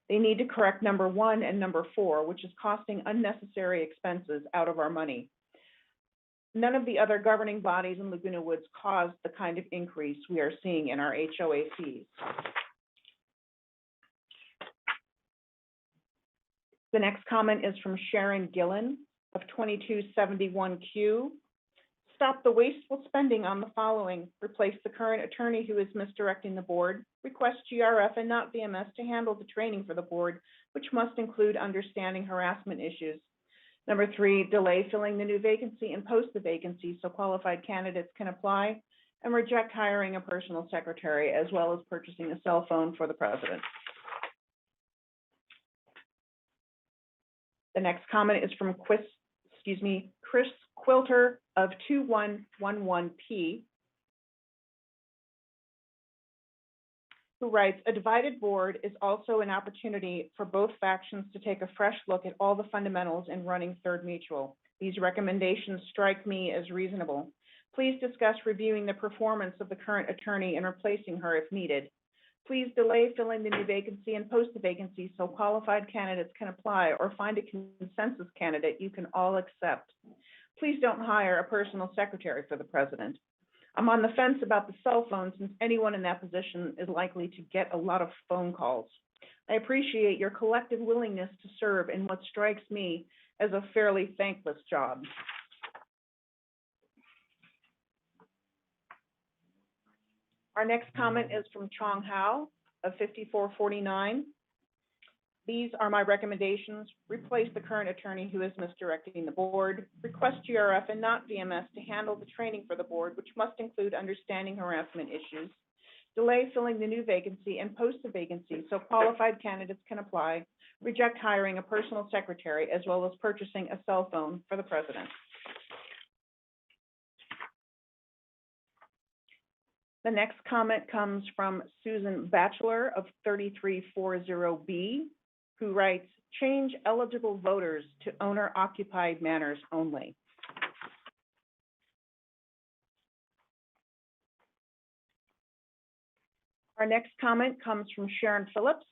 They need to correct number 1 and number 4, which is costing unnecessary expenses out of our money. None of the other governing bodies in Laguna Woods caused the kind of increase we are seeing in our HOA fees. The next comment is from Sharon Gillen of 2271Q. Stop the wasteful spending on the following. Replace the current attorney who is misdirecting the board. Request GRF and not VMS to handle the training for the board, which must include understanding harassment issues. Number 3, delay filling the new vacancy and post the vacancy so qualified candidates can apply. And reject hiring a personal secretary as well as purchasing a cell phone for the president. The next comment is from Chris Quilter of 2111P, who writes, a divided board is also an opportunity for both factions to take a fresh look at all the fundamentals in running Third Mutual. These recommendations strike me as reasonable. Please discuss reviewing the performance of the current attorney and replacing her if needed. Please delay filling the new vacancy and post the vacancy so qualified candidates can apply, or find a consensus candidate you can all accept. Please don't hire a personal secretary for the president. I'm on the fence about the cell phone since anyone in that position is likely to get a lot of phone calls. I appreciate your collective willingness to serve in what strikes me as a fairly thankless job. Our next comment is from Chong Hao of 5449. These are my recommendations. Replace the current attorney who is misdirecting the board. Request GRF and not VMS to handle the training for the board, which must include understanding harassment issues. Delay filling the new vacancy and post the vacancy so qualified candidates can apply. Reject hiring a personal secretary as well as purchasing a cell phone for the president. The next comment comes from Susan Batchelor of 3340B, who writes, change eligible voters to owner-occupied manors only. Our next comment comes from Sharon Phillips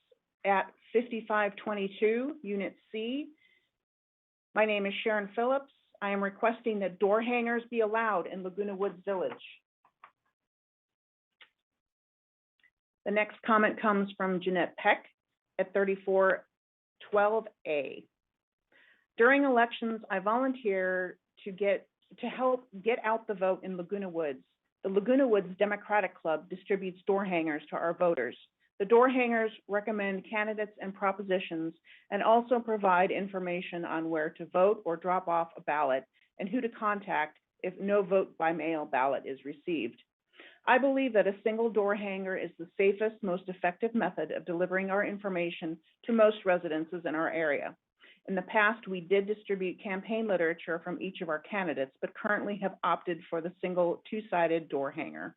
at 5522, Unit C. My name is Sharon Phillips. I am requesting that door hangers be allowed in Laguna Woods Village. The next comment comes from Jeanette Peck at 3412A. During elections, I volunteer to help get out the vote in Laguna Woods. The Laguna Woods Democratic Club distributes door hangers to our voters. The door hangers recommend candidates and propositions and also provide information on where to vote or drop off a ballot and who to contact if no vote by mail ballot is received. I believe that a single door hanger is the safest, most effective method of delivering our information to most residences in our area. In the past, we did distribute campaign literature from each of our candidates, but currently have opted for the single two-sided door hanger.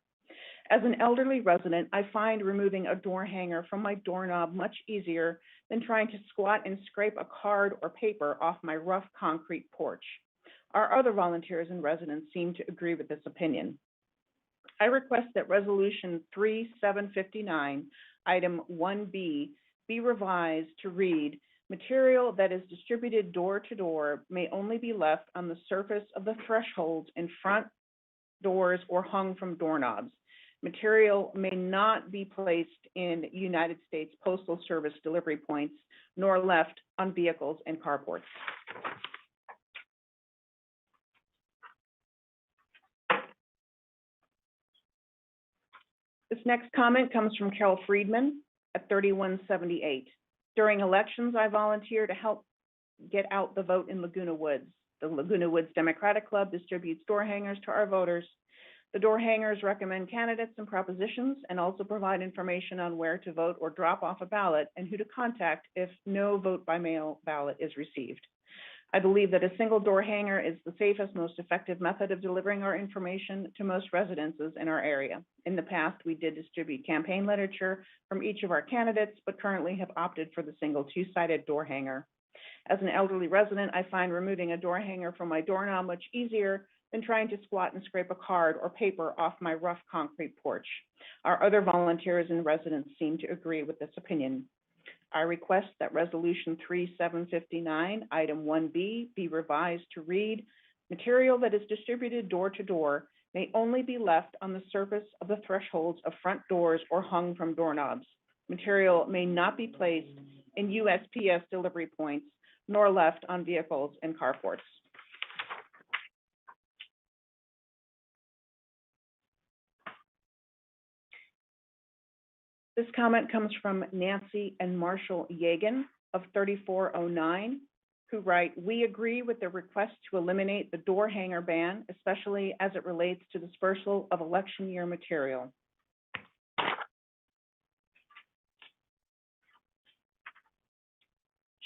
As an elderly resident, I find removing a door hanger from my doorknob much easier than trying to squat and scrape a card or paper off my rough concrete porch. Our other volunteers and residents seem to agree with this opinion. I request that Resolution 3759, Item 1B, be revised to read, material that is distributed door to door may only be left on the surface of the thresholds in front doors or hung from doorknobs. Material may not be placed in United States Postal Service delivery points, nor left on vehicles and carports. This next comment comes from Carol Friedman at 3178. During elections, I volunteer to help get out the vote in Laguna Woods. The Laguna Woods Democratic Club distributes door hangers to our voters. The door hangers recommend candidates and propositions and also provide information on where to vote or drop off a ballot and who to contact if no vote by mail ballot is received. I believe that a single door hanger is the safest, most effective method of delivering our information to most residences in our area. In the past, we did distribute campaign literature from each of our candidates, but currently have opted for the single two-sided door hanger. As an elderly resident, I find removing a door hanger from my doorknob much easier than trying to squat and scrape a card or paper off my rough concrete porch. Our other volunteers and residents seem to agree with this opinion. I request that Resolution 3759, Item 1B, be revised to read, material that is distributed door to door may only be left on the surface of the thresholds of front doors or hung from doorknobs. Material may not be placed in USPS delivery points, nor left on vehicles and carports. This comment comes from Nancy and Marshall Yagan of 3409, who write, we agree with the request to eliminate the door hanger ban, especially as it relates to dispersal of election year material.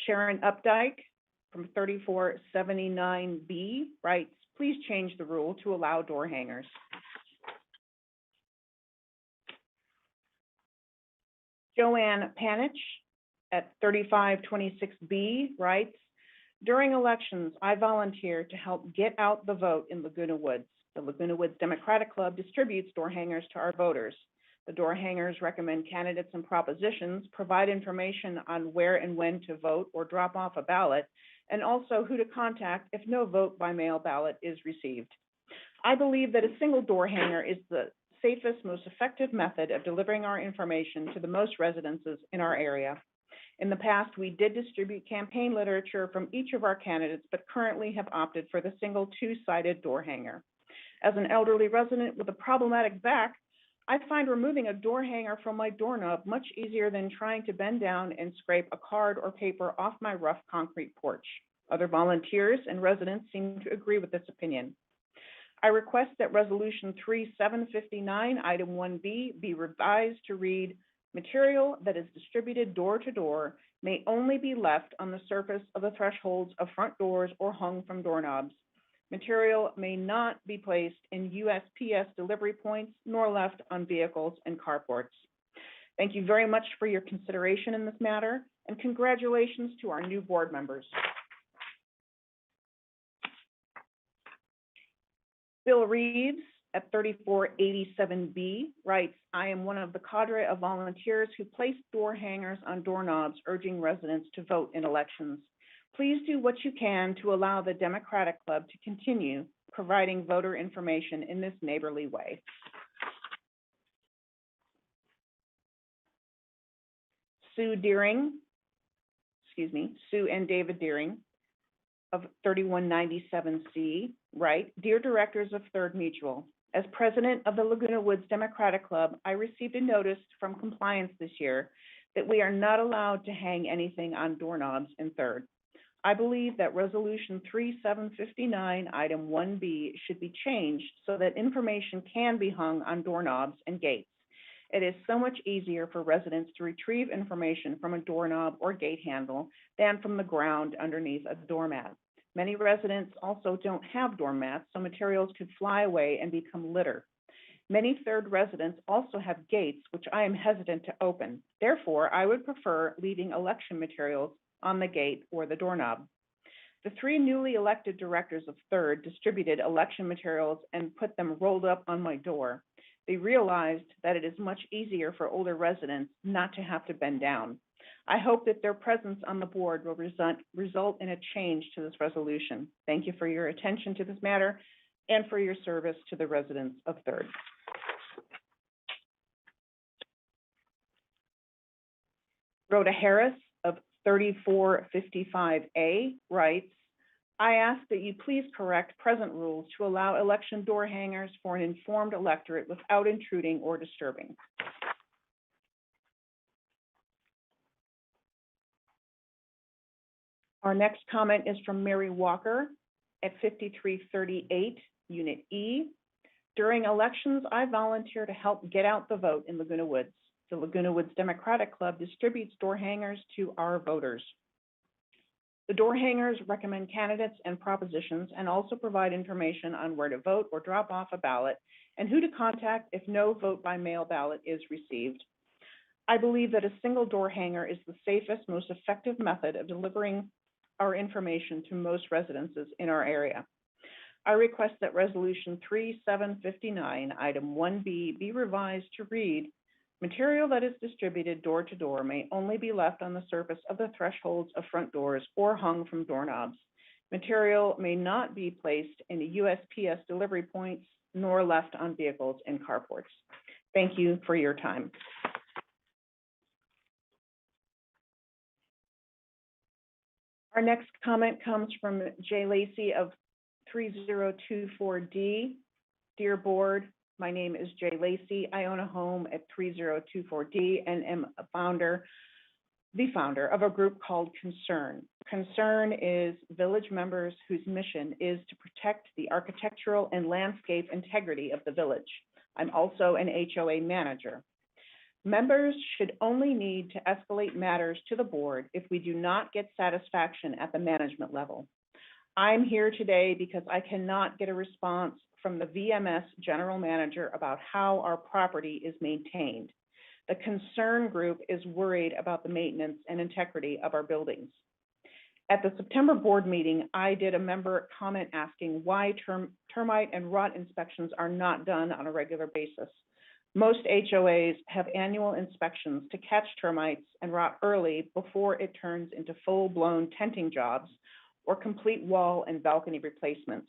Sharon Updike from 3479B writes, please change the rule to allow door hangers. Joanne Panich at 3526B writes, during elections, I volunteer to help get out the vote in Laguna Woods. The Laguna Woods Democratic Club distributes door hangers to our voters. The door hangers recommend candidates and propositions, provide information on where and when to vote or drop off a ballot, and also who to contact if no vote by mail ballot is received. I believe that a single door hanger is the safest, most effective method of delivering our information to the most residences in our area. In the past, we did distribute campaign literature from each of our candidates, but currently have opted for the single two-sided door hanger. As an elderly resident with a problematic back, I find removing a door hanger from my doorknob much easier than trying to bend down and scrape a card or paper off my rough concrete porch. Other volunteers and residents seem to agree with this opinion. I request that Resolution 3759, Item 1B, be revised to read, material that is distributed door to door may only be left on the surface of the thresholds of front doors or hung from doorknobs. Material may not be placed in USPS delivery points nor left on vehicles and carports. Thank you very much for your consideration in this matter, and congratulations to our new board members. Bill Reeves at 3487B writes, I am one of the cadre of volunteers who place door hangers on doorknobs, urging residents to vote in elections. Please do what you can to allow the Democratic Club to continue providing voter information in this neighborly way. Sue and David Deering of 3197C write, Dear Directors of Third Mutual, as president of the Laguna Woods Democratic Club, I received a notice from compliance this year that we are not allowed to hang anything on doorknobs in Third. I believe that Resolution 3759, Item 1B, should be changed so that information can be hung on doorknobs and gates. It is so much easier for residents to retrieve information from a doorknob or gate handle than from the ground underneath a doormat. Many residents also don't have doormats, so materials could fly away and become litter. Many Third residents also have gates, which I am hesitant to open. Therefore, I would prefer leaving election materials on the gate or the doorknob. The three newly elected directors of Third distributed election materials and put them rolled up on my door. They realized that it is much easier for older residents not to have to bend down. I hope that their presence on the board will result in a change to this resolution. Thank you for your attention to this matter and for your service to the residents of Third. Rhoda Harris of 3455A writes, I ask that you please correct present rules to allow election door hangers for an informed electorate without intruding or disturbing. Our next comment is from Mary Walker at 5338, Unit E. During elections, I volunteer to help get out the vote in Laguna Woods. The Laguna Woods Democratic Club distributes door hangers to our voters. The door hangers recommend candidates and propositions and also provide information on where to vote or drop off a ballot and who to contact if no vote by mail ballot is received. I believe that a single door hanger is the safest, most effective method of delivering our information to most residences in our area. I request that Resolution 3759, Item 1B, be revised to read, material that is distributed door to door may only be left on the surface of the thresholds of front doors or hung from doorknobs. Material may not be placed in USPS delivery points nor left on vehicles and carports. Thank you for your time. Our next comment comes from Jay Lacey of 3024D. Dear Board, my name is Jay Lacey. I own a home at 3024D and am the founder of a group called Concern. Concern is village members whose mission is to protect the architectural and landscape integrity of the village. I'm also an HOA manager. Members should only need to escalate matters to the board if we do not get satisfaction at the management level. I'm here today because I cannot get a response from the VMS general manager about how our property is maintained. The concern group is worried about the maintenance and integrity of our buildings. At the September board meeting, I did a member comment asking why termite and rot inspections are not done on a regular basis. Most HOAs have annual inspections to catch termites and rot early before it turns into full-blown tenting jobs or complete wall and balcony replacements.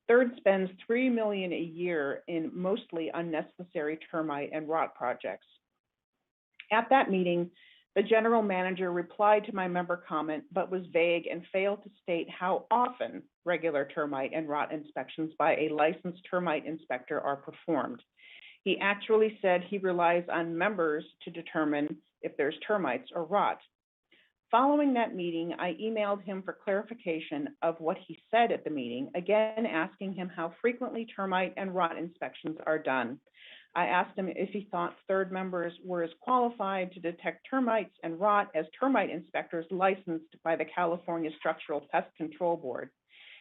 Third spends $3 million a year in mostly unnecessary termite and rot projects. At that meeting, The general manager replied to my member comment, but was vague and failed to state how often regular termite and rot inspections by a licensed termite inspector are performed. He actually said he relies on members to determine if there's termites or rot. Following that meeting, I emailed him for clarification of what he said at the meeting, again asking him how frequently termite and rot inspections are done. I asked him if he thought third members were as qualified to detect termites and rot as termite inspectors licensed by the California Structural Pest Control Board.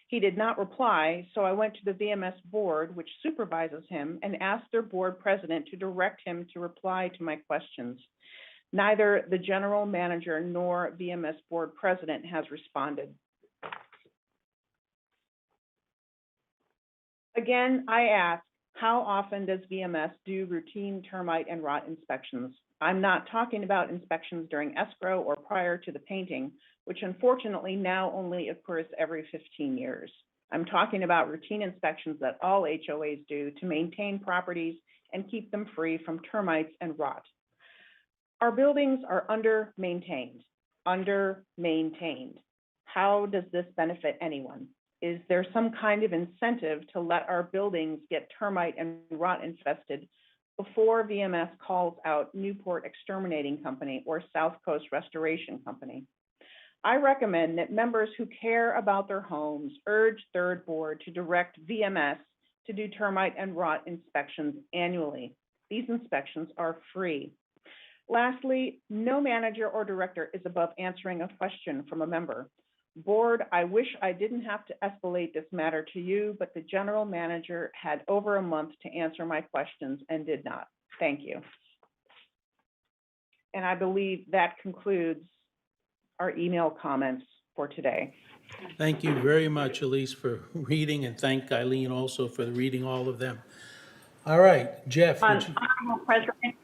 He did not reply, so I went to the VMS board, which supervises him, and asked their board president to direct him to reply to my questions. Neither the general manager nor VMS board president has responded. Again, I ask, how often does VMS do routine termite and rot inspections? I'm not talking about inspections during escrow or prior to the painting, which unfortunately now only occurs every 15 years. I'm talking about routine inspections that all HOAs do to maintain properties and keep them free from termites and rot. Our buildings are under-maintained. How does this benefit anyone? Is there some kind of incentive to let our buildings get termite and rot infested before VMS calls out Newport Exterminating Company or South Coast Restoration Company? I recommend that members who care about their homes urge third board to direct VMS to do termite and rot inspections annually. These inspections are free. Lastly, no manager or director is above answering a question from a member. Board, I wish I didn't have to escalate this matter to you, but the general manager had over a month to answer my questions and did not. Thank you. And I believe that concludes our email comments for today. Thank you very much, Elise, for reading, and thank Eileen also for reading all of them. All right, Jeff. Honorable President,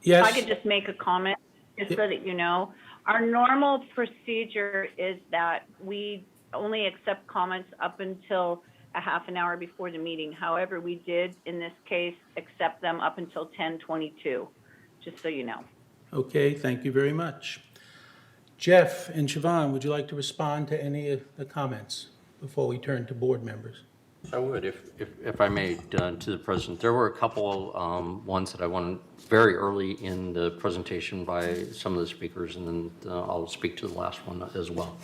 Yes. if I could just make a comment, just so that you know. Our normal procedure is that we only accept comments up until a half an hour before the meeting. However, we did, in this case, accept them up until 10:22, just so you know. Okay, thank you very much. Jeff and Siobhan, would you like to respond to any of the comments before we turn to board members? I would, if I may, to the president. There were a couple ones that I wanted very early in the presentation by some of the speakers, and then I'll speak to the last one as well.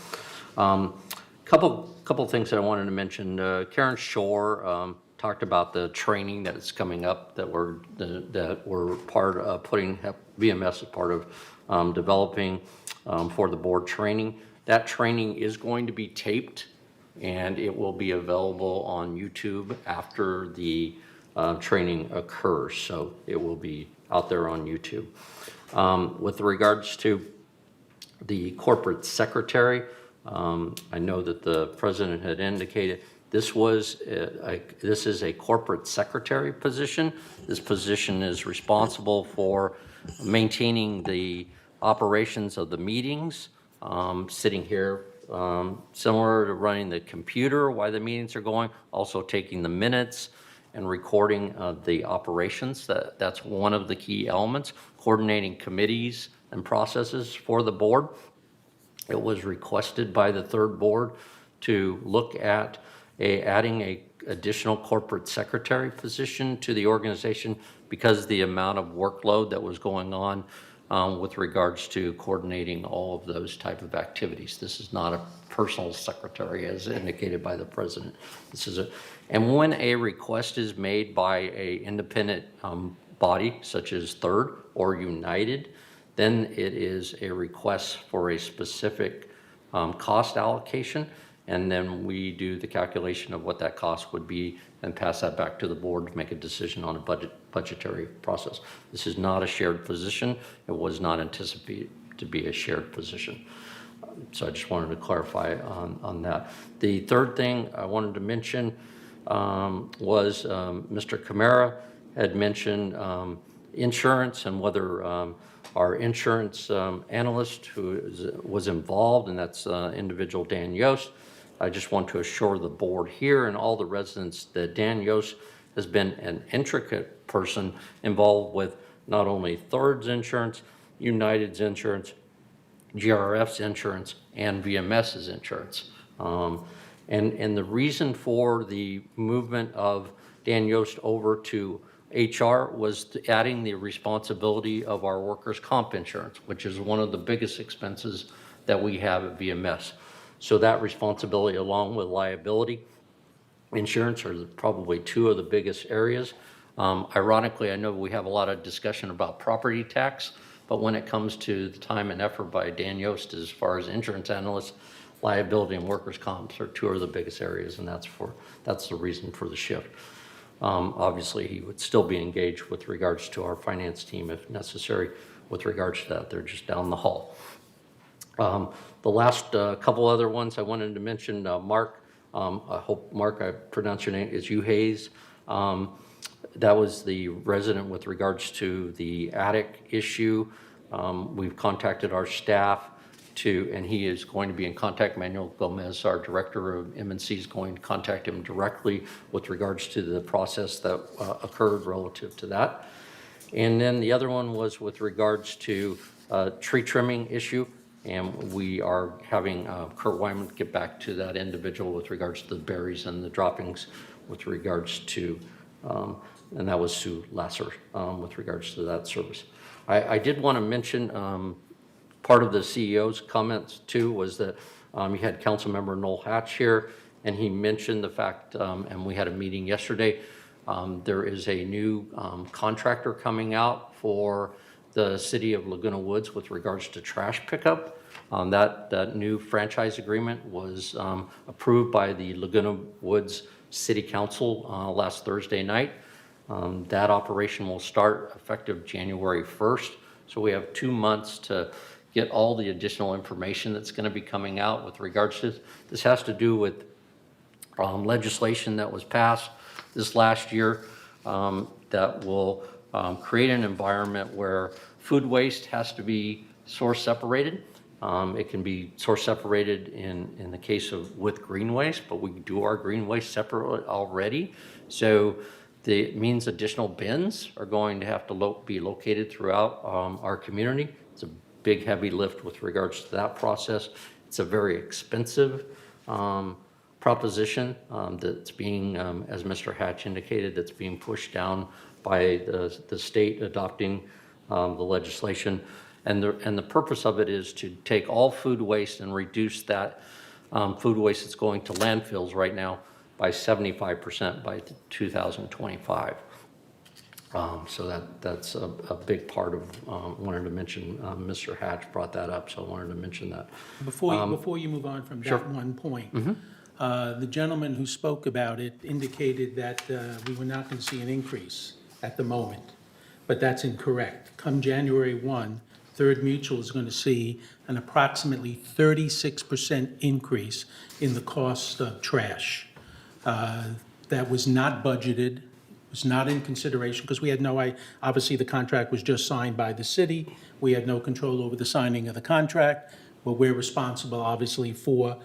Couple things that I wanted to mention. Karen Shore talked about the training that's coming up that we're part of putting VMS as part of developing for the board training. That training is going to be taped, and it will be available on YouTube after the training occurs. So it will be out there on YouTube. With regards to the corporate secretary, I know that the president had indicated this is a corporate secretary position. This position is responsible for maintaining the operations of the meetings, sitting here, similar to running the computer while the meetings are going, also taking the minutes and recording the operations. That's one of the key elements, coordinating committees and processes for the board. It was requested by the third board to look at adding a additional corporate secretary position to the organization because of the amount of workload that was going on with regards to coordinating all of those type of activities. This is not a personal secretary as indicated by the president. This is and when a request is made by a independent body such as Third or United, then it is a request for a specific cost allocation, and then we do the calculation of what that cost would be and pass that back to the board to make a decision on a budgetary process. This is not a shared position. It was not anticipated to be a shared position. So I just wanted to clarify on that. The third thing I wanted to mention was Mr. Camara had mentioned insurance and whether our insurance analyst who was involved, and that's individual Dan Yost. I just want to assure the board here and all the residents that Dan Yost has been an intricate person involved with not only Third's insurance, United's insurance, GRF's insurance and VMS's insurance. And the reason for the movement of Dan Yost over to HR was adding the responsibility of our workers' comp insurance, which is one of the biggest expenses that we have at VMS. So that responsibility, along with liability insurance, are probably two of the biggest areas. Ironically, I know we have a lot of discussion about property tax, but when it comes to the time and effort by Dan Yost as far as insurance analysts, liability and workers' comps are two of the biggest areas, and that's the reason for the shift. Obviously, he would still be engaged with regards to our finance team if necessary with regards to that. They're just down the hall. The last couple other ones I wanted to mention, Mark, I hope, Mark, I pronounce your name, is Hayes. That was the resident with regards to the attic issue. We've contacted our staff and he is going to be in contact. Manuel Gomez, our director of M&C, is going to contact him directly with regards to the process that occurred relative to that. And then the other one was with regards to tree trimming issue. And we are having Kurt Wyman get back to that individual with regards to the berries and the droppings with regards to, and that was Sue Lasser with regards to that service. I did want to mention part of the CEO's comments too was that you had Councilmember Noel Hatch here, and he mentioned the fact, and we had a meeting yesterday, there is a new contractor coming out for the city of Laguna Woods with regards to trash pickup. That new franchise agreement was approved by the Laguna Woods City Council last Thursday night. That operation will start effective January 1st. So we have 2 months to get all the additional information that's going to be coming out with regards to this. This has to do with legislation that was passed this last year that will create an environment where food waste has to be source separated. It can be source separated in the case of with green waste, but we do our green waste separate already. So it means additional bins are going to have to be located throughout our community. It's a big, heavy lift with regards to that process. It's a very expensive proposition that's being, as Mr. Hatch indicated, that's being pushed down by the state adopting the legislation. And the purpose of it is to take all food waste and reduce that food waste that's going to landfills right now by 75% by 2025. So that's a big part of, wanted to mention, Mr. Hatch brought that up, so I wanted to mention that. Before you move on from that one point, the gentleman who spoke about it indicated that we were not going to see an increase at the moment, but that's incorrect. Come January 1, Third Mutual is going to see an approximately 36% increase in the cost of trash. That was not budgeted, was not in consideration, because we had obviously the contract was just signed by the city. We had no control over the signing of the contract, but we're responsible, obviously, for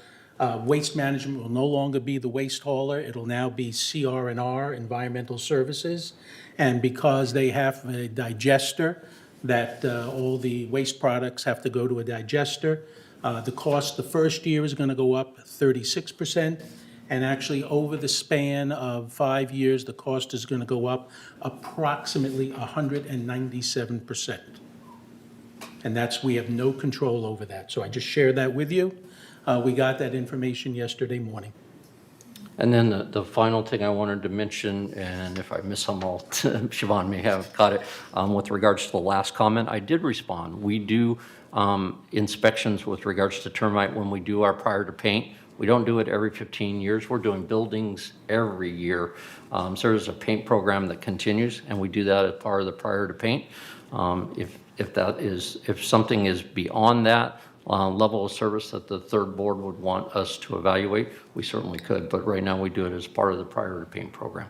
waste management. Will no longer be the waste hauler. It'll now be CR&R, Environmental Services. And because they have a digester, that all the waste products have to go to a digester, the cost the first year is going to go up 36%. And actually, over the span of 5 years, the cost is going to go up approximately 197%. And we have no control over that. So I just shared that with you. We got that information yesterday morning. And then the final thing I wanted to mention, and if I miss them all, Siobhan may have caught it, with regards to the last comment, I did respond. We do inspections with regards to termite when we do our prior to paint. We don't do it every 15 years. We're doing buildings every year. So there's a paint program that continues, and we do that as part of the prior to paint. If something is beyond that level of service that the third board would want us to evaluate, we certainly could. But right now we do it as part of the prior to paint program.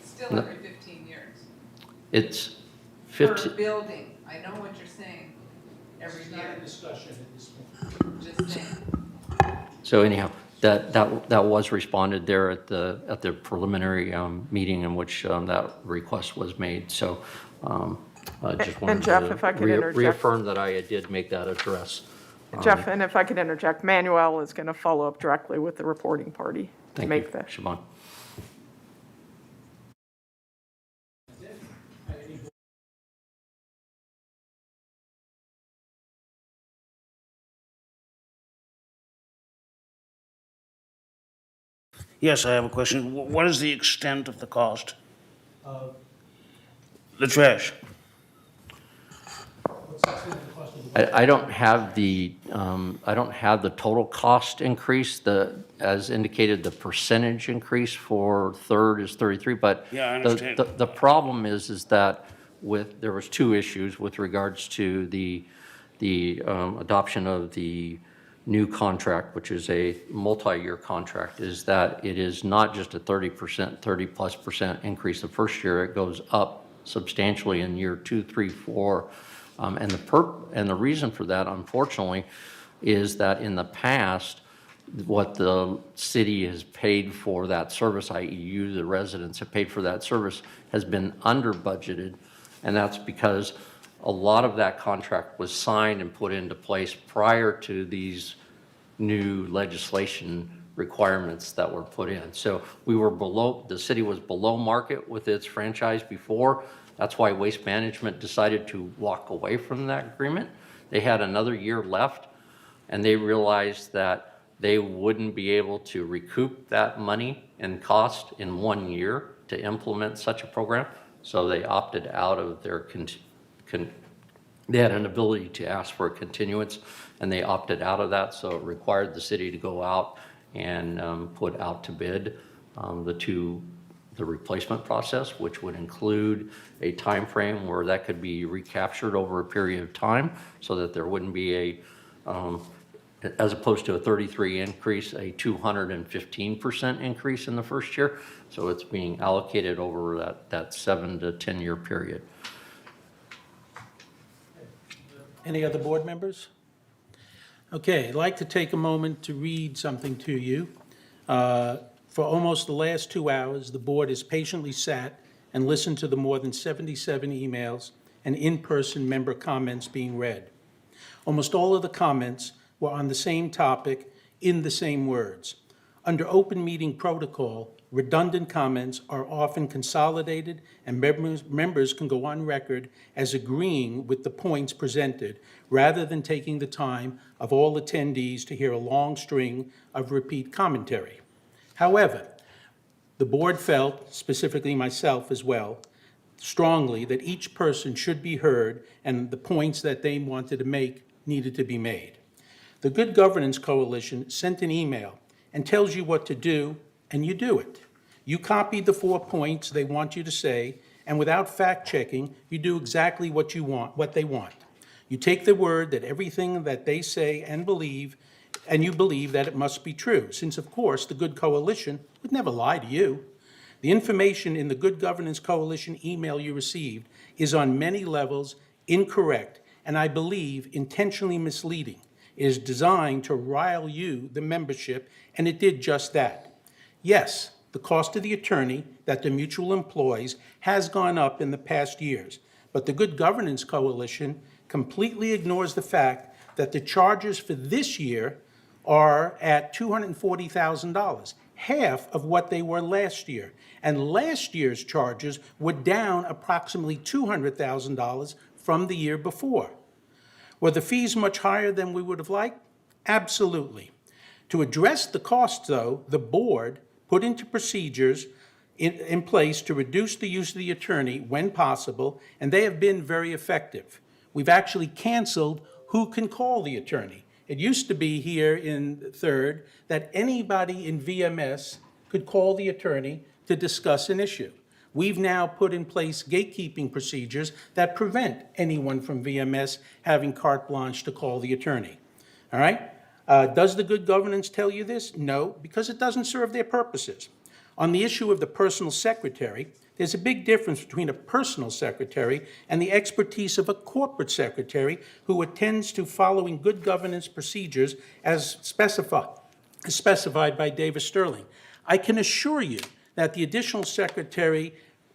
Still every 15 years. It's 15. Per building. I know what you're saying. Every year. It's not a discussion at this point. Just saying. So anyhow, that was responded there at the preliminary meeting in which that request was made. So I just wanted Jeff, to if I could interject. reaffirm that I did make that address Jeff, and if I could interject, Manuel is going to follow up directly with the reporting party to Thank make you, that. Siobhan. Yes, I have a question. What is the extent of the cost? The trash. I don't have the total cost increase. As indicated, the percentage increase for third is 33, but Yeah, I understand. the problem is that there was two issues with regards to the adoption of the new contract, which is a multi-year contract, is that it is not just a 30%, 30+% increase the first year. It goes up substantially in year 2, 3, 4. And the reason for that, unfortunately, is that in the past, what the city has paid for that service, i.e. you, the residents, have paid for that service, has been under budgeted. And that's because a lot of that contract was signed and put into place prior to these new legislation requirements that were put in. So the city was below market with its franchise before. That's why Waste Management decided to walk away from that agreement. They had another year left, and they realized that they wouldn't be able to recoup that money and cost in 1 year to implement such a program. So they opted out of their, they had an ability to ask for a continuance, and they opted out of that. So it required the city to go out and put out to bid the replacement process, which would include a time frame where that could be recaptured over a period of time, so that there wouldn't be as opposed to a 33 increase, a 215% increase in the first year. So it's being allocated over that 7 to 10 year period. Any other board members? Okay, I'd like to take a moment to read something to you. For almost the last 2 hours, the board has patiently sat and listened to the more than 77 emails and in-person member comments being read. Almost all of the comments were on the same topic in the same words. Under open meeting protocol, redundant comments are often consolidated, and members can go on record as agreeing with the points presented, rather than taking the time of all attendees to hear a long string of repeat commentary. However, the board felt, specifically myself as well, strongly that each person should be heard and the points that they wanted to make needed to be made. The Good Governance Coalition sent an email and tells you what to do, and you do it. You copy the 4 points they want you to say, and without fact-checking, you do exactly what they want. You take the word that everything that they say and you believe that it must be true, since, of course, the Good Coalition would never lie to you. The information in the Good Governance Coalition email you received is on many levels incorrect, and I believe intentionally misleading. It is designed to rile you, the membership, and it did just that. Yes, the cost of the attorney that the mutual employs has gone up in the past years, but the Good Governance Coalition completely ignores the fact that the charges for this year are at $240,000, half of what they were last year. And last year's charges were down approximately $200,000 from the year before. Were the fees much higher than we would have liked? Absolutely. To address the costs, though, the board put into procedures in place to reduce the use of the attorney when possible, and they have been very effective. We've actually canceled who can call the attorney. It used to be here in third that anybody in VMS could call the attorney to discuss an issue. We've now put in place gatekeeping procedures that prevent anyone from VMS having carte blanche to call the attorney. All right? Does the Good Governance tell you this? No, because it doesn't serve their purposes. On the issue of the personal secretary, there's a big difference between a personal secretary and the expertise of a corporate secretary who attends to following good governance procedures as specified by Davis Sterling. I can assure you that the additional secretary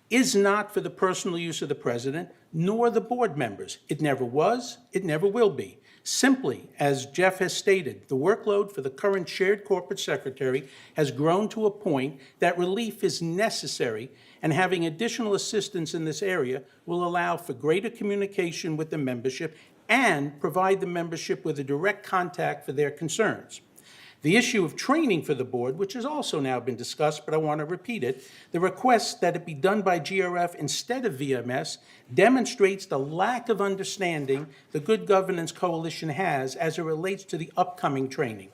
is not for the personal use of the president nor the board members. It never was, it never will be. Simply, as Jeff has stated, the workload for the current shared corporate secretary has grown to a point that relief is necessary, and having additional assistance in this area will allow for greater communication with the membership and provide the membership with a direct contact for their concerns. The issue of training for the board, which has also now been discussed, but I want to repeat it, the request that it be done by GRF instead of VMS demonstrates the lack of understanding the Good Governance Coalition has as it relates to the upcoming training.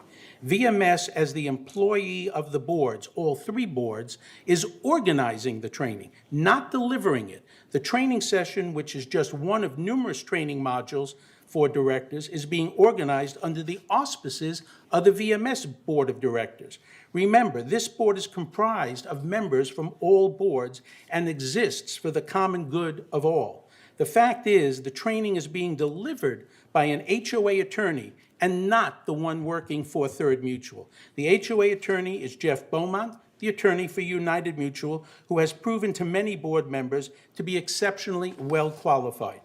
VMS, as the employee of the boards, all three boards, is organizing the training, not delivering it. The training session, which is just one of numerous training modules for directors, is being organized under the auspices of the VMS Board of Directors. Remember, this board is comprised of members from all boards and exists for the common good of all. The fact is, the training is being delivered by an HOA attorney and not the one working for Third Mutual. The HOA attorney is Jeff Beaumont, the attorney for United Mutual, who has proven to many board members to be exceptionally well qualified.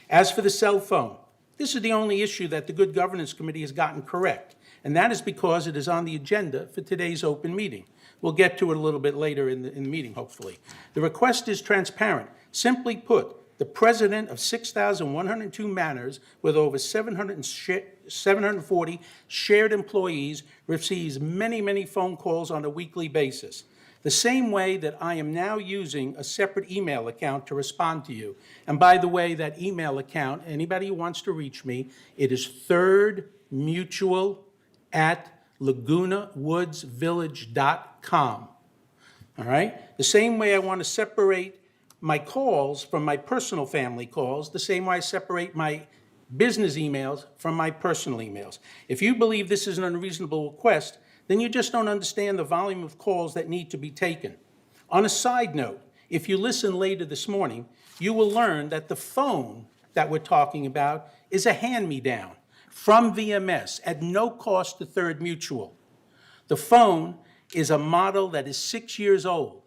As for the cell phone, this is the only issue that the Good Governance Committee has gotten correct, and that is because it is on the agenda for today's open meeting. We'll get to it a little bit later in the meeting, hopefully. The request is transparent. Simply put, the president of 6,102 manors with over 740 shared employees receives many, many phone calls on a weekly basis. The same way that I am now using a separate email account to respond to you. And by the way, that email account, anybody who wants to reach me, it is thirdmutual@lagunawoodsvillage.com. All right? The same way I want to separate my calls from my personal family calls, the same way I separate my business emails from my personal emails. If you believe this is an unreasonable request, then you just don't understand the volume of calls that need to be taken. On a side note, if you listen later this morning, you will learn that the phone that we're talking about is a hand-me-down from VMS at no cost to Third Mutual. The phone is a model that is 6 years old.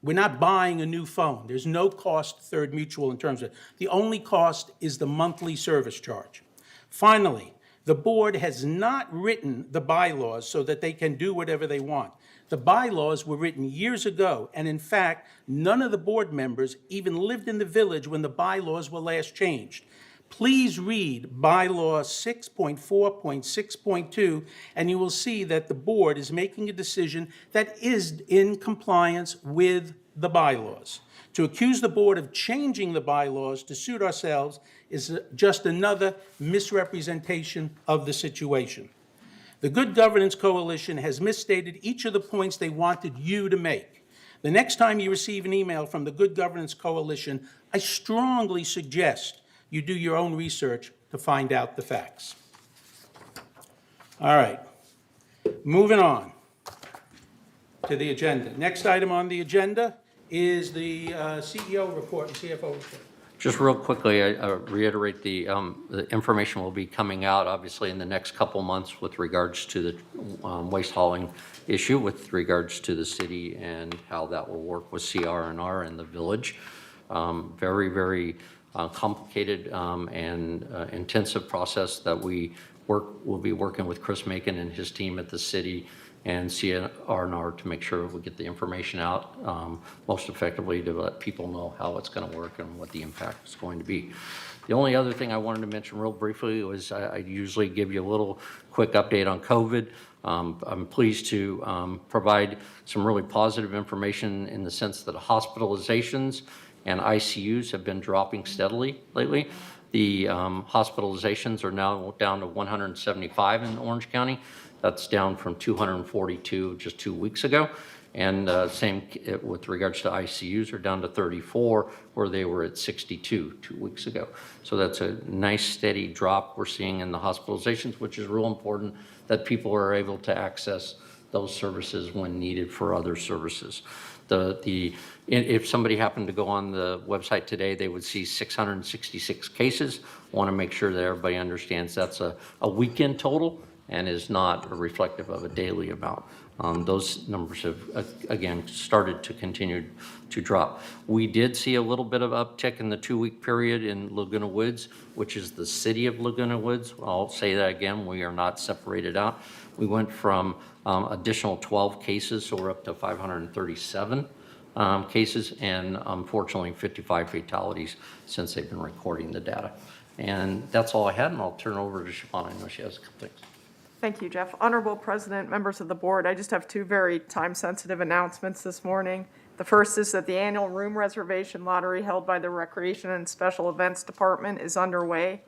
We're not buying a new phone. There's no cost to Third Mutual in terms of, the only cost is the monthly service charge. Finally, the board has not written the bylaws so that they can do whatever they want. The bylaws were written years ago, and in fact, none of the board members even lived in the village when the bylaws were last changed. Please read bylaw 6.4.6.2, and you will see that the board is making a decision that is in compliance with the bylaws. To accuse the board of changing the bylaws to suit ourselves is just another misrepresentation of the situation. The Good Governance Coalition has misstated each of the points they wanted you to make. The next time you receive an email from the Good Governance Coalition, I strongly suggest you do your own research to find out the facts. All right, moving on to the agenda. Next item on the agenda is the CEO report and CFO report. Just real quickly, I reiterate the information will be coming out, obviously, in the next couple months with regards to the waste hauling issue, with regards to the city and how that will work with CR&R and the village. Very, very complicated and intensive process that we'll be working with Chris Macon and his team at the city and CR&R to make sure we get the information out most effectively to let people know how it's going to work and what the impact is going to be. The only other thing I wanted to mention real briefly was I usually give you a little quick update on COVID. I'm pleased to provide some really positive information in the sense that hospitalizations and ICUs have been dropping steadily lately. The hospitalizations are now down to 175 in Orange County. That's down from 242 just 2 weeks ago. And same with regards to ICUs, are down to 34, where they were at 62 2 weeks ago. So that's a nice steady drop we're seeing in the hospitalizations, which is real important that people are able to access those services when needed for other services. If somebody happened to go on the website today, they would see 666 cases. Want to make sure that everybody understands that's a weekend total and is not reflective of a daily amount. Those numbers have, again, started to continue to drop. We did see a little bit of uptick in the 2-week period in Laguna Woods, which is the city of Laguna Woods. I'll say that again, we are not separated out. We went from additional 12 cases, so we're up to 537 cases, and unfortunately 55 fatalities since they've been recording the data. And that's all I had, and I'll turn it over to Siobhan. I know she has a couple things. Thank you, Jeff. Honorable President, members of the board, I just have two very time-sensitive announcements this morning. The first is that the annual room reservation lottery held by the Recreation and Special Events Department is underway.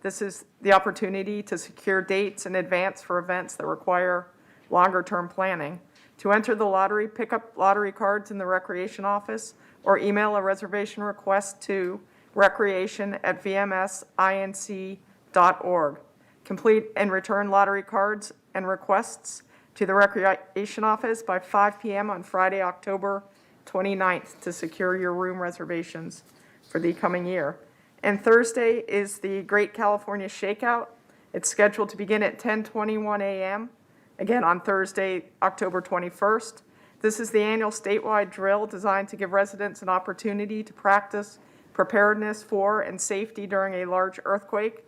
This is the opportunity to secure dates in advance for events that require longer-term planning. To enter the lottery, pick up lottery cards in the Recreation office or email a reservation request to recreation@vmsinc.org. Complete and return lottery cards and requests to the Recreation office by 5 p.m. on Friday, October 29th to secure your room reservations for the coming year. And Thursday is the Great California Shakeout. It's scheduled to begin at 10:21 a.m., again on Thursday, October 21st. This is the annual statewide drill designed to give residents an opportunity to practice preparedness for and safety during a large earthquake.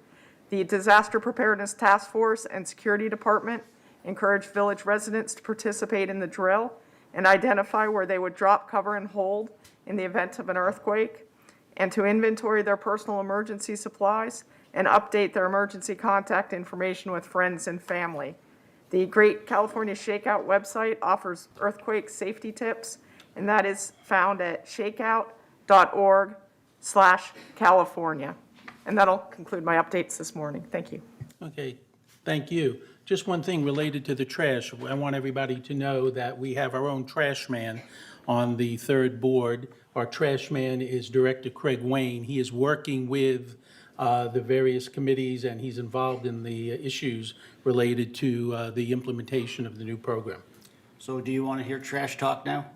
The Disaster Preparedness Task Force and Security Department encourage village residents to participate in the drill and identify where they would drop, cover, and hold in the event of an earthquake, and to inventory their personal emergency supplies and update their emergency contact information with friends and family. The Great California Shakeout website offers earthquake safety tips, and that is found at shakeout.org/California. And that'll conclude my updates this morning. Thank you. Okay, thank you. Just one thing related to the trash. I want everybody to know that we have our own trash man on the third board. Our trash man is Director Craig Wayne. He is working with the various committees, and he's involved in the issues related to the implementation of the new program. So do you want to hear trash talk now?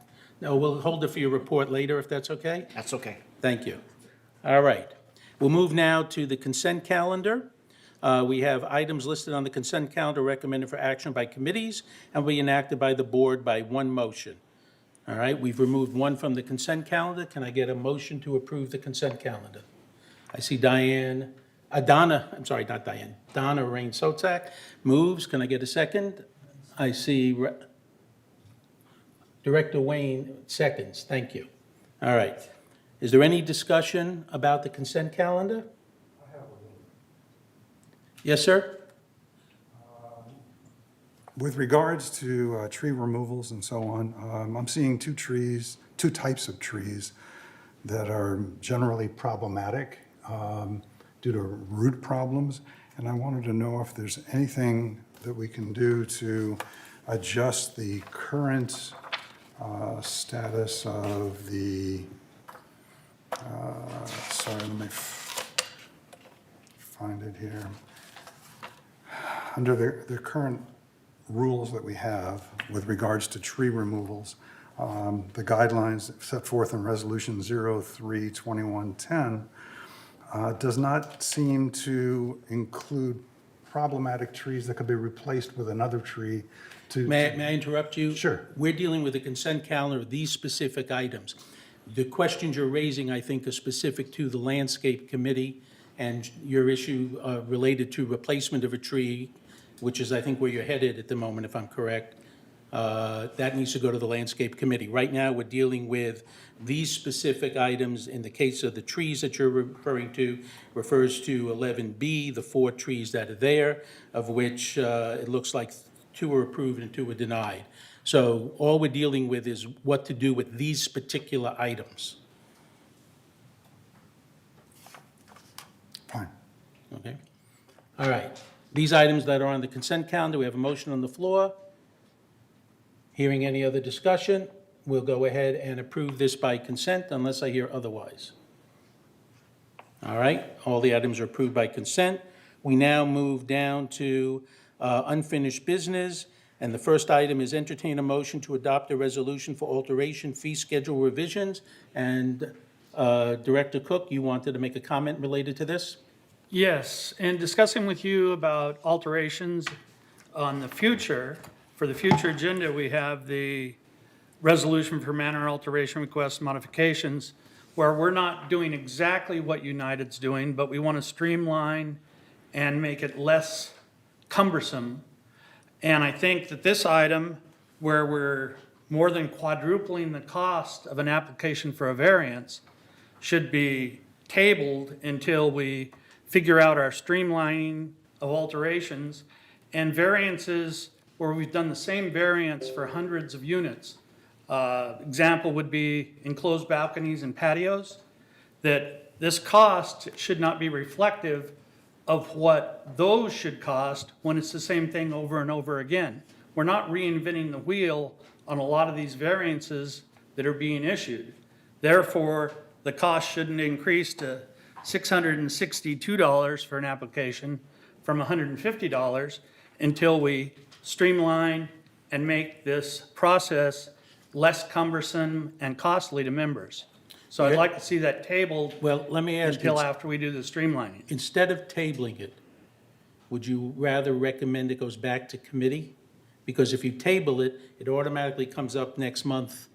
No, we'll hold it for your report later, if that's okay? That's okay. Thank you. All right. We'll move now to the consent calendar. We have items listed on the consent calendar recommended for action by committees and will be enacted by the board by one motion. All right, we've removed one from the consent calendar. Can I get a motion to approve the consent calendar? I see Donna Rain Sotak moves. Can I get a second? I see Director Wayne seconds. Thank you. All right. Is there any discussion about the consent calendar? Yes, sir? With regards to tree removals and so on, I'm seeing two types of trees that are generally problematic due to root problems. And I wanted to know if there's anything that we can do to adjust the current status of the, sorry, let me find it here. Under the current rules that we have with regards to tree removals, the guidelines set forth in Resolution 03-2110 does not seem to include problematic trees that could be replaced with another tree to... May I interrupt you? Sure. We're dealing with the consent calendar of these specific items. The questions you're raising, I think, are specific to the Landscape Committee and your issue related to replacement of a tree, which is, I think, where you're headed at the moment, if I'm correct. That needs to go to the Landscape Committee. Right now, we're dealing with these specific items. In the case of the trees that you're referring to, refers to 11B, the 4 trees that are there, of which it looks like 2 were approved and 2 were denied. So all we're dealing with is what to do with these particular items. Fine. Okay. All right. These items that are on the consent calendar, we have a motion on the floor. Hearing any other discussion, we'll go ahead and approve this by consent unless I hear otherwise. All right, all the items are approved by consent. We now move down to unfinished business, and the first item is entertain a motion to adopt a resolution for alteration fee schedule revisions. And Director Cook, you wanted to make a comment related to this? Yes, and discussing with you about alterations on the future For the future agenda, we have the resolution for manner alteration requests and modifications, where we're not doing exactly what United's doing, but we want to streamline and make it less cumbersome. And I think that this item, where we're more than quadrupling the cost of an application for a variance, should be tabled until we figure out our streamlining of alterations and variances where we've done the same variance for hundreds of units. Example would be enclosed balconies and patios, that this cost should not be reflective of what those should cost when it's the same thing over and over again. We're not reinventing the wheel on a lot of these variances that are being issued. Therefore, the cost shouldn't increase to $662 for an application from $150 until we streamline and make this process less cumbersome and costly to members. So I'd like to see that tabled. Well, let me ask you, until after we do the streamlining. instead of tabling it, would you rather recommend it goes back to committee? Because if you table it, it automatically comes up next month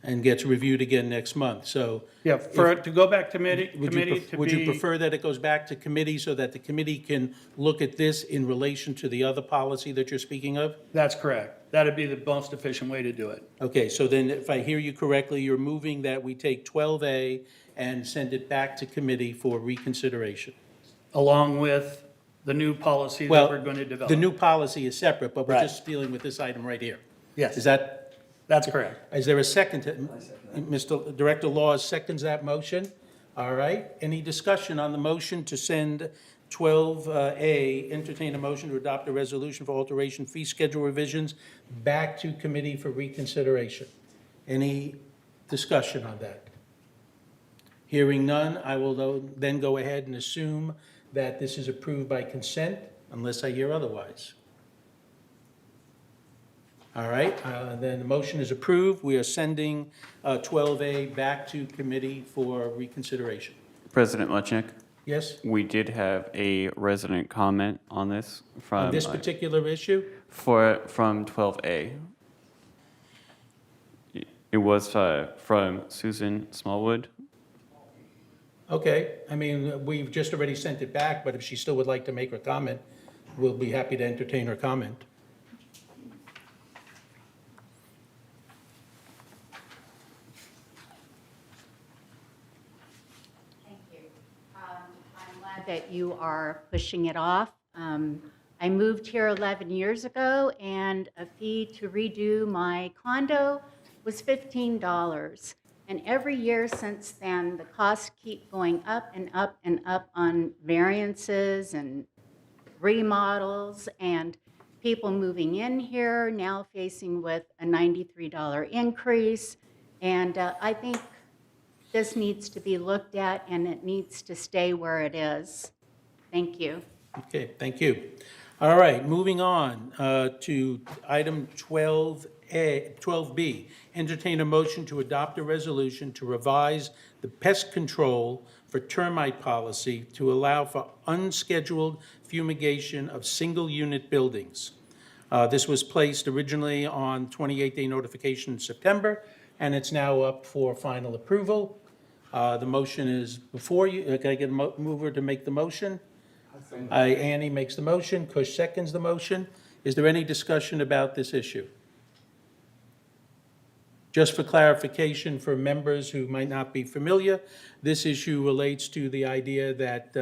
and gets reviewed again next month, so. Yeah, for it to go back to Would you prefer that it goes back to committee so that the committee can look at this in relation to the other policy that you're speaking of? That's correct. That'd be the most efficient way to do it. Okay, so then if I hear you correctly, you're moving that we take 12A and send it back to committee for reconsideration. Along with the new policy that Well, we're going to develop. the new policy is separate, but we're Right. just dealing with this item right here. Yes. Is that? That's correct. Is there a second? Mr. Director Laws seconds that motion. All right. Any discussion on the motion to send 12A, entertain a motion to adopt a resolution for alteration fee schedule revisions back to committee for reconsideration? Any discussion on that? Hearing none, I will then go ahead and assume that this is approved by consent unless I hear otherwise. All right, then the motion is approved. We are sending 12A back to committee for reconsideration. President Muchnick, Yes? we did have a resident comment on this from. On this particular issue? From 12A. It was from Susan Smallwood. Okay, I mean, we've just already sent it back, but if she still would like to make her comment, we'll be happy to entertain her comment. That you are pushing it off. I moved here 11 years ago, and a fee to redo my condo was $15. And every year since then, the costs keep going up and up and up on variances and remodels, and people moving in here now facing with a $93 increase. And I think this needs to be looked at, and it needs to stay where it is. Thank you. Okay, thank you. All right, moving on to item 12B. Entertain a motion to adopt a resolution to revise the pest control for termite policy to allow for unscheduled fumigation of single-unit buildings. This was placed originally on 28-day notification in September, and it's now up for final approval. The motion is before you. Can I get a mover to make the motion? Annie makes the motion. Kush seconds the motion. Is there any discussion about this issue? Just for clarification for members who might not be familiar, this issue relates to the idea that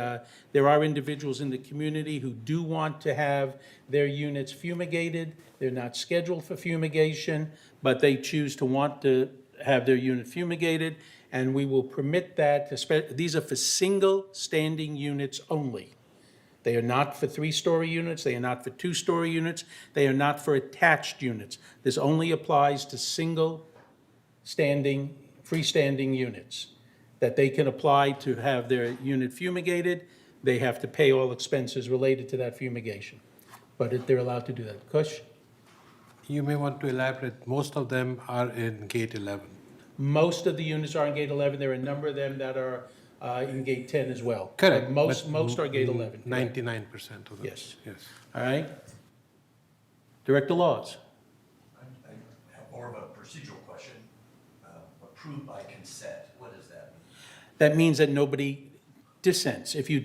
there are individuals in the community who do want to have their units fumigated. They're not scheduled for fumigation, but they choose to want to have their unit fumigated, and we will permit that. These are for single standing units only. They are not for three-story units. They are not for two-story units. They are not for attached units. This only applies to single standing, freestanding units that they can apply to have their unit fumigated. They have to pay all expenses related to that fumigation, but they're allowed to do that. Kush? You may want to elaborate. Most of them are in gate 11. Most of the units are in gate 11. There are a number of them that are in gate 10 as well. Correct. But most but are gate 11. 99% of them. Yes. Yes. All right. Director Laws? I have more of a procedural question. Approved by consent, what does that mean? That means that nobody dissents. If you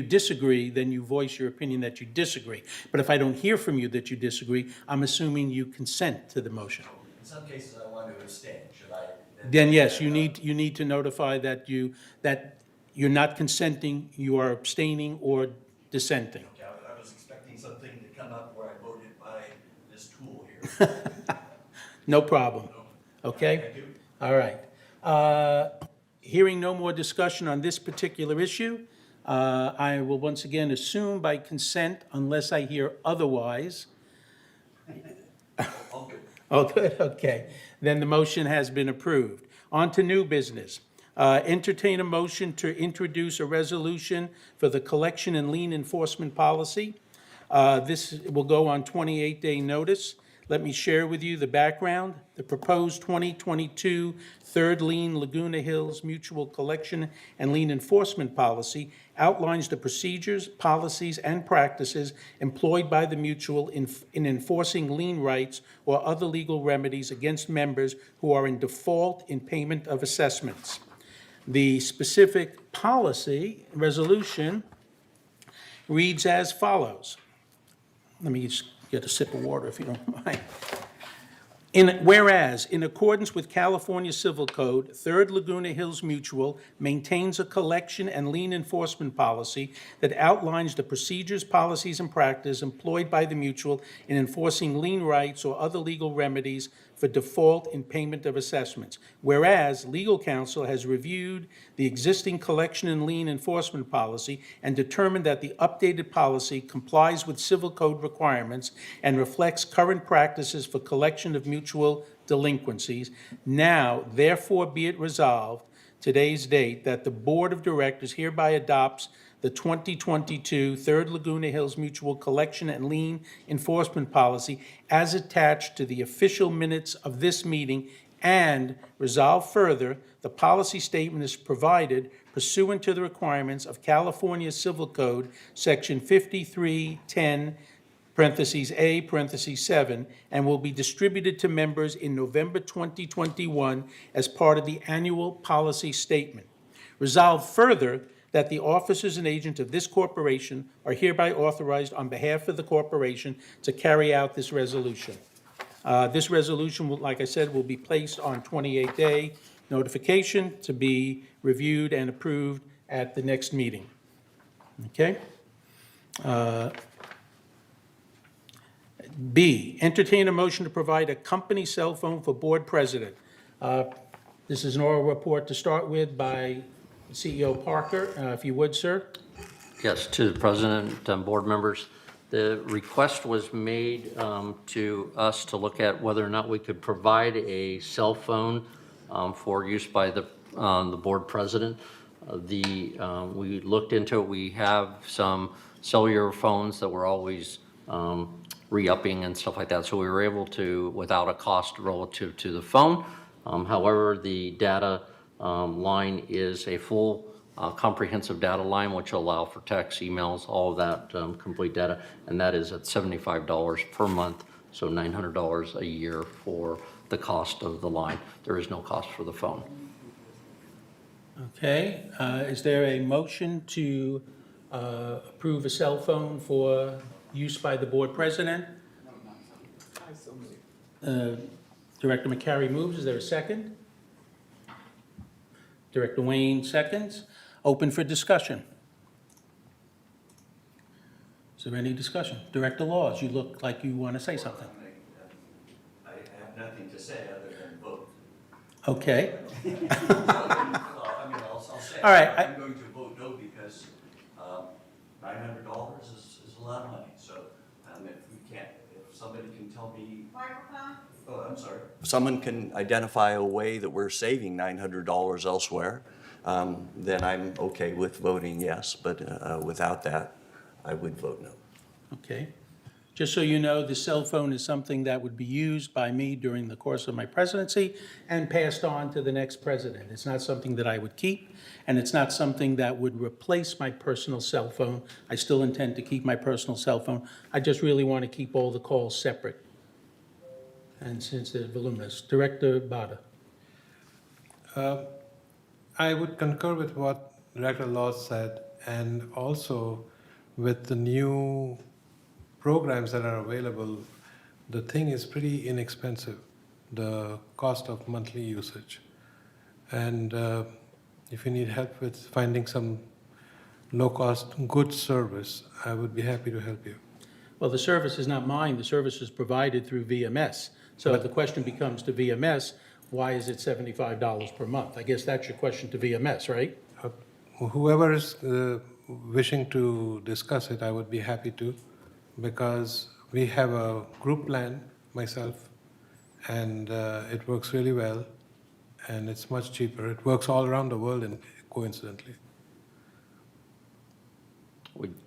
disagree, then you voice your opinion that you disagree. But if I don't hear from you that you disagree, I'm assuming you consent to the motion. In some cases, I want to abstain. Should I? Then yes, you need to notify that you're not consenting, you are abstaining or dissenting. Okay, I was expecting something to come up where I voted by this tool here. No problem. Okay? Thank you. All right. Hearing no more discussion on this particular issue, I will once again assume by consent, unless I hear otherwise. Oh, good, okay. Then the motion has been approved. On to new business. Entertain a motion to introduce a resolution for the collection and lien enforcement policy. This will go on 28-day notice. Let me share with you the background. The proposed 2022 Third Lien Laguna Hills Mutual Collection and Lien Enforcement Policy outlines the procedures, policies, and practices employed by the mutual in enforcing lien rights or other legal remedies against members who are in default in payment of assessments. The specific policy resolution reads as follows. Let me just get a sip of water if you don't mind. Whereas, in accordance with California Civil Code, Third Laguna Hills Mutual maintains a collection and lien enforcement policy that outlines the procedures, policies, and practice employed by the mutual in enforcing lien rights or other legal remedies for default in payment of assessments. Whereas, legal counsel has reviewed the existing collection and lien enforcement policy and determined that the updated policy complies with civil code requirements and reflects current practices for collection of mutual delinquencies. Now, therefore, be it resolved, today's date, that the Board of Directors hereby adopts the 2022 Third Laguna Hills Mutual Collection and Lien Enforcement Policy as attached to the official minutes of this meeting, and resolve further, the policy statement is provided pursuant to the requirements of California Civil Code, Section 5310, parentheses A, parentheses 7, and will be distributed to members in November 2021 as part of the annual policy statement. Resolved further, that the officers and agents of this corporation are hereby authorized on behalf of the corporation to carry out this resolution. This resolution, like I said, will be placed on 28-day notification to be reviewed and approved at the next meeting. Okay? B, entertain a motion to provide a company cell phone for board president. This is an oral report to start with by CEO Parker, if you would, sir. Yes, to the president and board members. The request was made to us to look at whether or not we could provide a cell phone for use by the board president. We looked into it. We have some cellular phones that we're always re-upping and stuff like that. So we were able to, without a cost relative to the phone. However, the data line is a full comprehensive data line, which will allow for text, emails, all of that complete data, and that is at $75 per month, so $900 a year for the cost of the line. There is no cost for the phone. Okay, is there a motion to approve a cell phone for use by the board president? Director McCary moves. Is there a second? Director Wayne seconds. Open for discussion. Is there any discussion? Director Laws, you look like you want to say something. I have nothing to say other than vote. Okay. I'll say All right, I'm going to vote no because $900 is a lot of money. So if somebody can tell me. Oh, I'm sorry. If someone can identify a way that we're saving $900 elsewhere, then I'm okay with voting yes. But without that, I would vote no. Okay. Just so you know, the cell phone is something that would be used by me during the course of my presidency and passed on to the next president. It's not something that I would keep, and it's not something that would replace my personal cell phone. I still intend to keep my personal cell phone. I just really want to keep all the calls separate. And since they're voluminous. Director Bada. I would concur with what Director Laws said, and also with the new programs that are available, the thing is pretty inexpensive, the cost of monthly usage. And if you need help with finding some low-cost, good service, I would be happy to help you. Well, the service is not mine. The service is provided through VMS. So the question becomes to VMS, why is it $75 per month? I guess that's your question to VMS, right? Whoever is wishing to discuss it, I would be happy to, because we have a group plan, myself, and it works really well, and it's much cheaper. It works all around the world, and coincidentally.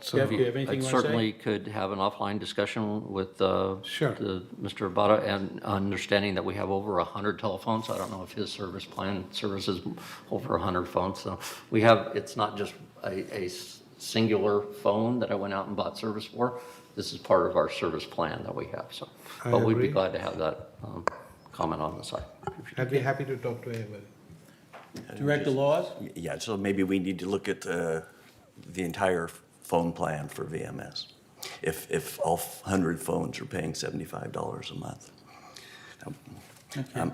Jeff, do you have anything I you want to say? certainly could have an offline discussion with Mr. Abada, and understanding that we have over 100 telephones. I don't know if his service plan services over 100 phones. So we have, it's not just a singular phone that I went out and bought service for. This is part of our service plan that we have. So, but we'd be glad to have that comment on the side. I'd be happy to talk to anybody. Director Laws? Yeah, so maybe we need to look at the entire phone plan for VMS. If all 100 phones are paying $75 a month. Okay.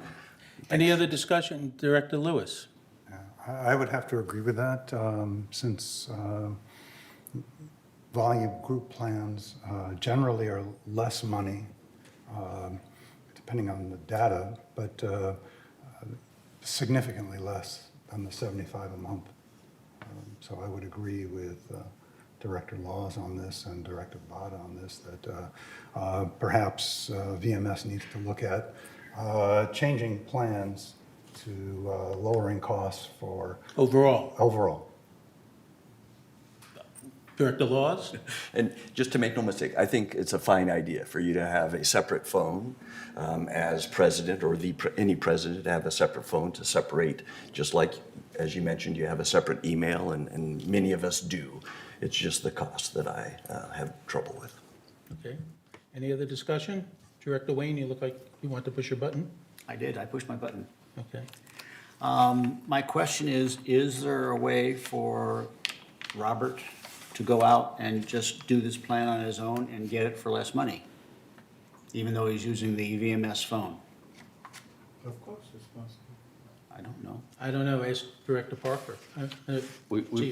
Any other discussion? Director Lewis? I would have to agree with that, since volume group plans generally are less money, depending on the data, but significantly less than the $75 a month. So I would agree with Director Laws on this and Director Bada on this, that perhaps VMS needs to look at changing plans to lowering costs for overall. Director Laws? And just to make no mistake, I think it's a fine idea for you to have a separate phone as president, or any president to have a separate phone to separate, just like, as you mentioned, you have a separate email, and many of us do. It's just the cost that I have trouble with. Okay. Any other discussion? Director Wayne, you look like you want to push your button. I did, I pushed my button. Okay. My question is there a way for Robert to go out and just do this plan on his own and get it for less money, even though he's using the VMS phone? Of course it's possible. I don't know. I don't know. Ask Director Parker.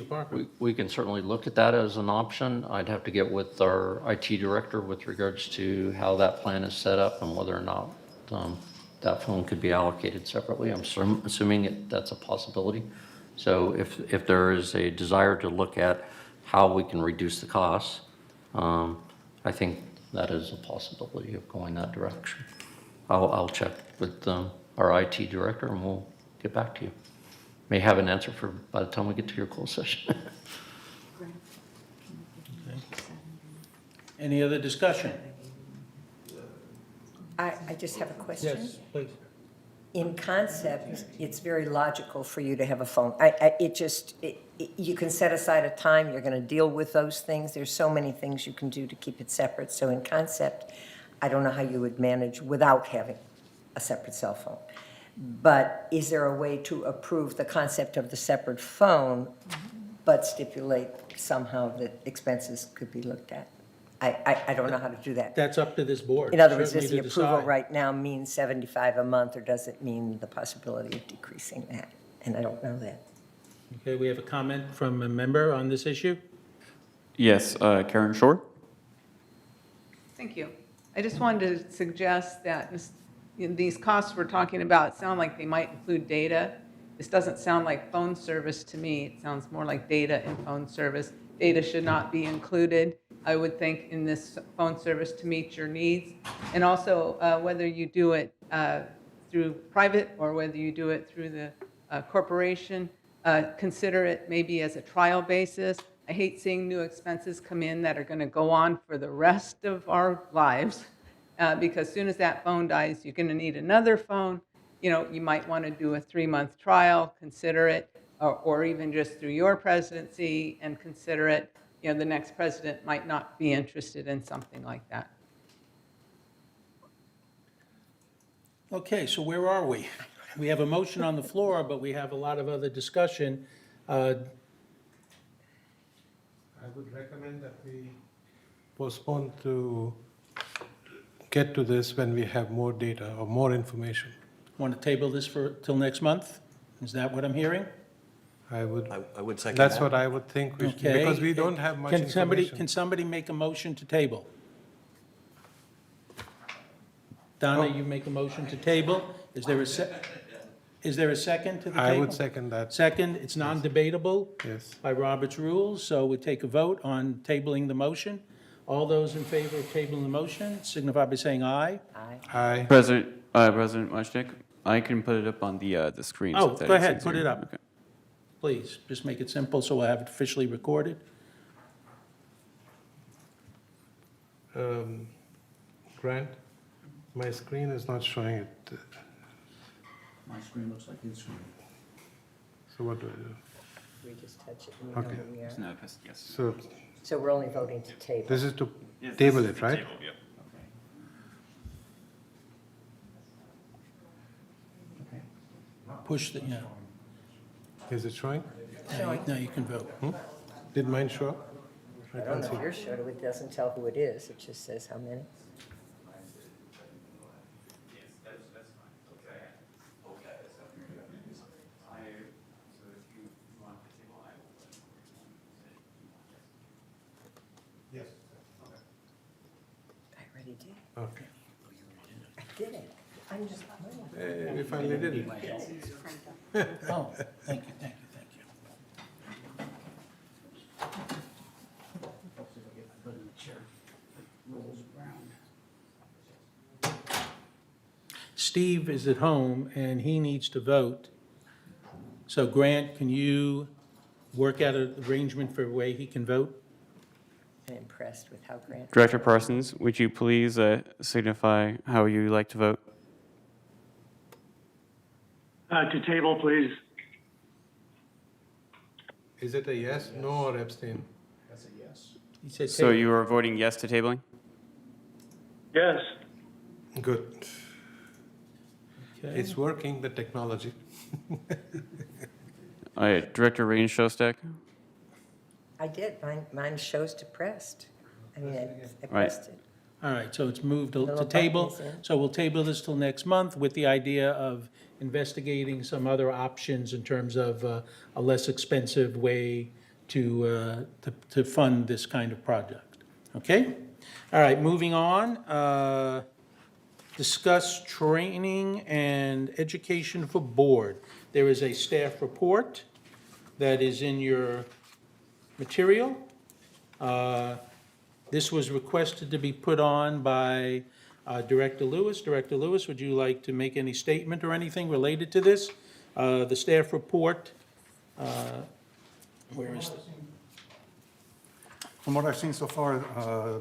Parker. We can certainly look at that as an option. I'd have to get with our IT director with regards to how that plan is set up and whether or not that phone could be allocated separately. I'm assuming that's a possibility. So if there is a desire to look at how we can reduce the costs, I think that is a possibility of going that direction. I'll check with our IT director and we'll get back to you. May have an answer for by the time we get to your closed session. Okay. Any other discussion? I just have a question. Yes, please. In concept, it's very logical for you to have a phone. You can set aside a time, you're going to deal with those things. There's so many things you can do to keep it separate. So in concept, I don't know how you would manage without having a separate cell phone. But is there a way to approve the concept of the separate phone, but stipulate somehow that expenses could be looked at? I don't know how to do that. That's up to this board. In other words, does certainly the to approval decide. right now mean $75 a month, or does it mean the possibility of decreasing that? And I don't know that. Okay, we have a comment from a member on this issue. Yes, Karen Shore? Thank you. I just wanted to suggest that these costs we're talking about sound like they might include data. This doesn't sound like phone service to me. It sounds more like data and phone service. Data should not be included, I would think, in this phone service to meet your needs. And also, whether you do it through private or whether you do it through the corporation, consider it maybe as a trial basis. I hate seeing new expenses come in that are going to go on for the rest of our lives, because as soon as that phone dies, you're going to need another phone. You know, you might want to do a 3-month trial, consider it, or even just through your presidency and consider it. You know, the next president might not be interested in something like that. Okay, so where are we? We have a motion on the floor, but we have a lot of other discussion. I would recommend that we postpone to get to this when we have more data or more information. Want to table this till next month? Is that what I'm hearing? I would second That's that. what I would think, Okay. because we don't have much information. Can somebody make a motion to table? Donna, you make a motion to table? Is there a second to the table? I would second that. Second, it's non-debatable? Yes. By Robert's rules, so we take a vote on tabling the motion. All those in favor of tabling the motion signify by saying aye. Aye. President Wojcik, I can put it up on the screen. Oh, if that go is ahead, easier. put it up. Okay. Please, just make it simple so we'll have it officially recorded. Grant, my screen is not showing it. My screen looks like his screen. So what do I do? We just touch it and we know Okay. where we are. No, yes. So So we're only voting to table. this is to table it, right? Push the, yeah. Is it showing? Now you can vote. Did mine show up? I don't know if you're sure, it doesn't tell who it is, it just says how many. Yes. I already did. Okay. I did it. I'm just. Hey, we finally did it. Oh, thank you, thank you, thank you. Steve is at home and he needs to vote. So Grant, can you work out an arrangement for a way he can vote? I'm impressed with how Grant. Director Parsons, would you please signify how you like to vote? To table, please. Is it a yes, no, or abstain? That's a yes. He said So you are voting yes to tabling? Yes. Good. Okay. It's working, the technology. All right, Director Rain Shostak? I did, mine shows depressed. I mean, I Right. pressed it. All right, so it's moved to Little table. buttons in. So we'll table this till next month with the idea of investigating some other options in terms of a less expensive way to fund this kind of project. Okay? All right, moving on. Discuss training and education for board. There is a staff report that is in your material. This was requested to be put on by Director Lewis. Director Lewis, would you like to make any statement or anything related to this? The staff report, where is it? From what I've seen so far,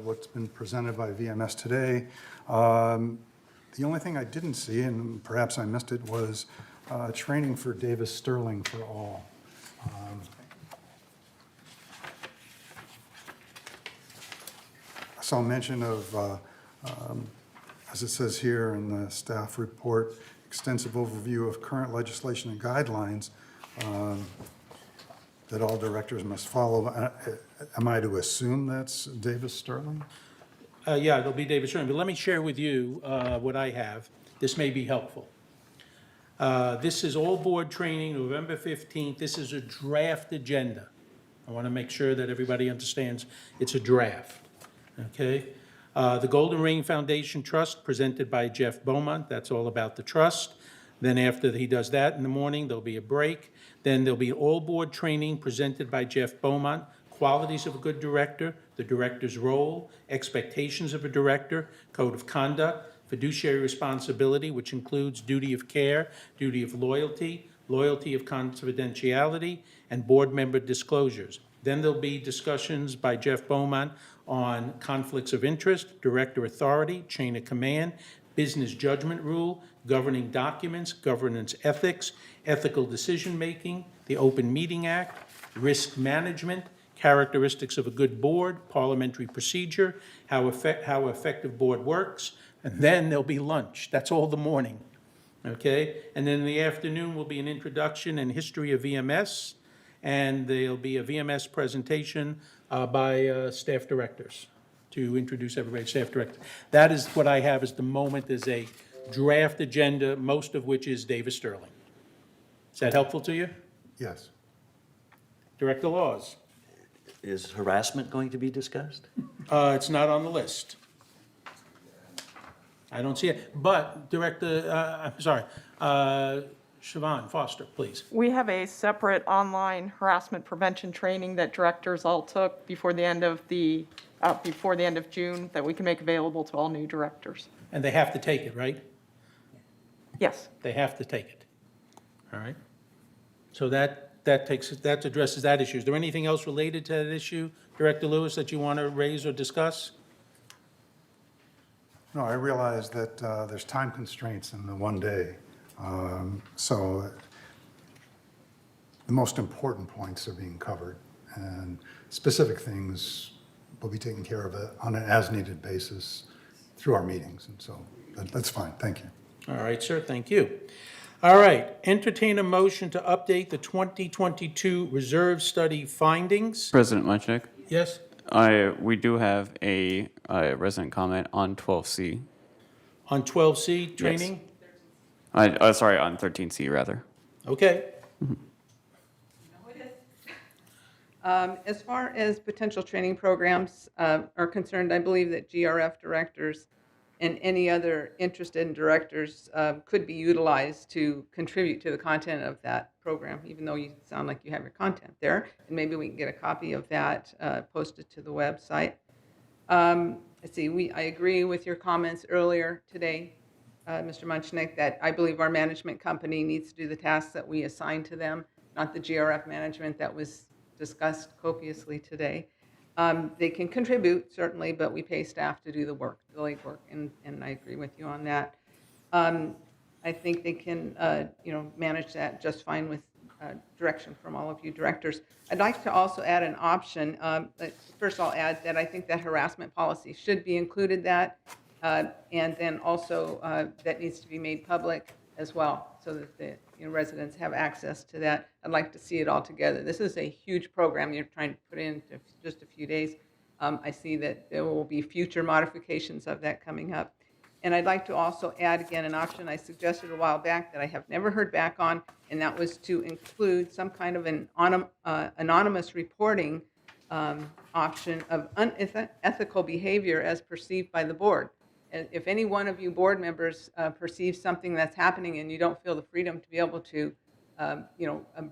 what's been presented by VMS today, the only thing I didn't see, and perhaps I missed it, was training for Davis Sterling for all. I saw mention of, as it says here in the staff report, extensive overview of current legislation and guidelines that all directors must follow. Am I to assume that's Davis Sterling? Yeah, it'll be David Sherman, but let me share with you what I have. This may be helpful. This is all board training, November 15th. This is a draft agenda. I want to make sure that everybody understands it's a draft, okay? The Golden Ring Foundation Trust, presented by Jeff Beaumont. That's all about the trust. Then after he does that in the morning, there'll be a break. Then there'll be all board training presented by Jeff Beaumont. Qualities of a good director, the director's role, expectations of a director, code of conduct, fiduciary responsibility, which includes duty of care, duty of loyalty, loyalty of confidentiality, and board member disclosures. Then there'll be discussions by Jeff Beaumont on conflicts of interest, director authority, chain of command, business judgment rule, governing documents, governance ethics, ethical decision-making, the Open Meeting Act, risk management, characteristics of a good board, parliamentary procedure, how effective board works, and then there'll be lunch. That's all the morning, okay? And then in the afternoon will be an introduction and history of VMS, and there'll be a VMS presentation by staff directors to introduce everybody, staff directors. That is what I have as the moment, is a draft agenda, most of which is Davis Sterling. Is that helpful to you? Yes. Director Laws? Is harassment going to be discussed? It's not on the list. I don't see it, but Director, I'm sorry, Siobhan Foster, please. We have a separate online harassment prevention training that directors all took before the end of June that we can make available to all new directors. And they have to take it, right? Yes. They have to take it. All right? So that addresses that issue. Is there anything else related to that issue, Director Lewis, that you want to raise or discuss? No, I realize that there's time constraints in the one day. So the most important points are being covered, and specific things will be taken care of on an as-needed basis through our meetings, and so that's fine. Thank you. All right, sir, thank you. All right, entertain a motion to update the 2022 reserve study findings. President Munchnick, Yes? we do have a resident comment on 12C. On 12C training? Sorry, on 13C rather. Okay. As far as potential training programs are concerned, I believe that GRF directors and any other interested directors could be utilized to contribute to the content of that program, even though you sound like you have your content there. And maybe we can get a copy of that posted to the website. Let's see, I agree with your comments earlier today, Mr. Munchnick, that I believe our management company needs to do the tasks that we assign to them, not the GRF management that was discussed copiously today. They can contribute, certainly, but we pay staff to do the work, the legwork, and I agree with you on that. I think they can, manage that just fine with direction from all of you directors. I'd like to also add an option. First, I'll add that I think that harassment policy should be included and then also that needs to be made public as well, so that the residents have access to that. I'd like to see it all together. This is a huge program you're trying to put in just a few days. I see that there will be future modifications of that coming up. And I'd like to also add again an option I suggested a while back that I have never heard back on, and that was to include some kind of an anonymous reporting option of unethical behavior as perceived by the board. If any one of you board members perceive something that's happening and you don't feel the freedom to be able to,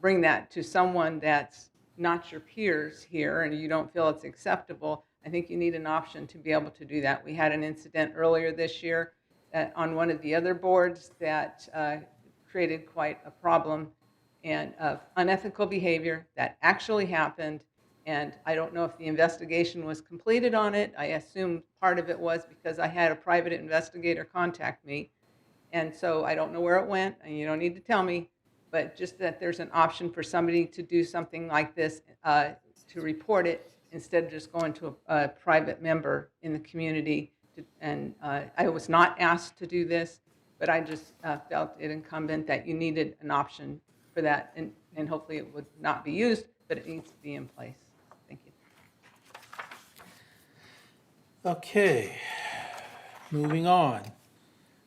bring that to someone that's not your peers here and you don't feel it's acceptable, I think you need an option to be able to do that. We had an incident earlier this year on one of the other boards that created quite a problem and of unethical behavior that actually happened. And I don't know if the investigation was completed on it. I assume part of it was because I had a private investigator contact me. And so I don't know where it went, and you don't need to tell me, but just that there's an option for somebody to do something like this, to report it instead of just going to a private member in the community. I was not asked to do this, but I just felt it incumbent that you needed an option for that. And hopefully it would not be used, but it needs to be in place. Thank you. Okay, moving on.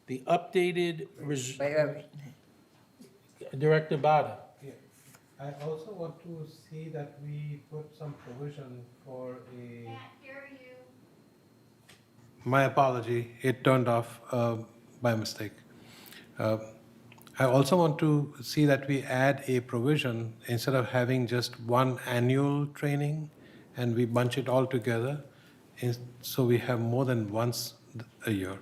The updated Director Bada. Yeah. I also want to see that we put some provision for a... Can't hear you. My apology, it turned off by mistake. I also want to see that we add a provision instead of having just one annual training and we bunch it all together, so we have more than once a year,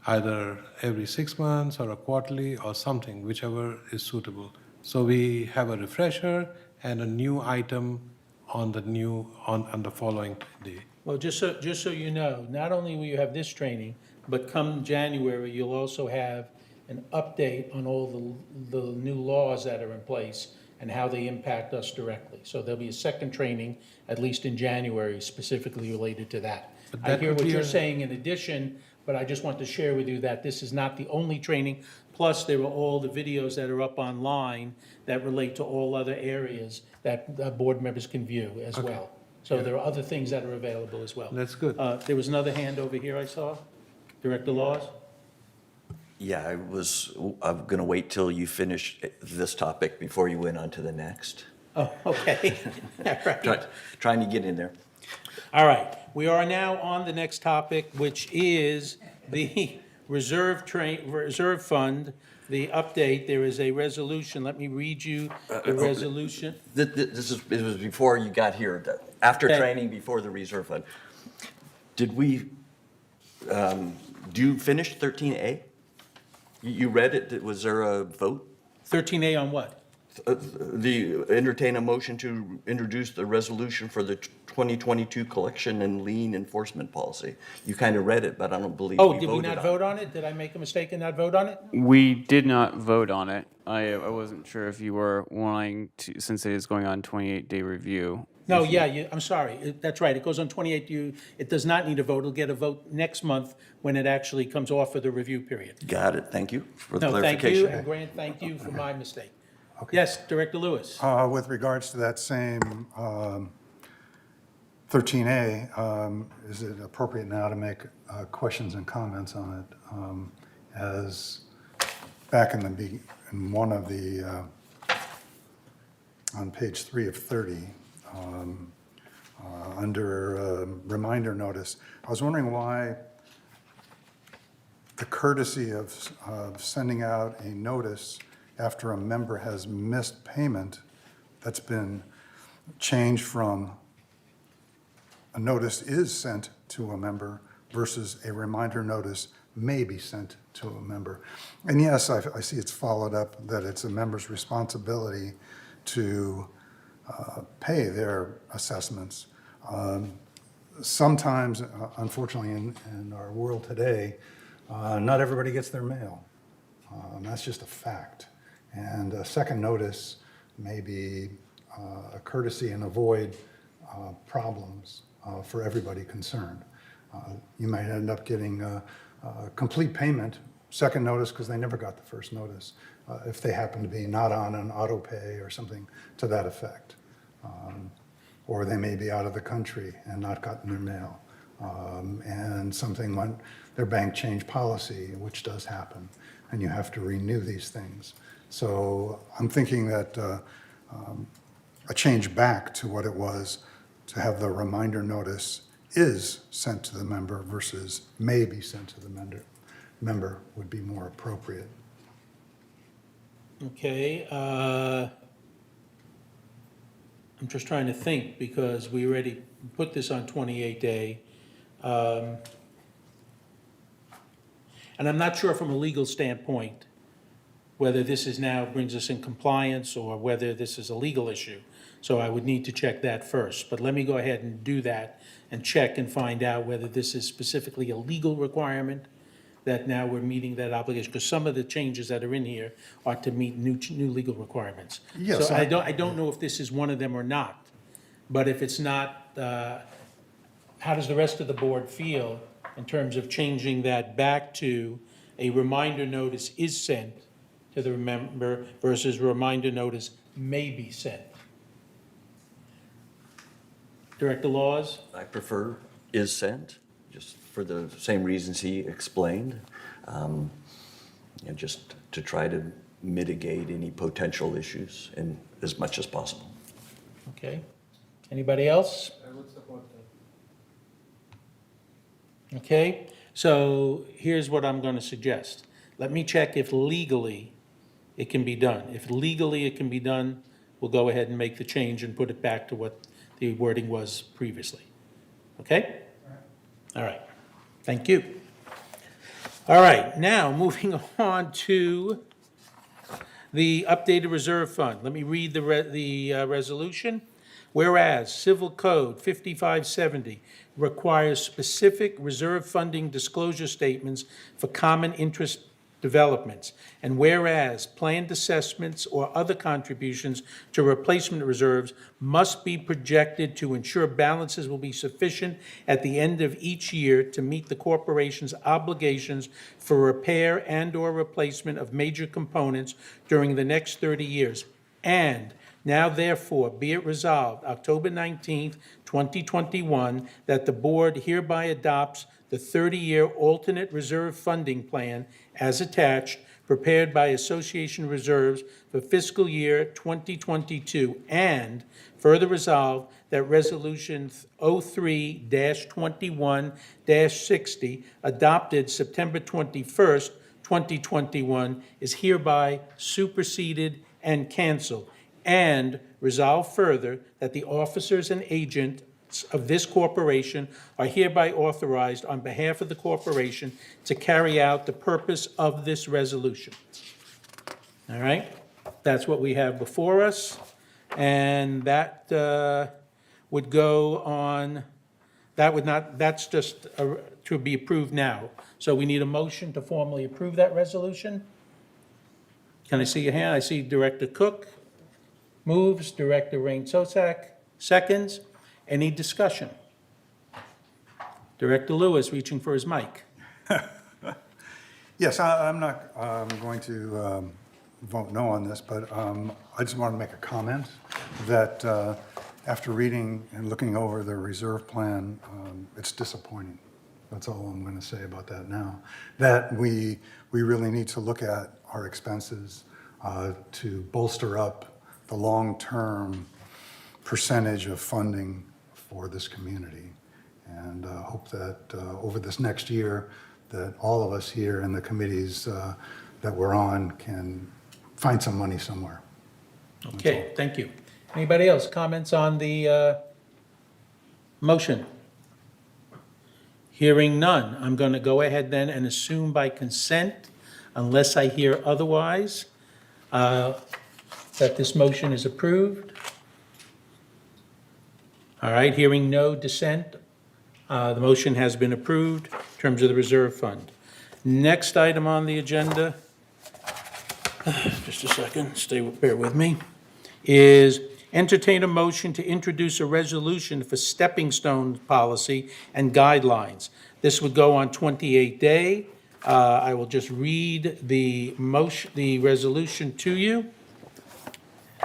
either every 6 months or a quarterly or something, whichever is suitable. So we have a refresher and a new item on the following day. Well, just so you know, not only will you have this training, but come January, you'll also have an update on all the new laws that are in place and how they impact us directly. So there'll be a second training, at least in January, specifically related to that. But I that hear would what be you're a- saying in addition, but I just want to share with you that this is not the only training. Plus, there are all the videos that are up online that relate to all other areas that board members can view as Okay. well. So there are other things that are available as well. That's good. There was another hand over here I saw. Director Laws? Yeah, I'm going to wait till you finish this topic before you went on to the next. Oh, okay. All right. Trying to get in there. All right, we are now on the next topic, which is the reserve fund, the update. There is a resolution. Let me read you the resolution. It was before you got here, after Okay. training, before the reserve fund. Did we, do you finish 13A? You read it, was there a vote? 13A on what? Entertain a motion to introduce the resolution for the 2022 collection and lien enforcement policy. You kind of read it, but I don't believe we Oh, voted did we not vote on it? Did I make a mistake and not vote on it? We did not vote on it. I wasn't sure if you were wanting to, since it is going on 28-day review. No, yeah, I'm sorry. That's right. It goes on 28. It does not need a vote. It'll get a vote next month when it actually comes off of the review period. Got it, thank you for the No, thank clarification. you, and Grant, thank you for my mistake. Yes, Director Lewis. With regards to that same 13A, is it appropriate now to make questions and comments on it? As back in one of the, on page 3 of 30, under reminder notice, I was wondering why the courtesy of sending out a notice after a member has missed payment, that's been changed from a notice is sent to a member versus a reminder notice may be sent to a member. And yes, I see it's followed up that it's a member's responsibility to pay their assessments. Sometimes, unfortunately, in our world today, not everybody gets their mail. That's just a fact. And a second notice may be a courtesy and avoid problems for everybody concerned. You might end up getting a complete payment, second notice, because they never got the first notice, if they happen to be not on an auto pay or something to that effect. Or they may be out of the country and not gotten their mail. And something went, their bank changed policy, which does happen, and you have to renew these things. So I'm thinking that a change back to what it was, to have the reminder notice is sent to the member versus may be sent to the member would be more appropriate. Okay, I'm just trying to think, because we already put this on 28-day. And I'm not sure from a legal standpoint whether this is now brings us in compliance or whether this is a legal issue. So I would need to check that first. But let me go ahead and do that and check and find out whether this is specifically a legal requirement that now we're meeting that obligation, because some of the changes that are in here are to meet new legal requirements. Yes, So I don't know if this is one of them or not, but if it's not, how does the rest of the board feel in terms of changing that back to a reminder notice is sent to the member versus reminder notice may be sent? Director Laws? I prefer is sent, just for the same reasons he explained, and just to try to mitigate any potential issues in as much as possible. Okay. Anybody else? I would support that. Okay, so here's what I'm going to suggest. Let me check if legally it can be done. If legally it can be done, we'll go ahead and make the change and put it back to what the wording was previously. Okay? All right. Thank you. All right, now moving on to the updated reserve fund. Let me read the resolution. Whereas Civil Code 5570 requires specific reserve funding disclosure statements for common interest developments. And whereas planned assessments or other contributions to replacement reserves must be projected to ensure balances will be sufficient at the end of each year to meet the corporation's obligations for repair and/or replacement of major components during the next 30 years. And now therefore be it resolved, October 19th, 2021, that the board hereby adopts the 30-year alternate reserve funding plan as attached, prepared by Association Reserves for fiscal year 2022, and further resolved that Resolution 03-21-60, adopted September 21st, 2021, is hereby superseded and canceled. And resolve further that the officers and agents of this corporation are hereby authorized on behalf of the corporation to carry out the purpose of this resolution. All right? That's what we have before us. And that would go on, that would not, that's just to be approved now. So we need a motion to formally approve that resolution. Can I see your hand? I see Director Cook moves, Director Rain Sosak seconds. Any discussion? Director Lewis reaching for his mic. Yes, I'm not going to vote no on this, but I just want to make a comment that after reading and looking over the reserve plan, it's disappointing. That's all I'm going to say about that now. That we really need to look at our expenses to bolster up the long-term percentage of funding for this community. And hope that over this next year, that all of us here in the committees that we're on can find some money somewhere. Okay, thank you. Anybody else? Comments on the motion? Hearing none, I'm going to go ahead then and assume by consent, unless I hear otherwise, that this motion is approved. All right, hearing no dissent, the motion has been approved in terms of the reserve fund. Next item on the agenda, just a second, bear with me, is entertain a motion to introduce a resolution for stepping stone policy and guidelines. This would go on 28-day. I will just read the resolution to you.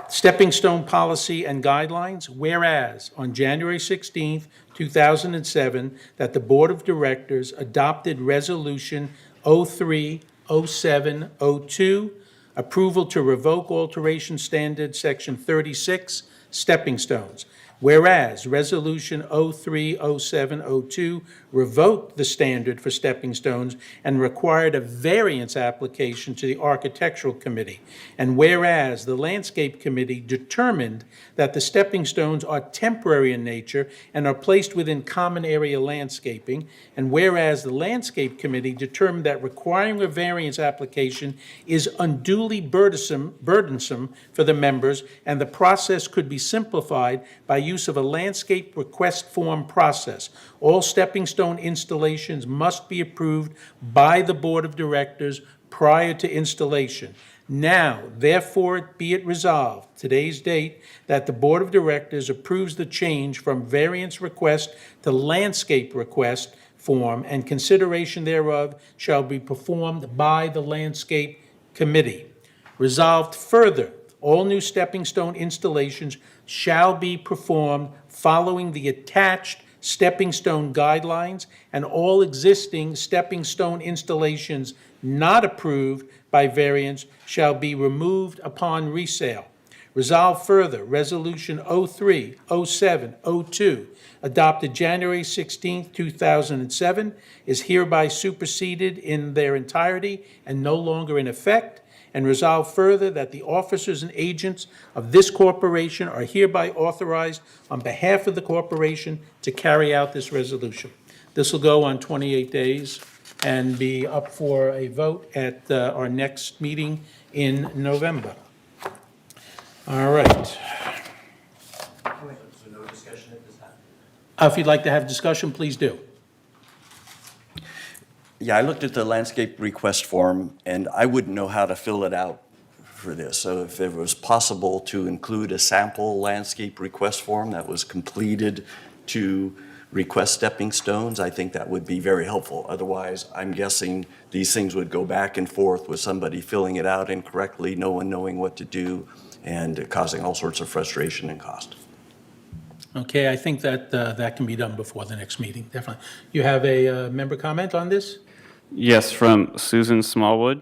Stepping Stone Policy and Guidelines, whereas on January 16th, 2007, that the Board of Directors adopted Resolution 03-07-02, approval to revoke alteration standard Section 36, Stepping Stones. Whereas Resolution 03-07-02 revoked the standard for stepping stones and required a variance application to the Architectural Committee. And whereas the Landscape Committee determined that the stepping stones are temporary in nature and are placed within common area landscaping. And whereas the Landscape Committee determined that requiring a variance application is unduly burdensome for the members, and the process could be simplified by use of a landscape request form process. All stepping stone installations must be approved by the Board of Directors prior to installation. Now, therefore, be it resolved, today's date, that the Board of Directors approves the change from variance request to landscape request form, and consideration thereof shall be performed by the Landscape Committee. Resolved further, all new stepping stone installations shall be performed following the attached stepping stone guidelines, and all existing stepping stone installations not approved by variance shall be removed upon resale. Resolved further, Resolution 03-07-02, adopted January 16, 2007, is hereby superseded in their entirety and no longer in effect. And resolve further that the officers and agents of this corporation are hereby authorized on behalf of the corporation to carry out this resolution. This will go on 28 days and be up for a vote at our next meeting in November. All right. discussion at this time? If you'd like to have discussion, please do. Yeah, I looked at the landscape request form, and I wouldn't know how to fill it out for this. So if it was possible to include a sample landscape request form that was completed to request stepping stones, I think that would be very helpful. Otherwise, I'm guessing these things would go back and forth with somebody filling it out incorrectly, no one knowing what to do, and causing all sorts of frustration and cost. Okay, I think that that can be done before the next meeting, definitely. You have a member comment on this? Yes, from Susan Smallwood.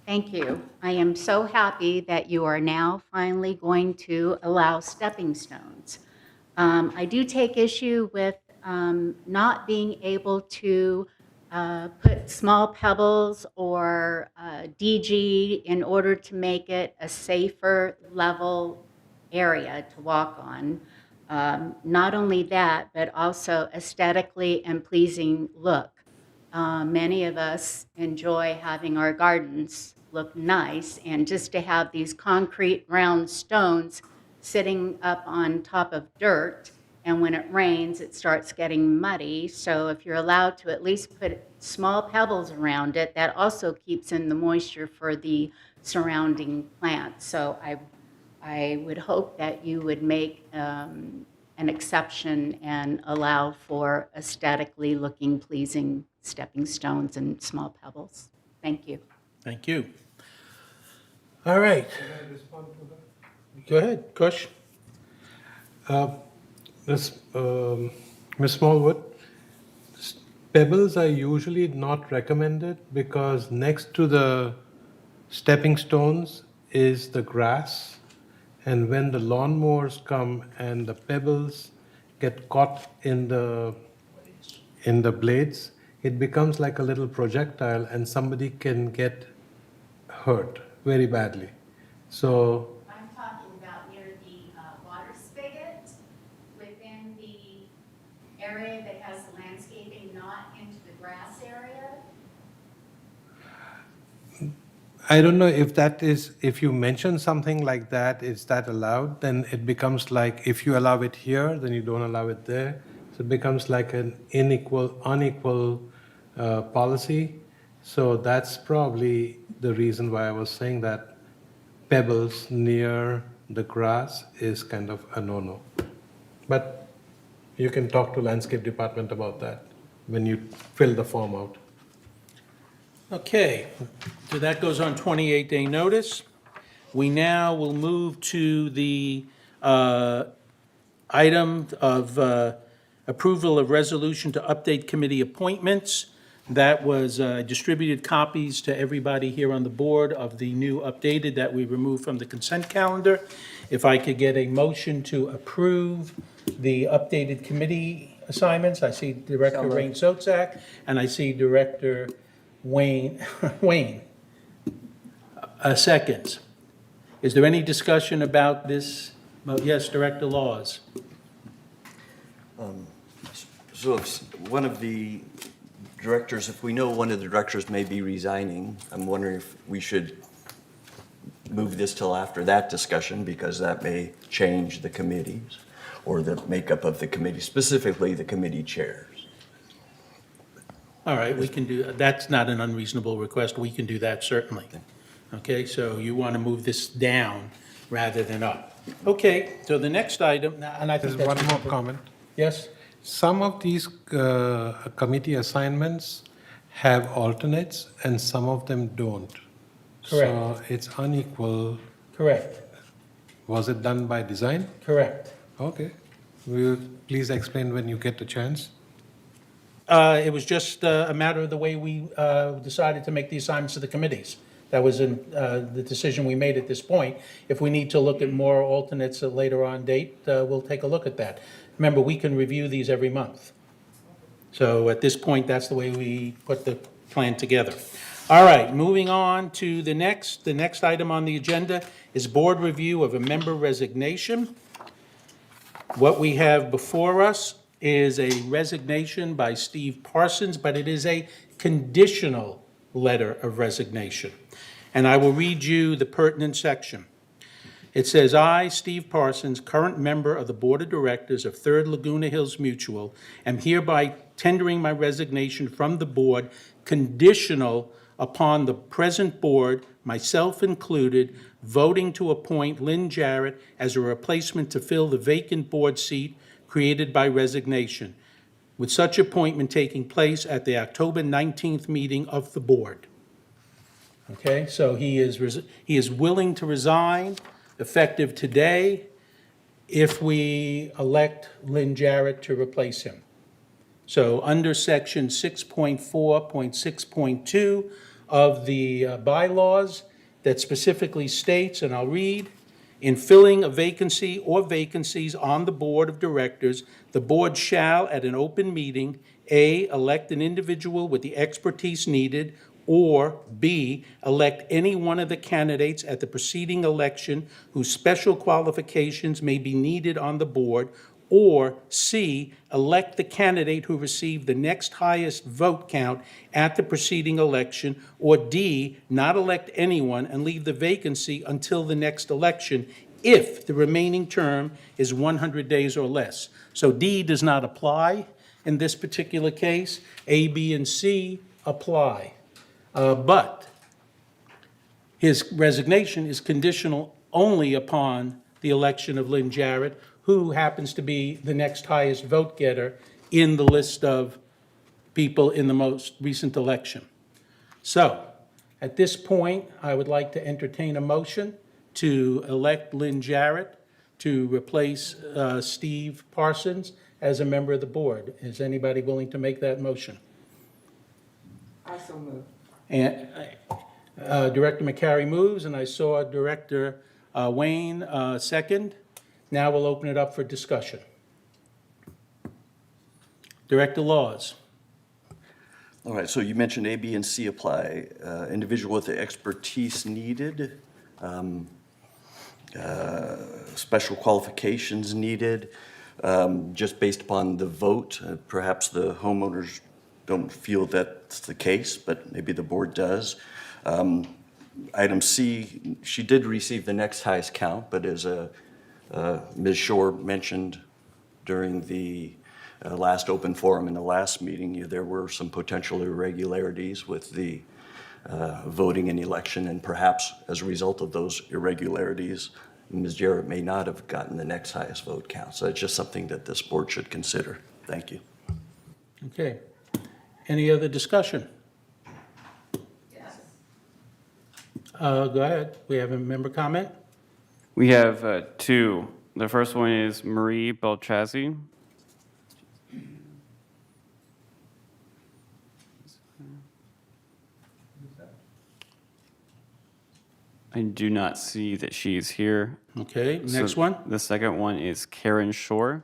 Thank you. I am so happy that you are now finally going to allow stepping stones. I do take issue with not being able to put small pebbles or DG in order to make it a safer level area to walk on. Not only that, but also aesthetically and pleasing look. Many of us enjoy having our gardens look nice, and just to have these concrete round stones sitting up on top of dirt, and when it rains, it starts getting muddy. So if you're allowed to at least put small pebbles around it, that also keeps in the moisture for the surrounding plants. So I would hope that you would make an exception and allow for aesthetically looking, pleasing stepping stones and small pebbles. Thank you. Thank you. All right. Can I respond to that? Go ahead, Kush. Ms. Smallwood, pebbles are usually not recommended because next to the stepping stones is the grass, and when the lawnmowers come and the pebbles get caught in the blades, it becomes like a little projectile and somebody can get hurt very badly. So I'm talking about near the water spigot within the area that has the landscaping, not into the grass area. I don't know if that is, if you mention something like that, is that allowed? Then it becomes like if you allow it here, then you don't allow it there. So it becomes like an unequal policy. So that's probably the reason why I was saying that pebbles near the grass is kind of a no-no. But you can talk to landscape department about that when you fill the form out. Okay, so that goes on 28-day notice. We now will move to the item of approval of resolution to update committee appointments. That was distributed copies to everybody here on the board of the new updated that we removed from the consent calendar. If I could get a motion to approve the updated committee assignments. I see Director Wayne Sotzak, and I see Director Wayne. Seconds. Is there any discussion about this? Yes, Director Laws. So if one of the directors, if we know one of the directors may be resigning, I'm wondering if we should move this till after that discussion, because that may change the committees or the makeup of the committee, specifically the committee chairs. All right, we can do, that's not an unreasonable request. We can do that, certainly. Okay, so you want to move this down rather than up. Okay, so the next item, and I think There's that's... one more comment. Yes? Some of these committee assignments have alternates and some of them don't. Correct. So it's unequal. Correct. Was it done by design? Correct. Okay. Will you please explain when you get the chance? It was just a matter of the way we decided to make the assignments to the committees. That was the decision we made at this point. If we need to look at more alternates at later on date, we'll take a look at that. Remember, we can review these every month. So at this point, that's the way we put the plan together. All right, moving on to the next item on the agenda is board review of a member resignation. What we have before us is a resignation by Steve Parsons, but it is a conditional letter of resignation. And I will read you the pertinent section. It says, I, Steve Parsons, current member of the Board of Directors of Third Laguna Hills Mutual, am hereby tendering my resignation from the board, conditional upon the present board, myself included, voting to appoint Lynn Jarrett as a replacement to fill the vacant board seat created by resignation, with such appointment taking place at the October 19th meeting of the board. Okay, so he is willing to resign effective today if we elect Lynn Jarrett to replace him. So under section 6.4.6.2 of the bylaws that specifically states, and I'll read, in filling a vacancy or vacancies on the board of directors, the board shall, at an open meeting, A, elect an individual with the expertise needed, or B, elect any one of the candidates at the preceding election whose special qualifications may be needed on the board, or C, elect the candidate who received the next highest vote count at the preceding election, or D, not elect anyone and leave the vacancy until the next election if the remaining term is 100 days or less. So D does not apply in this particular case. A, B, and C apply. But his resignation is conditional only upon the election of Lynn Jarrett, who happens to be the next highest vote getter in the list of people in the most recent election. So, at this point, I would like to entertain a motion to elect Lynn Jarrett to replace Steve Parsons as a member of the board. Is anybody willing to make that motion? I so move. And Director McCary moves, and I saw Director Wayne second. Now we'll open it up for discussion. Director Laws. All right, so you mentioned A, B, and C apply. Individual with the expertise needed, special qualifications needed, just based upon the vote. Perhaps the homeowners don't feel that's the case, but maybe the board does. Item C, she did receive the next highest count, but as Ms. Shore mentioned during the last open forum in the last meeting, there were some potential irregularities with the voting in the election, and perhaps as a result of those irregularities, Ms. Jarrett may not have gotten the next highest vote count. So it's just something that this board should consider. Thank you. Okay. Any other discussion? Yes. Go ahead. We have a member comment? We have two. The first one is Marie Belchazzi. I do not see that she is here. Okay, next one. The second one is Karen Shore.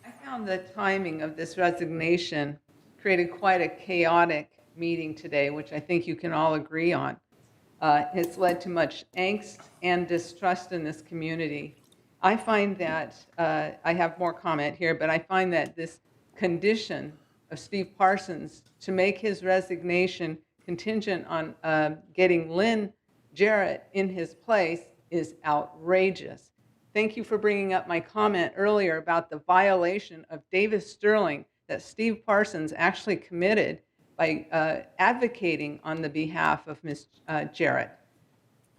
I found the timing of this resignation created quite a chaotic meeting today, which I think you can all agree on. It's led to much angst and distrust in this community. I find that, I have more comment here, but I find that this condition of Steve Parsons to make his resignation contingent on getting Lynn Jarrett in his place is outrageous. Thank you for bringing up my comment earlier about the violation of Davis Sterling that Steve Parsons actually committed by advocating on the behalf of Ms. Jarrett.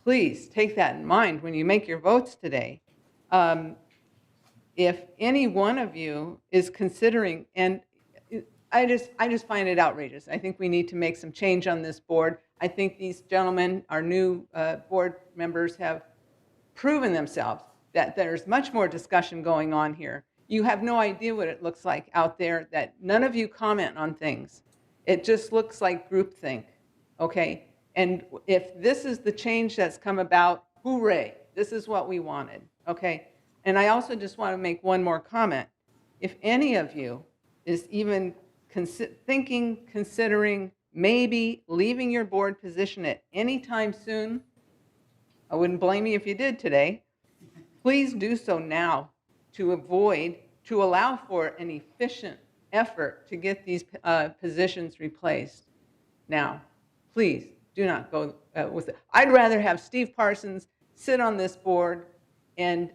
Please take that in mind when you make your votes today. If any one of you is considering, and I just find it outrageous. I think we need to make some change on this board. I think these gentlemen, our new board members, have proven themselves that there's much more discussion going on here. You have no idea what it looks like out there, that none of you comment on things. It just looks like groupthink, okay? And if this is the change that's come about, hooray, this is what we wanted, okay? And I also just want to make one more comment. If any of you is even considering maybe leaving your board position at any time soon, I wouldn't blame you if you did today. Please do so now to allow for an efficient effort to get these positions replaced. Now, please do not go with it. I'd rather have Steve Parsons sit on this board and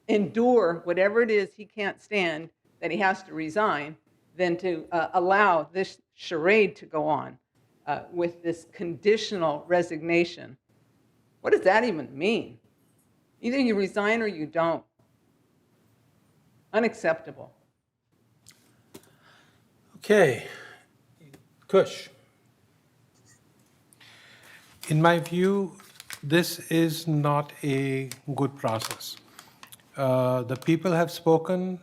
endure whatever it is he can't stand that he has to resign than to allow this charade to go on with this conditional resignation. What does that even mean? Either you resign or you don't. Unacceptable. Okay. Kush. In my view, this is not a good process. The people have spoken.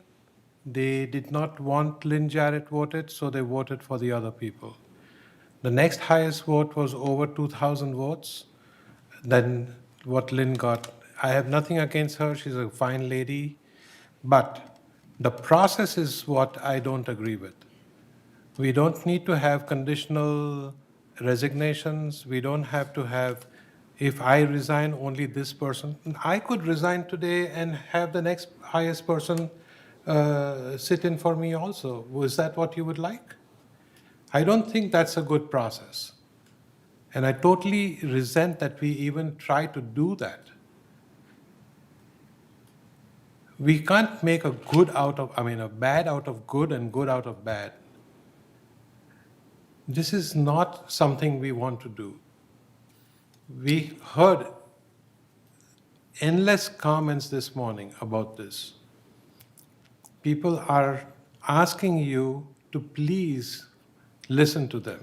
They did not want Lynn Jarrett voted, so they voted for the other people. The next highest vote was over 2,000 votes than what Lynn got. I have nothing against her. She's a fine lady. But the process is what I don't agree with. We don't need to have conditional resignations. We don't have to have, if I resign, only this person. I could resign today and have the next highest person sit in for me also. Was that what you would like? I don't think that's a good process. And I totally resent that we even try to do that. We can't make a bad out of good and good out of bad. This is not something we want to do. We heard endless comments this morning about this. People are asking you to please listen to them.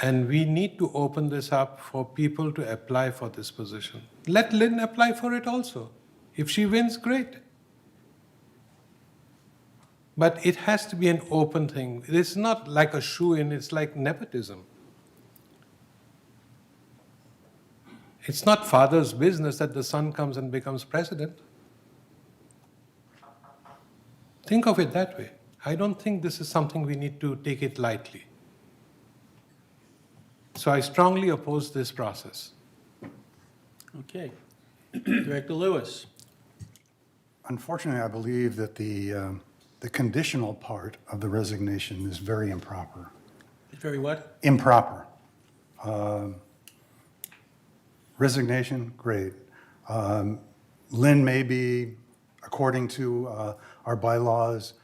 And we need to open this up for people to apply for this position. Let Lynn apply for it also. If she wins, great. But it has to be an open thing. It's not like a shoe-in, it's like nepotism. It's not father's business that the son comes and becomes president. Think of it that way. I don't think this is something we need to take it lightly. So I strongly oppose this process. Okay. Director Lewis. Unfortunately, I believe that the conditional part of the resignation is very improper. Very what? Improper. Resignation, great. Lynn may be, according to our bylaws,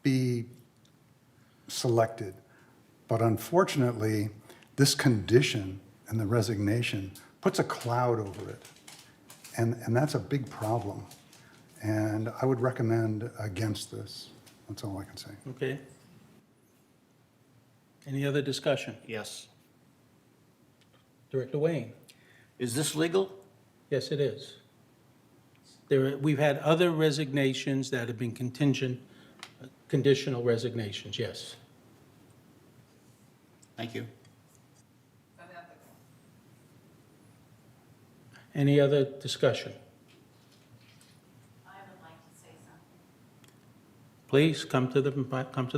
be selected. But unfortunately, this condition and the resignation puts a cloud over it. And that's a big problem. And I would recommend against this. That's all I can say. Okay. Any other discussion? Yes. Director Wayne. Is this legal? Yes, it is. We've had other resignations that have been conditional resignations, yes. Thank you. Any other discussion? I would like to say something. Please come to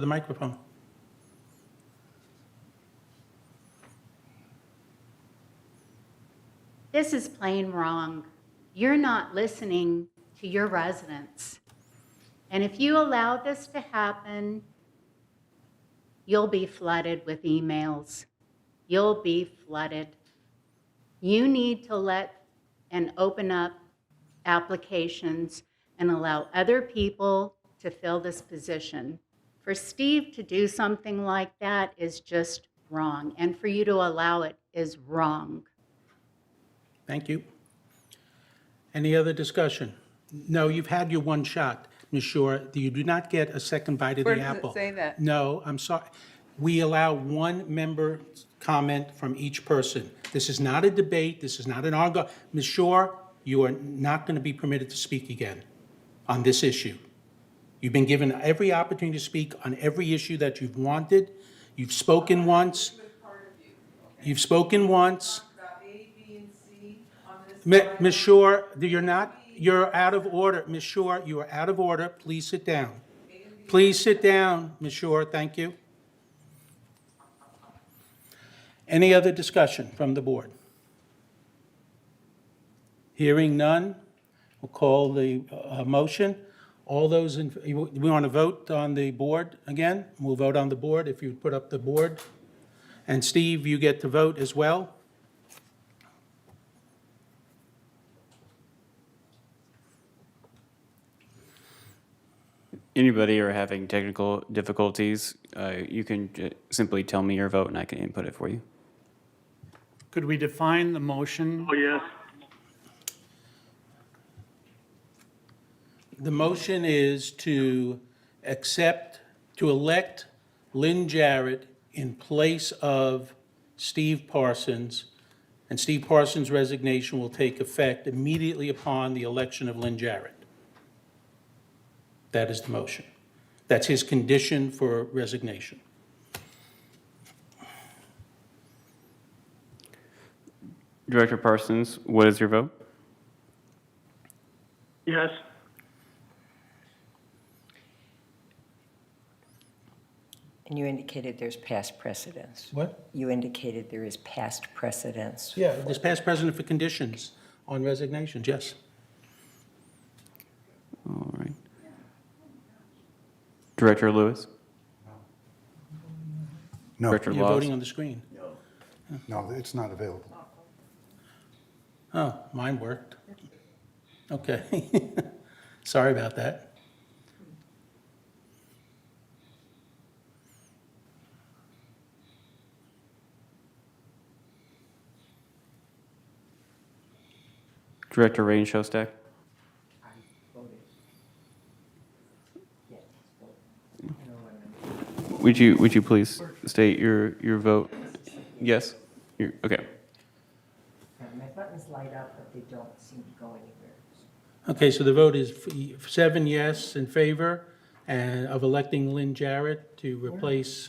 the microphone. This is plain wrong. You're not listening to your residents. And if you allow this to happen, you'll be flooded with emails. You'll be flooded. You need to let and open up applications and allow other people to fill this position. For Steve to do something like that is just wrong, and for you to allow it is wrong. Thank you. Any other discussion? No, you've had your one shot, Ms. Shore. You do not get a second bite of Where the does it apple. say that? No, I'm sorry. We allow one member comment from each person. This is not a debate. This is not an argument. Ms. Shore, you are not going to be permitted to speak again on this issue. You've been given every opportunity to speak on every issue that you've wanted. You've spoken once. You've spoken once. Ms. Shore, you're out of order. Ms. Shore, you are out of order. Please sit down. Please sit down, Ms. Shore. Thank you. Any other discussion from the board? Hearing none, we'll call the motion. All those, we want to vote on the board again? We'll vote on the board if you put up the board. And Steve, you get to vote as well? Anybody are having technical difficulties, you can simply tell me your vote and I can input it for you. Could we define the motion? Oh, yes. The motion is to elect Lynn Jarrett in place of Steve Parsons, and Steve Parsons' resignation will take effect immediately upon the election of Lynn Jarrett. That is the motion. That's his condition for resignation. Director Parsons, what is your vote? Yes. And you indicated there's past precedence. What? You indicated there is past precedence. Yeah, there's past precedent for conditions on resignations, yes. All right. Director Lewis? No. Director You're Laws? voting on the screen. No, it's not available. Oh, mine worked. Okay. Sorry about that. Director Rain Shostak? Would you please state your vote? Yes? Okay. My buttons light up, but they don't seem to go anywhere. Okay, so the vote is 7 yes in favor of electing Lynn Jarrett to replace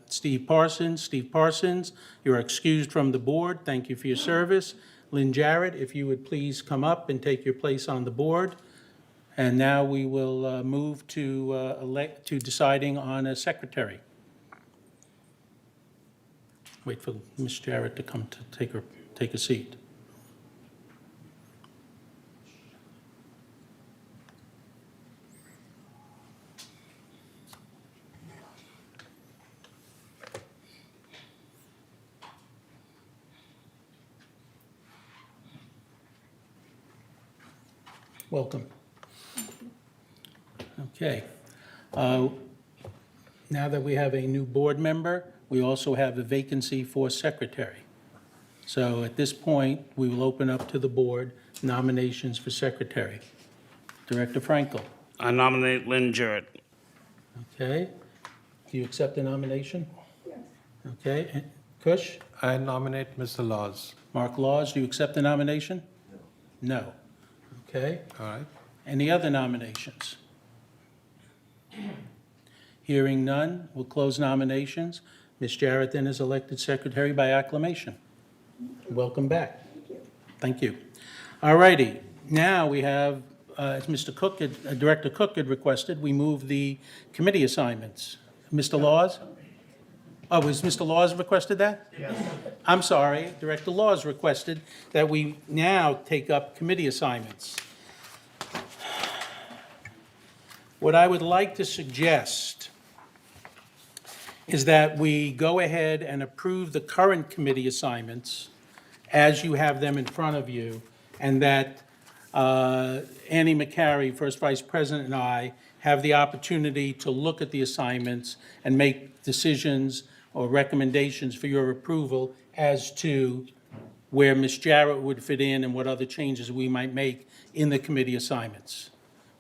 Steve Parsons. Steve Parsons, you're excused from the board. Thank you for your service. Lynn Jarrett, if you would please come up and take your place on the board. And now we will move to deciding on a secretary. Wait for Ms. Jarrett to come to take a seat. Welcome. Okay. Now that we have a new board member, we also have a vacancy for secretary. So at this point, we will open up to the board nominations for secretary. Director Frankel. I nominate Lynn Jarrett. Okay. Do you accept the nomination? Yes. Okay. And Kush? I nominate Mr. Laws. Mark Laws, do you accept the nomination? No. No. Okay. All right. Any other nominations? Hearing none, we'll close nominations. Ms. Jarrett then is elected secretary by acclamation. Welcome back. Thank you. All righty. Now we have, as Director Cook had requested, we move the committee assignments. Mr. Laws? Oh, was Mr. Laws requested that? Yes. I'm sorry. Director Laws requested that we now take up committee assignments. What I would like to suggest is that we go ahead and approve the current committee assignments as you have them in front of you, and that Annie McCary, First Vice President, and I have the opportunity to look at the assignments and make decisions or recommendations for your approval as to where Ms. Jarrett would fit in and what other changes we might make in the committee assignments,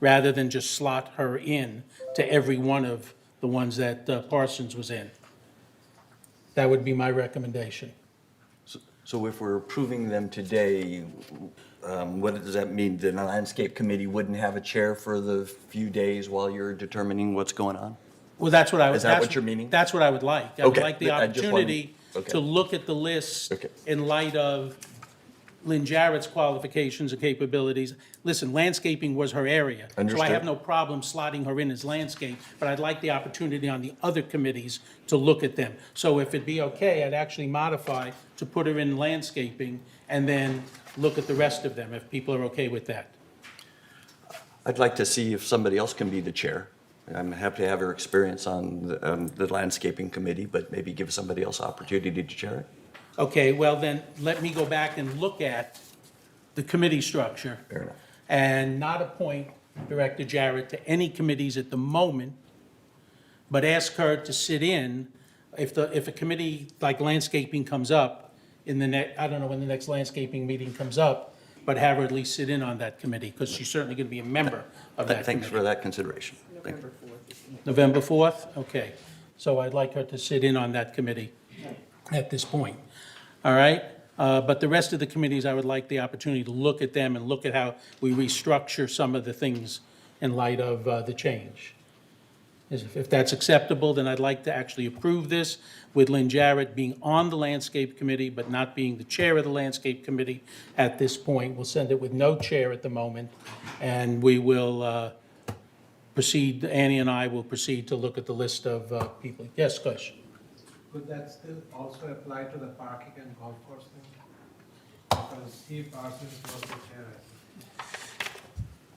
rather than just slot her in to every one of the ones that Parsons was in. That would be my recommendation. So if we're approving them today, what does that mean? The landscape committee wouldn't have a chair for the few days while you're determining what's going on? Well, that's what I would. Is that what you're meaning? That's what I would like. I would Okay. like the I just wanted- opportunity okay. to look at the list Okay. in light of Lynn Jarrett's qualifications and capabilities. Listen, landscaping was her area. So I Understood. have no problem slotting her in as landscape, but I'd like the opportunity on the other committees to look at them. So if it'd be okay, I'd actually modify to put her in landscaping and then look at the rest of them, if people are okay with that. I'd like to see if somebody else can be the chair. I'm happy to have her experience on the landscaping committee, but maybe give somebody else opportunity to chair it. Okay, well then, let me go back and look at the committee structure. Fair enough. And not appoint Director Jarrett to any committees at the moment, but ask her to sit in if a committee like landscaping comes up in the I don't know when the next landscaping meeting comes up, but have her at least sit in on that committee, because she's certainly going to be a member of that Thanks committee. for that consideration. Thank you. November 4th? Okay. So I'd like her to sit in on that committee at this point. All right? But the rest of the committees, I would like the opportunity to look at them and look at how we restructure some of the things in light of the change. If that's acceptable, then I'd like to actually approve this with Lynn Jarrett being on the Landscape Committee, but not being the chair of the Landscape Committee at this point. We'll send it with no chair at the moment, and we will proceed, Annie and I will proceed to look at the list of people. Yes, Kush? Could that still also apply to the parking and golf course thing? Because Steve Parsons was the chair, I think.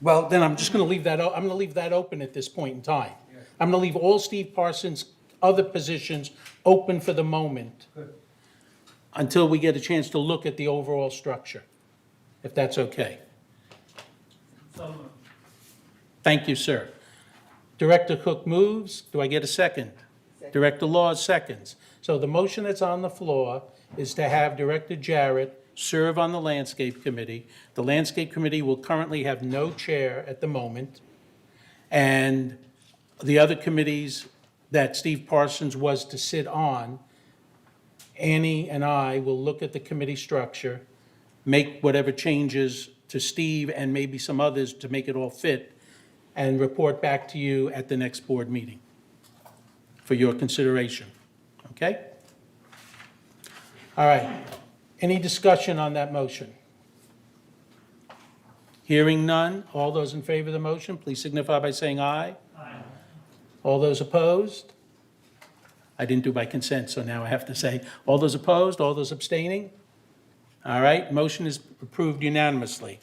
Well, then I'm just going to leave that, I'm going to leave that open at this point in time. I'm going to leave all Steve Parsons' other positions open for the moment Good. until we get a chance to look at the overall structure, if that's okay. Thank you, sir. Director Cook moves. Do I get a second? Director Laws seconds. So the motion that's on the floor is to have Director Jarrett serve on the Landscape Committee. The Landscape Committee will currently have no chair at the moment. And the other committees that Steve Parsons was to sit on, Annie and I will look at the committee structure, make whatever changes to Steve and maybe some others to make it all fit, and report back to you at the next board meeting for your consideration. Okay? All right. Any discussion on that motion? Hearing none, all those in favor of the motion, please signify by saying aye. Aye. All those opposed? I didn't do by consent, so now I have to say, all those opposed, all those abstaining? All right, motion is approved unanimously.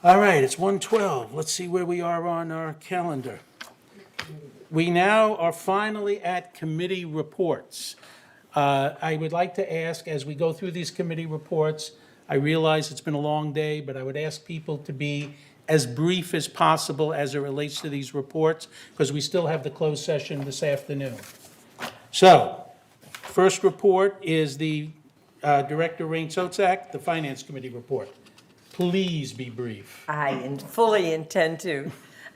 All right, it's 1:12. Let's see where we are on our calendar. We now are finally at committee reports. I would like to ask, as we go through these committee reports, I realize it's been a long day, but I would ask people to be as brief as possible as it relates to these reports, because we still have the closed session this afternoon. So, first report is the Director Rain Sotzak, the Finance Committee report. Please be brief. I fully intend to.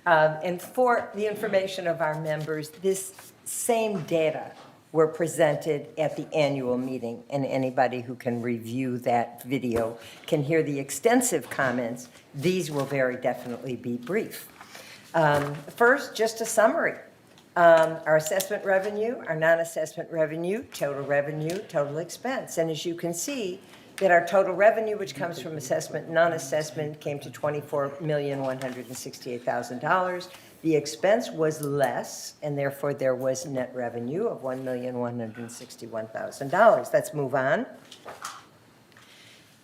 And for the information of our members, this same data were presented at the annual meeting, and anybody who can review that video can hear the extensive comments. These will very definitely be brief. First, just a summary. Our assessment revenue, our non-assessment revenue, total expense. And as you can see, that our total revenue, which comes from assessment and non-assessment, came to $24,168,000. The expense was less, and therefore there was net revenue of $1,161,000. Let's move on.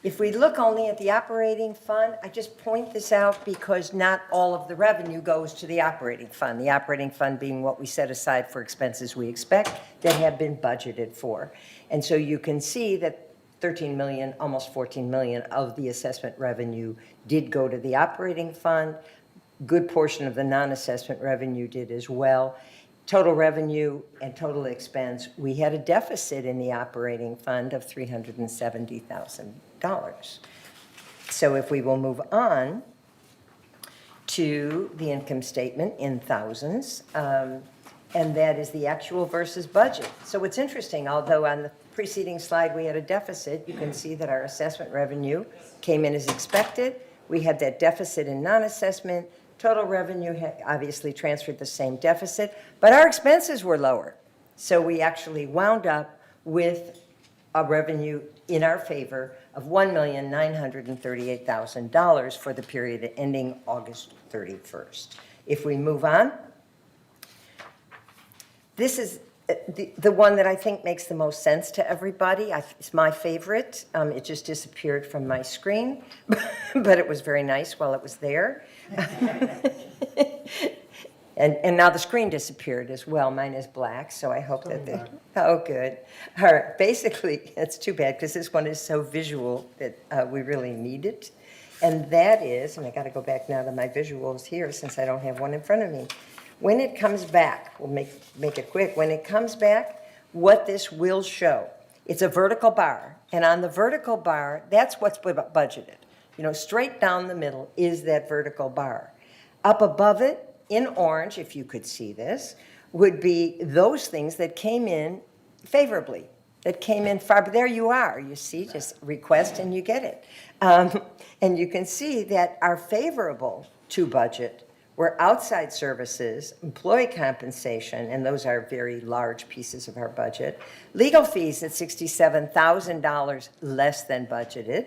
If we look only at the operating fund, I just point this out because not all of the revenue goes to the operating fund. The operating fund being what we set aside for expenses we expect that have been budgeted for. And so you can see that 13 million, almost 14 million of the assessment revenue did go to the operating fund. Good portion of the non-assessment revenue did as well. Total revenue and total expense, we had a deficit in the operating fund of $370,000. So if we will move on to the income statement in thousands, and that is the actual versus budget. So what's interesting, although on the preceding slide we had a deficit, you can see that our assessment revenue came in as expected. We had that deficit in non-assessment. Total revenue had obviously transferred the same deficit, but our expenses were lower. So we actually wound up with a revenue in our favor of $1,938,000 for the period ending August 31st. If we move on, this is The one that I think makes the most sense to everybody, it's my favorite. It just disappeared from my screen, but it was very nice while it was there. And now the screen disappeared as well. Mine is black, so I hope that they, oh, good. All right, basically, it's too bad because this one is so visual that we really need it. And that is, and I got to go back now to my visuals here since I don't have one in front of me. When it comes back, we'll make it quick. When it comes back, what this will show, it's a vertical bar. And on the vertical bar, that's what's budgeted. You know, straight down the middle is that vertical bar. Up above it, in orange, if you could see this, would be those things that came in favorably, that came in far. But there you are, you see, just request and you get it. And you can see that our favorable to budget were outside services, employee compensation, and those are very large pieces of our budget, legal fees at $67,000 less than budgeted,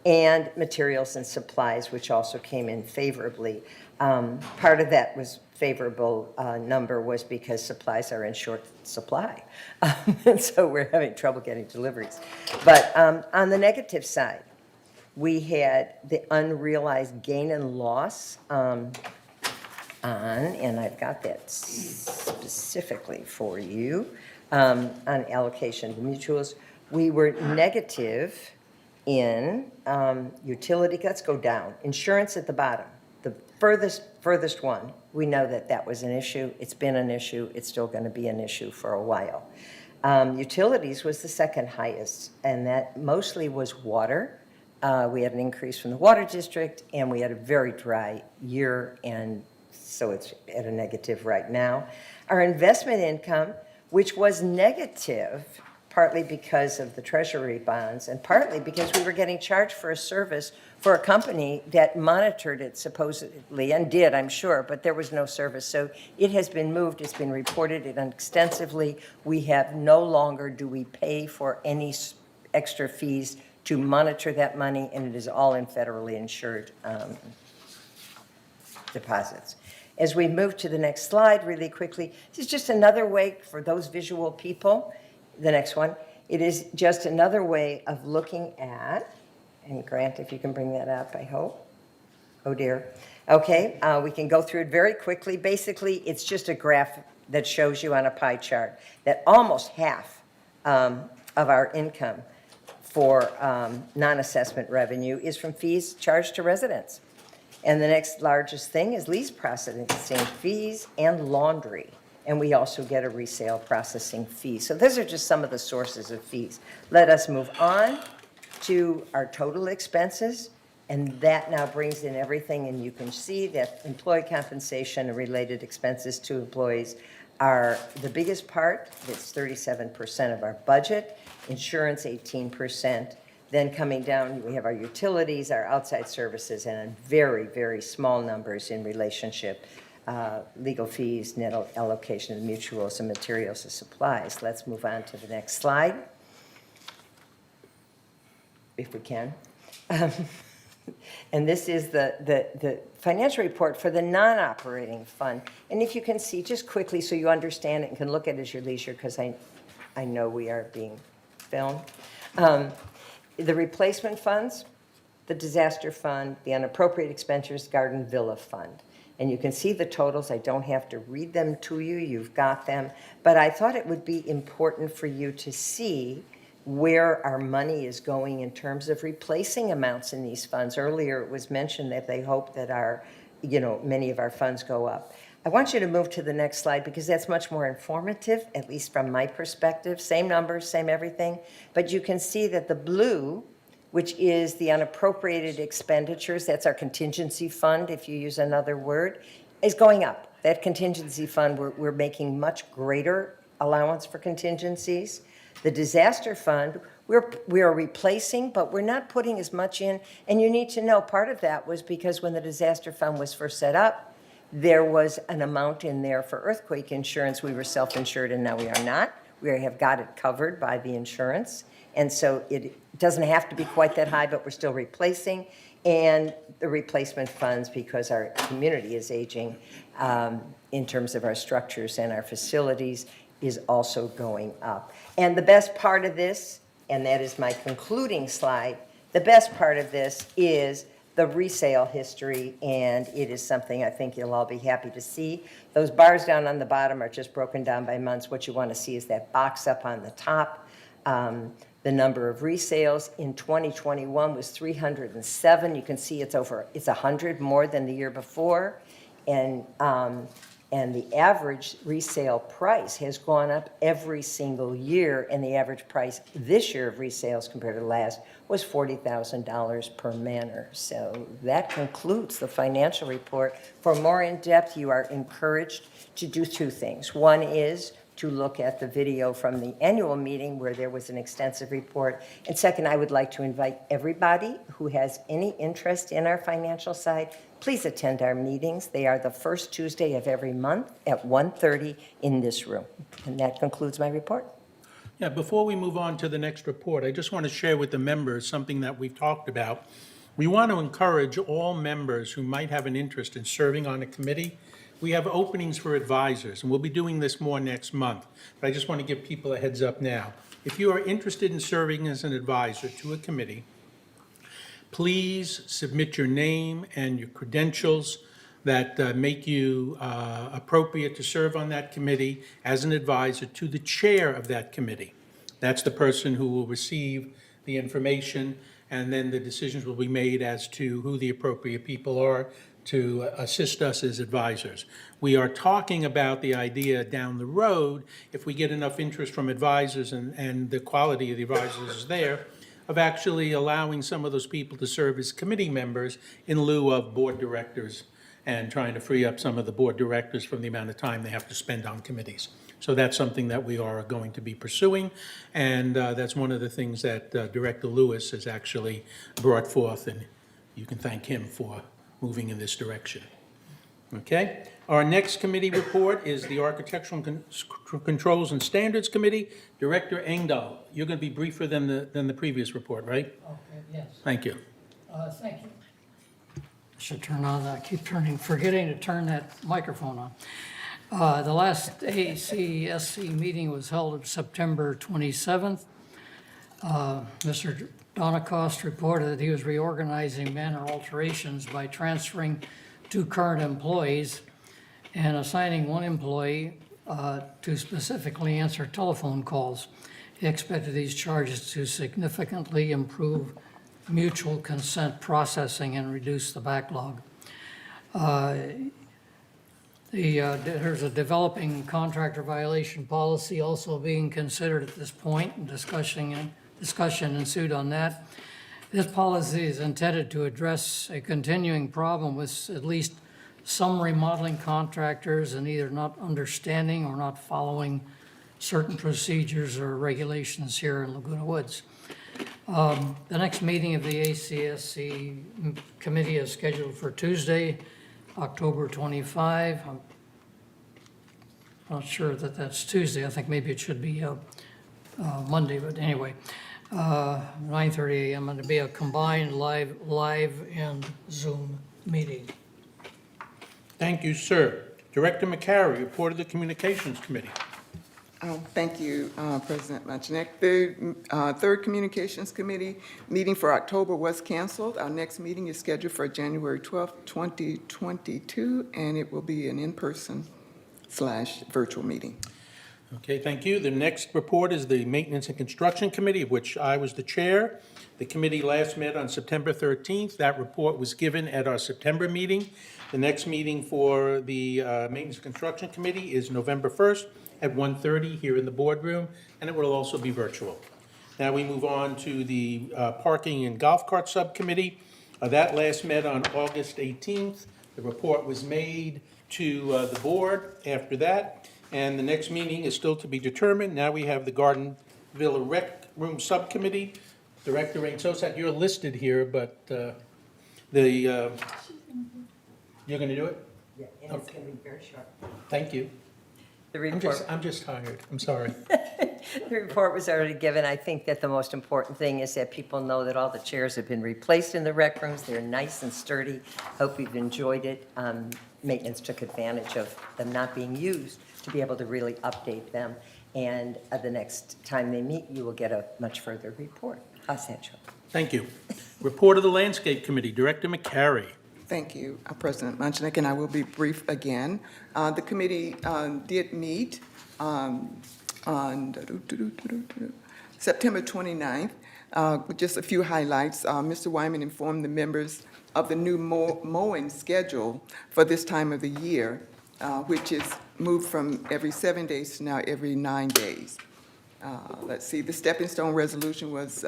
and materials and supplies, which also came in favorably. Part of that was favorable number was because supplies are in short supply. And so we're having trouble getting deliveries. But on the negative side, we had the unrealized gain and loss and I've got that specifically for you, on allocation to mutuals. We were negative in utility, let's go down. Insurance at the bottom, the furthest one. We know that that was an issue. It's been an issue. It's still going to be an issue for a while. Utilities was the second highest, and that mostly was water. We had an increase from the water district, and we had a very dry year, and so it's at a negative right now. Our investment income, which was negative, partly because of the treasury bonds and partly because we were getting charged for a service for a company that monitored it supposedly, and did, I'm sure, but there was no service. So it has been moved, it's been reported extensively. We have no longer do we pay for any extra fees to monitor that money, and it is all in federally insured deposits. As we move to the next slide really quickly, this is just another way for those visual people. The next one, it is just another way of looking at, and Grant, if you can bring that up, I hope. Oh dear. Okay, we can go through it very quickly. Basically, it's just a graph that shows you on a pie chart that almost half of our income for non-assessment revenue is from fees charged to residents. And the next largest thing is lease processing fees and laundry. And we also get a resale processing fee. So those are just some of the sources of fees. Let us move on to our total expenses. And that now brings in everything. And you can see that employee compensation and related expenses to employees are the biggest part. It's 37% of our budget. Insurance, 18%. Then coming down, we have our utilities, our outside services, and very, very small numbers in relationship. Legal fees, net allocation of mutuals, and materials and supplies. Let's move on to the next slide, if we can. And this is the financial report for the non-operating fund. And if you can see, just quickly so you understand it and can look at it as your leisure, because I know we are being filmed. The replacement funds, the disaster fund, the unappropriated expenditures, garden villa fund. And you can see the totals. I don't have to read them to you. You've got them. But I thought it would be important for you to see where our money is going in terms of replacing amounts in these funds. Earlier, it was mentioned that they hope that many of our funds go up. I want you to move to the next slide because that's much more informative, at least from my perspective. Same numbers, same everything. But you can see that the blue, which is the unappropriated expenditures, that's our contingency fund, if you use another word, is going up. That contingency fund, we're making much greater allowance for contingencies. The disaster fund, we are replacing, but we're not putting as much in. And you need to know part of that was because when the disaster fund was first set up, there was an amount in there for earthquake insurance. We were self-insured, and now we are not. We have got it covered by the insurance. And so it doesn't have to be quite that high, but we're still replacing. And the replacement funds, because our community is aging in terms of our structures and our facilities, is also going up. And the best part of this, and that is my concluding slide, the best part of this is the resale history, and it is something I think you'll all be happy to see. Those bars down on the bottom are just broken down by months. What you want to see is that box up on the top. The number of resales in 2021 was 307. You can see it's 100 more than the year before. And the average resale price has gone up every single year, and the average price this year of resales compared to last was $40,000 per manor. So that concludes the financial report. For more in-depth, you are encouraged to do two things. One is to look at the video from the annual meeting where there was an extensive report. And second, I would like to invite everybody who has any interest in our financial side, please attend our meetings. They are the first Tuesday of every month at 1:30 in this room. And that concludes my report. Yeah, before we move on to the next report, I just want to share with the members something that we've talked about. We want to encourage all members who might have an interest in serving on a committee. We have openings for advisors, and we'll be doing this more next month. But I just want to give people a heads up now. If you are interested in serving as an advisor to a committee, please submit your name and your credentials that make you appropriate to serve on that committee as an advisor to the chair of that committee. That's the person who will receive the information, and then the decisions will be made as to who the appropriate people are to assist us as advisors. We are talking about the idea down the road, if we get enough interest from advisors and the quality of the advisors is there, of actually allowing some of those people to serve as committee members in lieu of board directors, and trying to free up some of the board directors from the amount of time they have to spend on committees. So that's something that we are going to be pursuing, and that's one of the things that Director Lewis has actually brought forth, and you can thank him for moving in this direction. Okay? Our next committee report is the Architectural Controls and Standards Committee. Director Engdahl, you're going to be briefer than the previous report, right? Okay, yes. Thank you. Thank you. I should turn on, I keep forgetting to turn that microphone on. The last ACSC meeting was held on September 27th. Mr. Donacoste reported that he was reorganizing manor alterations by transferring 2 current employees and assigning 1 employee to specifically answer telephone calls. He expected these charges to significantly improve mutual consent processing and reduce the backlog. There's a developing contractor violation policy also being considered at this point, and discussion ensued on that. This policy is intended to address a continuing problem with at least some remodeling contractors and either not understanding or not following certain procedures or regulations here in Laguna Woods. The next meeting of the ACSC committee is scheduled for Tuesday, October 25. I'm not sure that that's Tuesday. I think maybe it should be Monday, but anyway, 9:30 a.m. and it'll be a combined live and Zoom meeting. Thank you, sir. Director McCary, report of the Communications Committee. Thank you, President Machinek. The Third Communications Committee meeting for October was canceled. Our next meeting is scheduled for January 12th, 2022, and it will be an in-person/virtual meeting. Okay, thank you. The next report is the Maintenance and Construction Committee, of which I was the chair. The committee last met on September 13th. That report was given at our September meeting. The next meeting for the Maintenance and Construction Committee is November 1st at 1:30 here in the boardroom, and it will also be virtual. Now we move on to the Parking and Golf Cart Subcommittee. That last met on August 18th. The report was made to the board after that, and the next meeting is still to be determined. Now we have the Garden Villa Rec Room Subcommittee. Director Rain Sosak, you're listed here, but you're going to do it? Yeah, and it's going to be very short. Thank you. The report. I'm just tired. I'm sorry. The report was already given. I think that the most important thing is that people know that all the chairs have been replaced in the rec rooms. They're nice and sturdy. Hope you've enjoyed it. maintenance took advantage of them not being used to be able to really update them. And the next time they meet, you will get a much further report. How's that, Joe? Thank you. Report of the Landscape Committee, Director McCary. Thank you, President Munchnick, and I will be brief again. The committee did meet on September 29th. With just a few highlights, Mr. Wyman informed the members of the new mowing schedule for this time of the year, which is moved from every 7 days to now every 9 days. Let's see, the stepping stone resolution went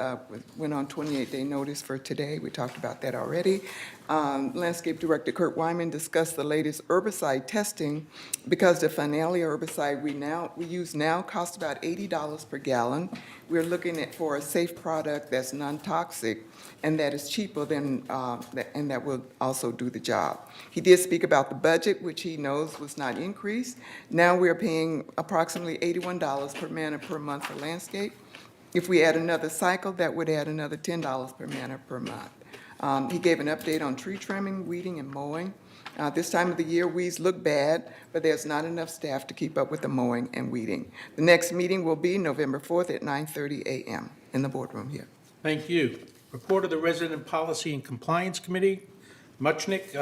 on 28-day notice for today. We talked about that already. Landscape Director Kurt Wyman discussed the latest herbicide testing because the Finalia herbicide we use now costs about $80 per gallon. We're looking for a safe product that's non-toxic and that is cheaper than, and that will also do the job. He did speak about the budget, which he knows was not increased. Now we're paying approximately $81 per man per month for landscape. If we add another cycle, that would add another $10 per man per month. He gave an update on tree trimming, weeding, and mowing. This time of the year, weeds look bad, but there's not enough staff to keep up with the mowing and weeding. The next meeting will be November 4th at 9:30 a.m. in the boardroom here. Thank you. Report of the Resident Policy and Compliance Committee, Muchnick.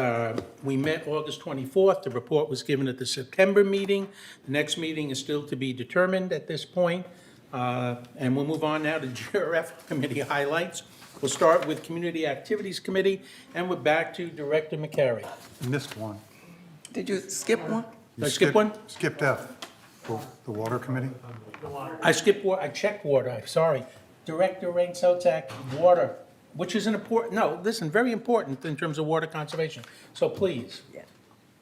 We met August 24th. The report was given at the September meeting. The next meeting is still to be determined at this point. And we'll move on now to GRF committee highlights. We'll start with Community Activities Committee, and we're back to Director McCary. You missed one. Did you skip one? Did I skip one? Skipped F, the Water Committee. I skipped water, I checked water, I'm sorry. Director Ray Sotak, water, which is an important, no, listen, very important in terms of water conservation. So please. Yeah.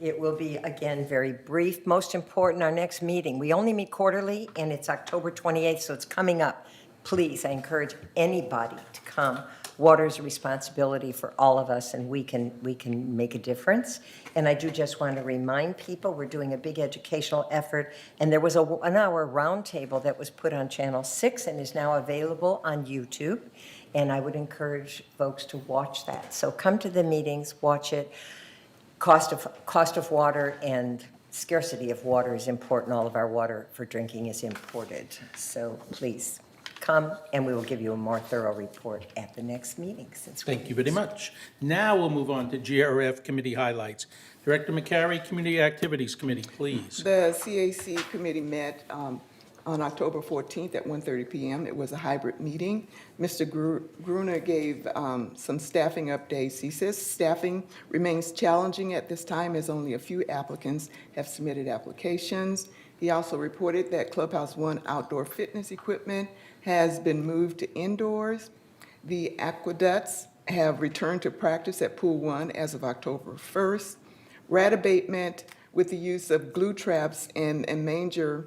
It will be, again, very brief. Most important, our next meeting. We only meet quarterly, and it's October 28th, so it's coming up. Please, I encourage anybody to come. Water is a responsibility for all of us, and we can make a difference. And I do just want to remind people, we're doing a big educational effort, and there was a 1-hour roundtable that was put on Channel 6 and is now available on YouTube. And I would encourage folks to watch that. So come to the meetings, watch it. Cost of water and scarcity of water is important. All of our water for drinking is imported. So please come, and we will give you a more thorough report at the next meeting. Thank you very much. Now we'll move on to GRF committee highlights. Director McCary, Community Activities Committee, please. The CAC committee met on October 14th at 1:30 p.m. It was a hybrid meeting. Mr. Gruner gave some staffing updates. He says staffing remains challenging at this time as only a few applicants have submitted applications. He also reported that Clubhouse One outdoor fitness equipment has been moved to indoors. The aqueducts have returned to practice at Pool One as of October 1st. Rat abatement with the use of glue traps and manger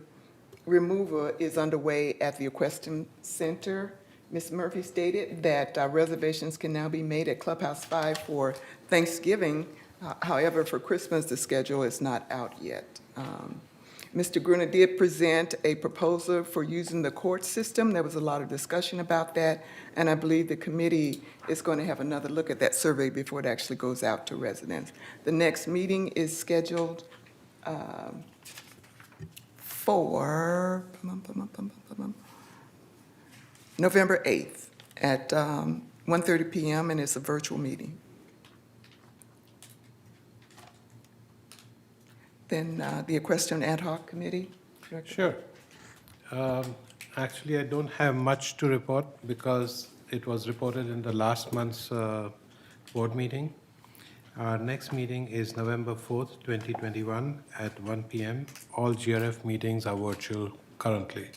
removal is underway at the Equestrian Center. Ms. Murphy stated that reservations can now be made at Clubhouse 5 for Thanksgiving. However, for Christmas, the schedule is not out yet. Mr. Gruner did present a proposal for using the court system. There was a lot of discussion about that, and I believe the committee is going to have another look at that survey before it actually goes out to residents. The next meeting is scheduled for November 8th at 1:30 p.m., and it's a virtual meeting. Then the Equestrian Ad Hoc Committee. Sure. Actually, I don't have much to report because it was reported in the last month's board meeting. Our next meeting is November 4th, 2021 at 1 p.m. All GRF meetings are virtual currently.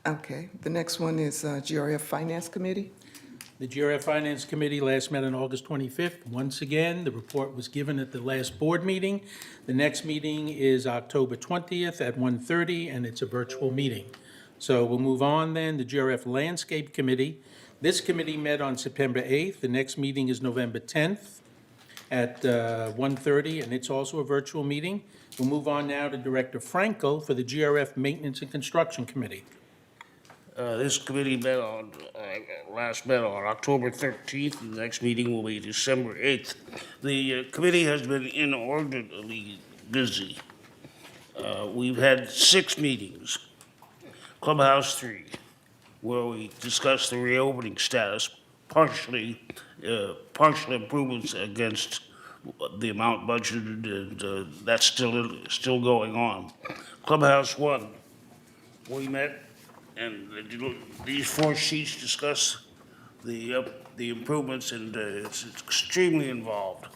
Okay, the next one is GRF Finance Committee. The GRF Finance Committee last met on August 25th. Once again, the report was given at the last board meeting. The next meeting is October 20th at 1:30, and it's a virtual meeting. So we'll move on then. The GRF Landscape Committee. This committee met on September 8th. The next meeting is November 10th at 1:30, and it's also a virtual meeting. We'll move on now to Director Frankel for the GRF Maintenance and Construction Committee. This committee met on, last met on October 13th, and the next meeting will be December 8th. The committee has been inordinately busy. We've had 6 meetings. Clubhouse 3, where we discussed the reopening status, partial improvements against the amount budgeted, and that's still going on. Clubhouse 1, we met, and these 4 sheets discuss the improvements, and it's extremely involved.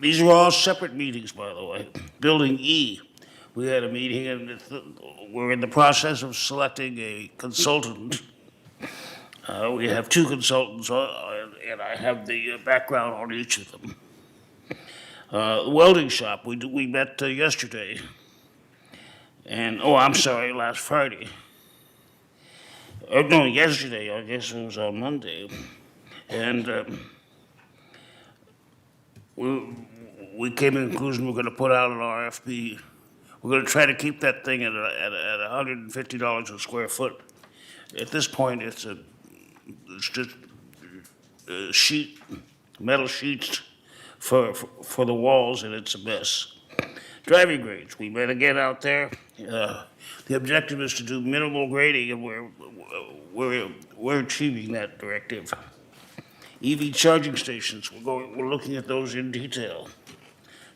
These are all separate meetings, by the way. Building E, we had a meeting, and we're in the process of selecting a consultant. We have 2 consultants, and I have the background on each of them. The welding shop, we met yesterday. And, I'm sorry, last Friday. No, yesterday, I guess it was on Monday. And we came to the conclusion we're going to put out an RFP. We're going to try to keep that thing at $150 a square foot. At this point, it's just metal sheets for the walls, and it's a mess. Driving grades, we met again out there. The objective is to do minimal grading, and we're achieving that directive. EV charging stations, we're looking at those in detail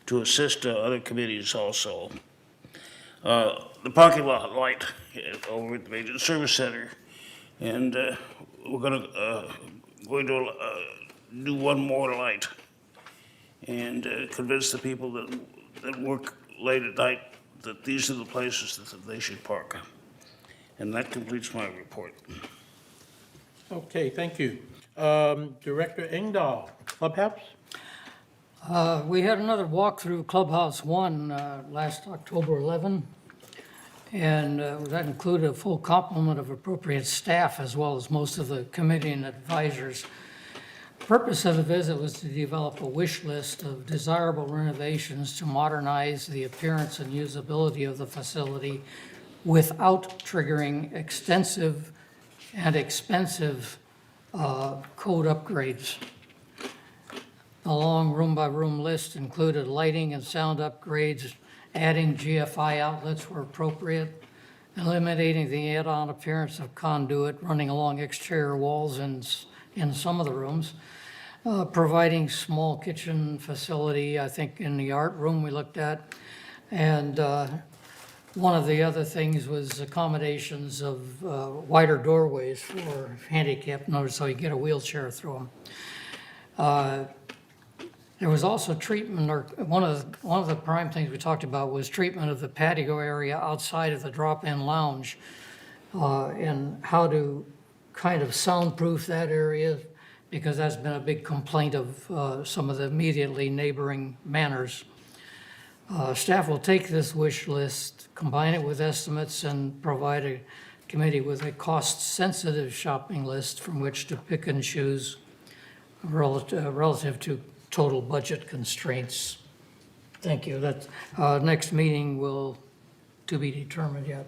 to assist other committees also. The parking lot light over at the Maintenance Service Center, and we're going to do one more light and convince the people that work late at night that these are the places that they should park. And that completes my report. Okay, thank you. Director Engdahl, Clubhouse? We had another walkthrough Clubhouse 1 last October 11, and that included a full complement of appropriate staff as well as most of the committee and advisors. The purpose of the visit was to develop a wish list of desirable renovations to modernize the appearance and usability of the facility without triggering extensive and expensive code upgrades. The long room-by-room list included lighting and sound upgrades, adding GFI outlets where appropriate, eliminating the add-on appearance of conduit running along exterior walls in some of the rooms, providing small kitchen facility, I think in the art room we looked at, and one of the other things was accommodations of wider doorways for handicapped, notice so you get a wheelchair through them. There was also treatment, or one of the prime things we talked about was treatment of the patio area outside of the drop-in lounge, and how to kind of soundproof that area, because that's been a big complaint of some of the immediately neighboring manors. Staff will take this wish list, combine it with estimates, and provide a committee with a cost-sensitive shopping list from which to pick and choose relative to total budget constraints. Thank you. That next meeting will to be determined yet.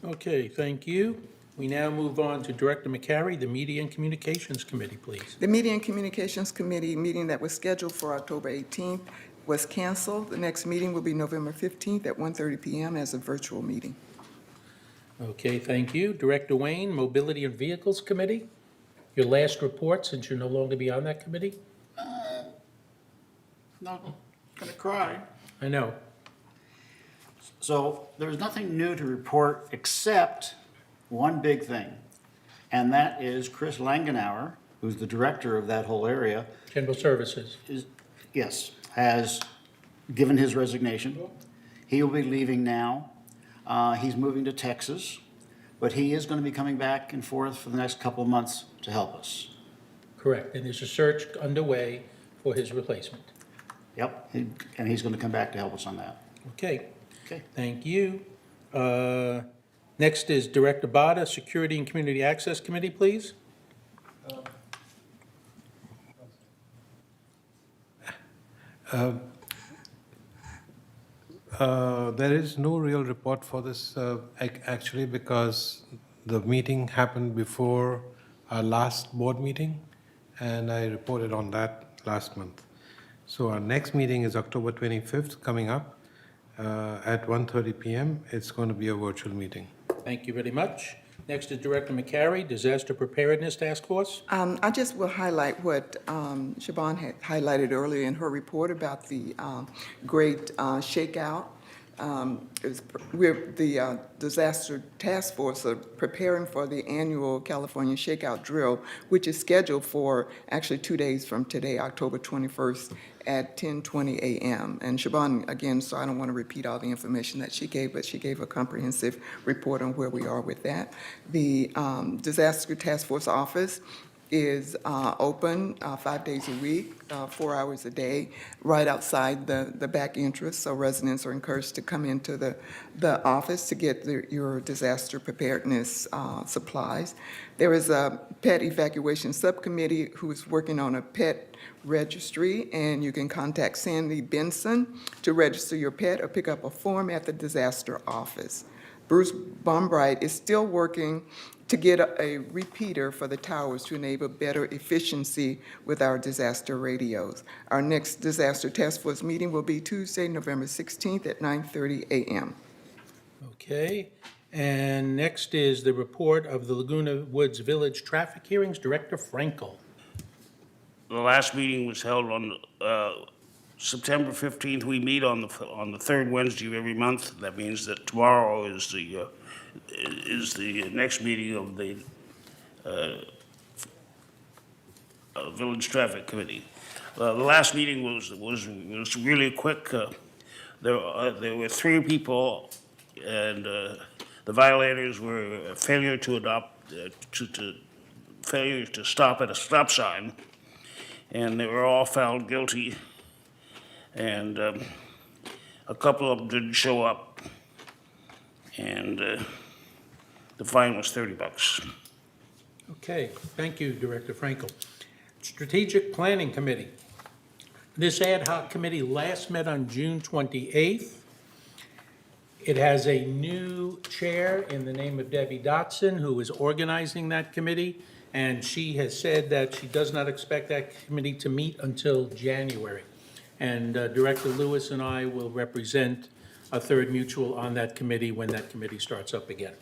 Okay, thank you. We now move on to Director McCary, the Media and Communications Committee, please. The Media and Communications Committee meeting that was scheduled for October 18th was canceled. The next meeting will be November 15th at 1:30 p.m. as a virtual meeting. Okay, thank you. Director Wayne, Mobility and Vehicles Committee, your last report since you'll no longer be on that committee? Not gonna cry. I know. So there's nothing new to report except one big thing, and that is Chris Langenauer, who's the director of that whole area. General Services. Has given his resignation. He will be leaving now. He's moving to Texas, but he is going to be coming back and forth for the next couple of months to help us. Correct, and there's a search underway for his replacement. Yep, and he's going to come back to help us on that. Okay. Okay. Thank you. Next is Director Bada, Security and Community Access Committee, please. There is no real report for this actually because the meeting happened before our last board meeting, and I reported on that last month. So our next meeting is October 25th coming up at 1:30 p.m. It's going to be a virtual meeting. Thank you very much. Next is Director McCary, Disaster Preparedness Task Force. I just will highlight what Siobhan had highlighted earlier in her report about the great shakeout. We're the Disaster Task Force are preparing for the annual California Shakeout Drill, which is scheduled for actually 2 days from today, October 21st at 10:20 a.m. And Siobhan, again, so I don't want to repeat all the information that she gave, but she gave a comprehensive report on where we are with that. The Disaster Task Force office is open 5 days a week, 4 hours a day, right outside the back entrance. So residents are encouraged to come into the office to get your disaster preparedness supplies. There is a pet evacuation subcommittee who is working on a pet registry, and you can contact Sandy Benson to register your pet or pick up a form at the disaster office. Bruce Bombright is still working to get a repeater for the towers to enable better efficiency with our disaster radios. Our next Disaster Task Force meeting will be Tuesday, November 16th at 9:30 a.m. Okay, and next is the report of the Laguna Woods Village traffic hearings. Director Frankel. The last meeting was held on September 15th. We meet on the third Wednesday of every month. That means that tomorrow is the next meeting of the Village Traffic Committee. The last meeting was really quick. There were 3 people, and the violators were failure to stop at a stop sign, and they were all found guilty. And a couple of them didn't show up, and the fine was $30. Okay, thank you, Director Frankel. Strategic Planning Committee. This ad hoc committee last met on June 28th. It has a new chair in the name of Debbie Dotson, who is organizing that committee, and she has said that she does not expect that committee to meet until January. And Director Lewis and I will represent a third mutual on that committee when that committee starts up again.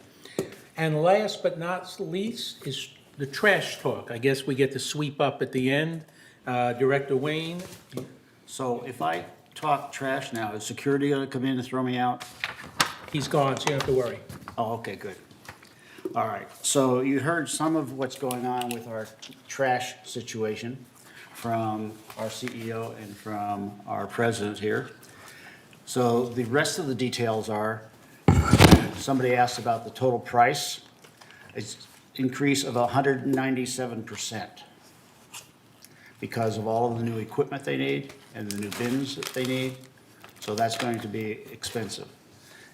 And last but not least is the trash talk. I guess we get to sweep up at the end. Director Wayne. So if I talk trash now, is security going to come in and throw me out? He's gone, so you don't have to worry. Oh, okay, good. All right, so you heard some of what's going on with our trash situation from our CEO and from our president here. So the rest of the details are, somebody asked about the total price. It's increase of 197% because of all of the new equipment they need and the new bins that they need. So that's going to be expensive.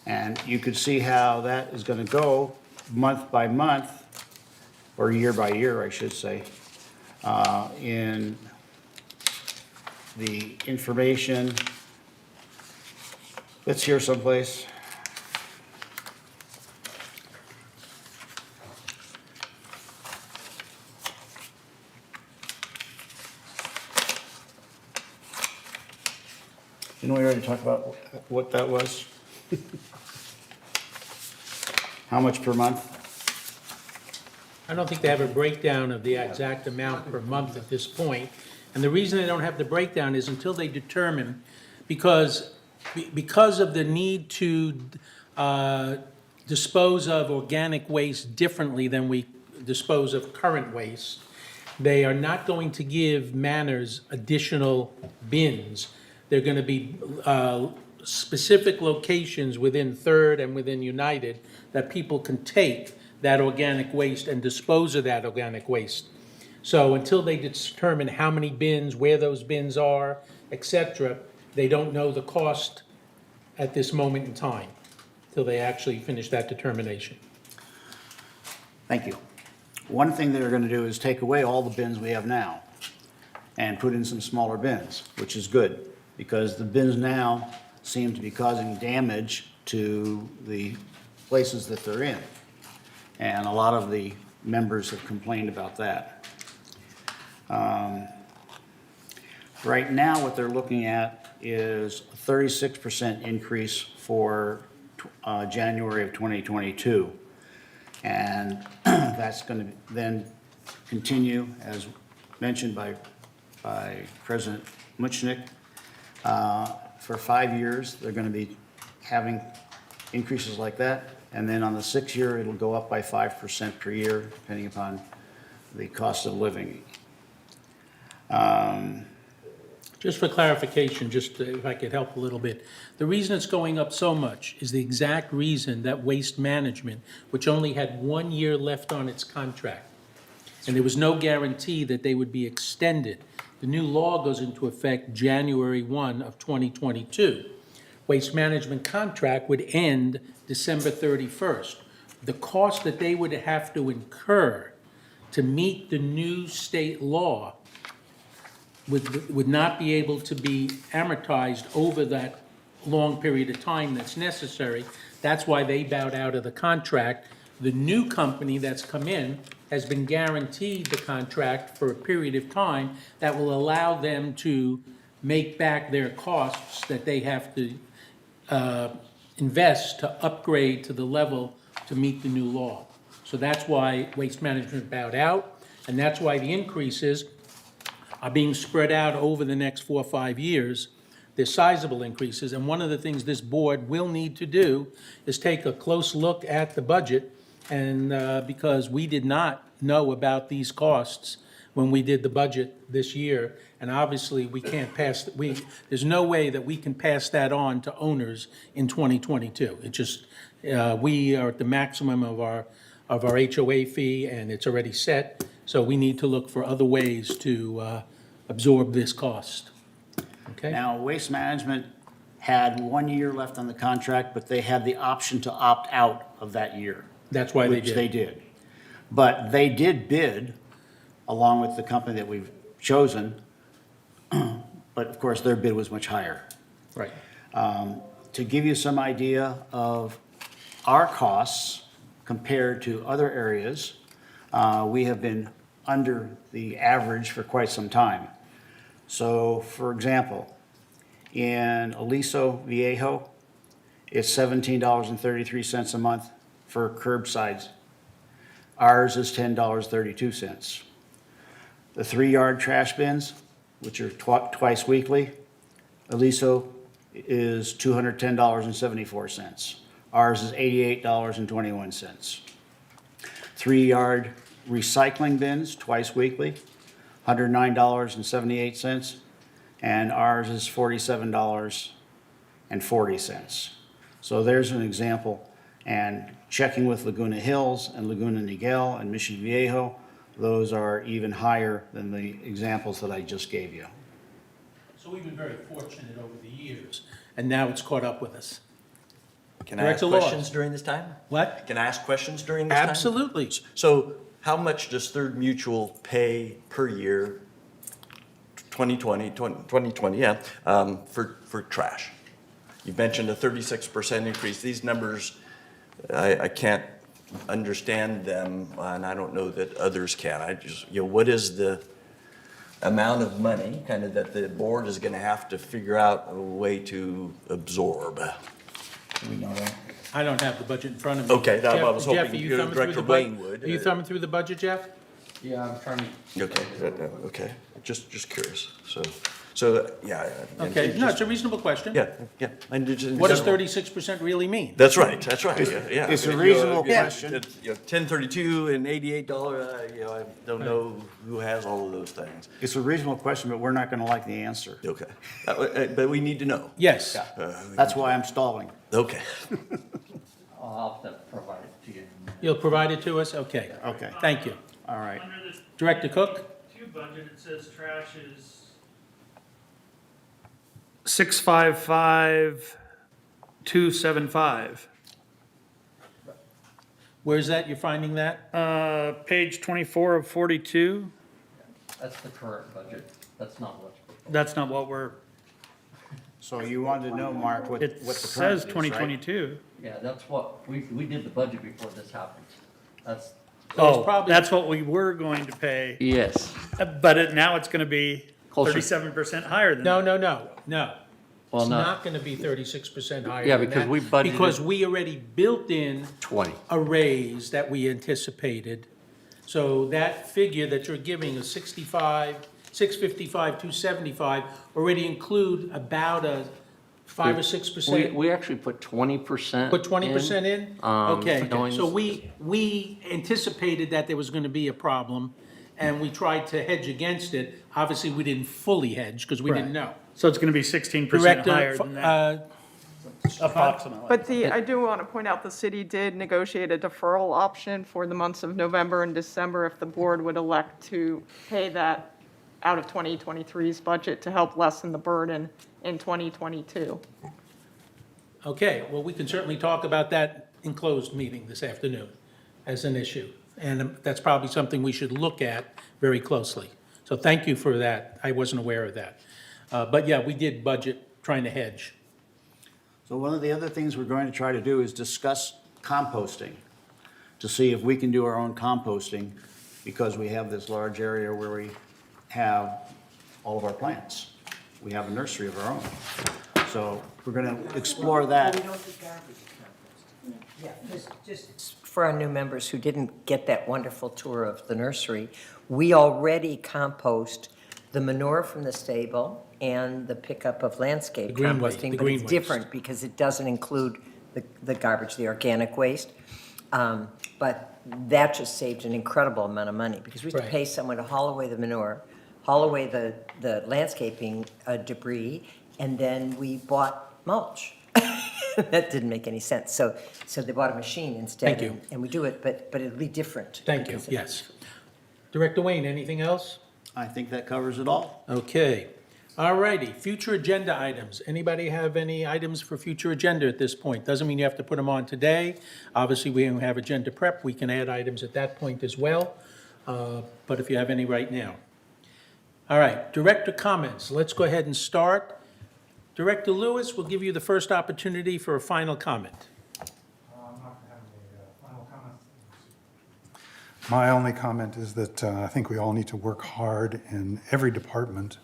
And you could see how that is going to go month by month, or year by year, I should say, in the information that's here someplace. Didn't we already talk about what that was? How much per month? I don't think they have a breakdown of the exact amount per month at this point. And the reason they don't have the breakdown is until they determine, because of the need to dispose of organic waste differently than we dispose of current waste, they are not going to give Manners additional bins. They're going to be specific locations within Third and within United that people can take that organic waste and dispose of that organic waste. So until they determine how many bins, where those bins are, et cetera, they don't know the cost at this moment in time, till they actually finish that determination. Thank you. One thing they're going to do is take away all the bins we have now and put in some smaller bins, which is good, because the bins now seem to be causing damage to the places that they're in. And a lot of the members have complained about that. Right now, what they're looking at is a 36% increase for January of 2022. And that's going to then continue, as mentioned by President Muchnick. For 5 years, they're going to be having increases like that. And then on the 6th year, it'll go up by 5% per year, depending upon the cost of living. Just for clarification, just if I could help a little bit, the reason it's going up so much is the exact reason that Waste Management, which only had 1 year left on its contract, and there was no guarantee that they would be extended. The new law goes into effect January 1 of 2022. Waste Management contract would end December 31st. The cost that they would have to incur to meet the new state law would not be able to be amortized over that long period of time that's necessary. That's why they bowed out of the contract. The new company that's come in has been guaranteed the contract for a period of time that will allow them to make back their costs that they have to invest to upgrade to the level to meet the new law. So that's why Waste Management bowed out, and that's why the increases are being spread out over the next 4 or 5 years. They're sizable increases, and one of the things this board will need to do is take a close look at the budget, and because we did not know about these costs when we did the budget this year, and obviously we can't pass, there's no way that we can pass that on to owners in 2022. It just, we are at the maximum of our HOA fee, and it's already set, so we need to look for other ways to absorb this cost. Okay? Now, Waste Management had 1 year left on the contract, but they had the option to opt out of that year. That's why they Which did. they did. But they did bid, along with the company that we've chosen, but of course, their bid was much higher. Right. To give you some idea of our costs compared to other areas, we have been under the average for quite some time. So, for example, in Aliso Viejo, it's $17.33 a month for curbsides. Ours is $10.32. The 3-yard trash bins, which are twice weekly, Aliso is $210.74. Ours is $88.21. 3-yard recycling bins, twice weekly, $109.78, and ours is $47.40. So there's an example, and checking with Laguna Hills and Laguna Niguel and Mission Viejo, those are even higher than the examples that I just gave you. So we've been very fortunate over the years, and now it's caught up with us. Can I ask Director Laws. questions during this time? What? Can I ask questions during this time? Absolutely. So how much does Third Mutual pay per year, 2020, yeah, for trash? You mentioned a 36% increase. These numbers, I can't understand them, and I don't know that others can. I just, what is the amount of money kind of that the board is going to have to figure out a way to absorb? Do we know that? I don't have the budget in front of me. Okay, that's what I was Jeff, hoping are you you, thumbing through Director the Wayne bud- would. Are you thumbing through the budget, Jeff? Yeah, I'm trying to. Okay, just curious. So yeah. and Okay, it no, just- it's a reasonable question. Yeah. And it just- What does 36% really mean? That's right, yeah. It's a reasonable question. 1032 and $88, I don't know who has all of those things. It's a reasonable question, but we're not going to like the answer. Okay, but we need to know. Yes. That's why I'm stalling. Okay. I'll have to provide it to you. You'll provide it to us? Okay. Okay. Thank you. All right. Under this Director Cook? 2 budget, it says trash is 655,275. Where's that? You're finding that? Page 24 of 42. That's the current budget. That's not what. That's not what we're, So you wanted to know, Mark, what the It current says is, right? 2022. Yeah, that's what, we did the budget before this happened. That's, Oh, that's what we were going to pay, yes. but now it's gonna be Closer. 37% higher than No, that. no. Well, It's no. not gonna be 36% higher Yeah, than because that, we budgeted- because we already built in 20. a raise that we anticipated. So that figure that you're giving of 65, 655, 275 already include about a 5 or 6%? We actually put 20%. Put 20% in? Okay, knowing- so we anticipated that there was gonna be a problem, and we tried to hedge against it. Obviously, we didn't fully hedge, because we didn't know. So it's gonna be 16% Director, higher than that, approximately. But I do want to point out, the city did negotiate a deferral option for the months of November and December if the board would elect to pay that out of 2023's budget to help lessen the burden in 2022. Okay, well, we can certainly talk about that in closed meeting this afternoon as an issue. And that's probably something we should look at very closely. So thank you for that. I wasn't aware of that. But yeah, we did budget trying to hedge. So one of the other things we're going to try to do is discuss composting, to see if we can do our own composting, because we have this large area where we have all of our plants. We have a nursery of our own. So we're going to explore that. Yeah, just for our new members who didn't get that wonderful tour of the nursery, we already compost the manure from the stable and the pickup of landscape The green waste, composting, the but green it's waste. different because it doesn't include the garbage, the organic waste. But that just saved an incredible amount of money, because we used to Right. pay someone to haul away the manure, haul away the landscaping debris, and then we bought mulch. That didn't make any sense. So they bought a machine instead. Thank you. And we do it, but it'll be different. Thank you, because of- yes. Director Wayne, anything else? I think that covers it all. Okay. All righty, future agenda items. Anybody have any items for future agenda at this point? Doesn't mean you have to put them on today. Obviously, we don't have agenda prep. We can add items at that point as well. But if you have any right now. All right, director comments. Let's go ahead and start. Director Lewis, we'll give you the first opportunity for a final comment. My only comment is that I think we all need to work hard in every department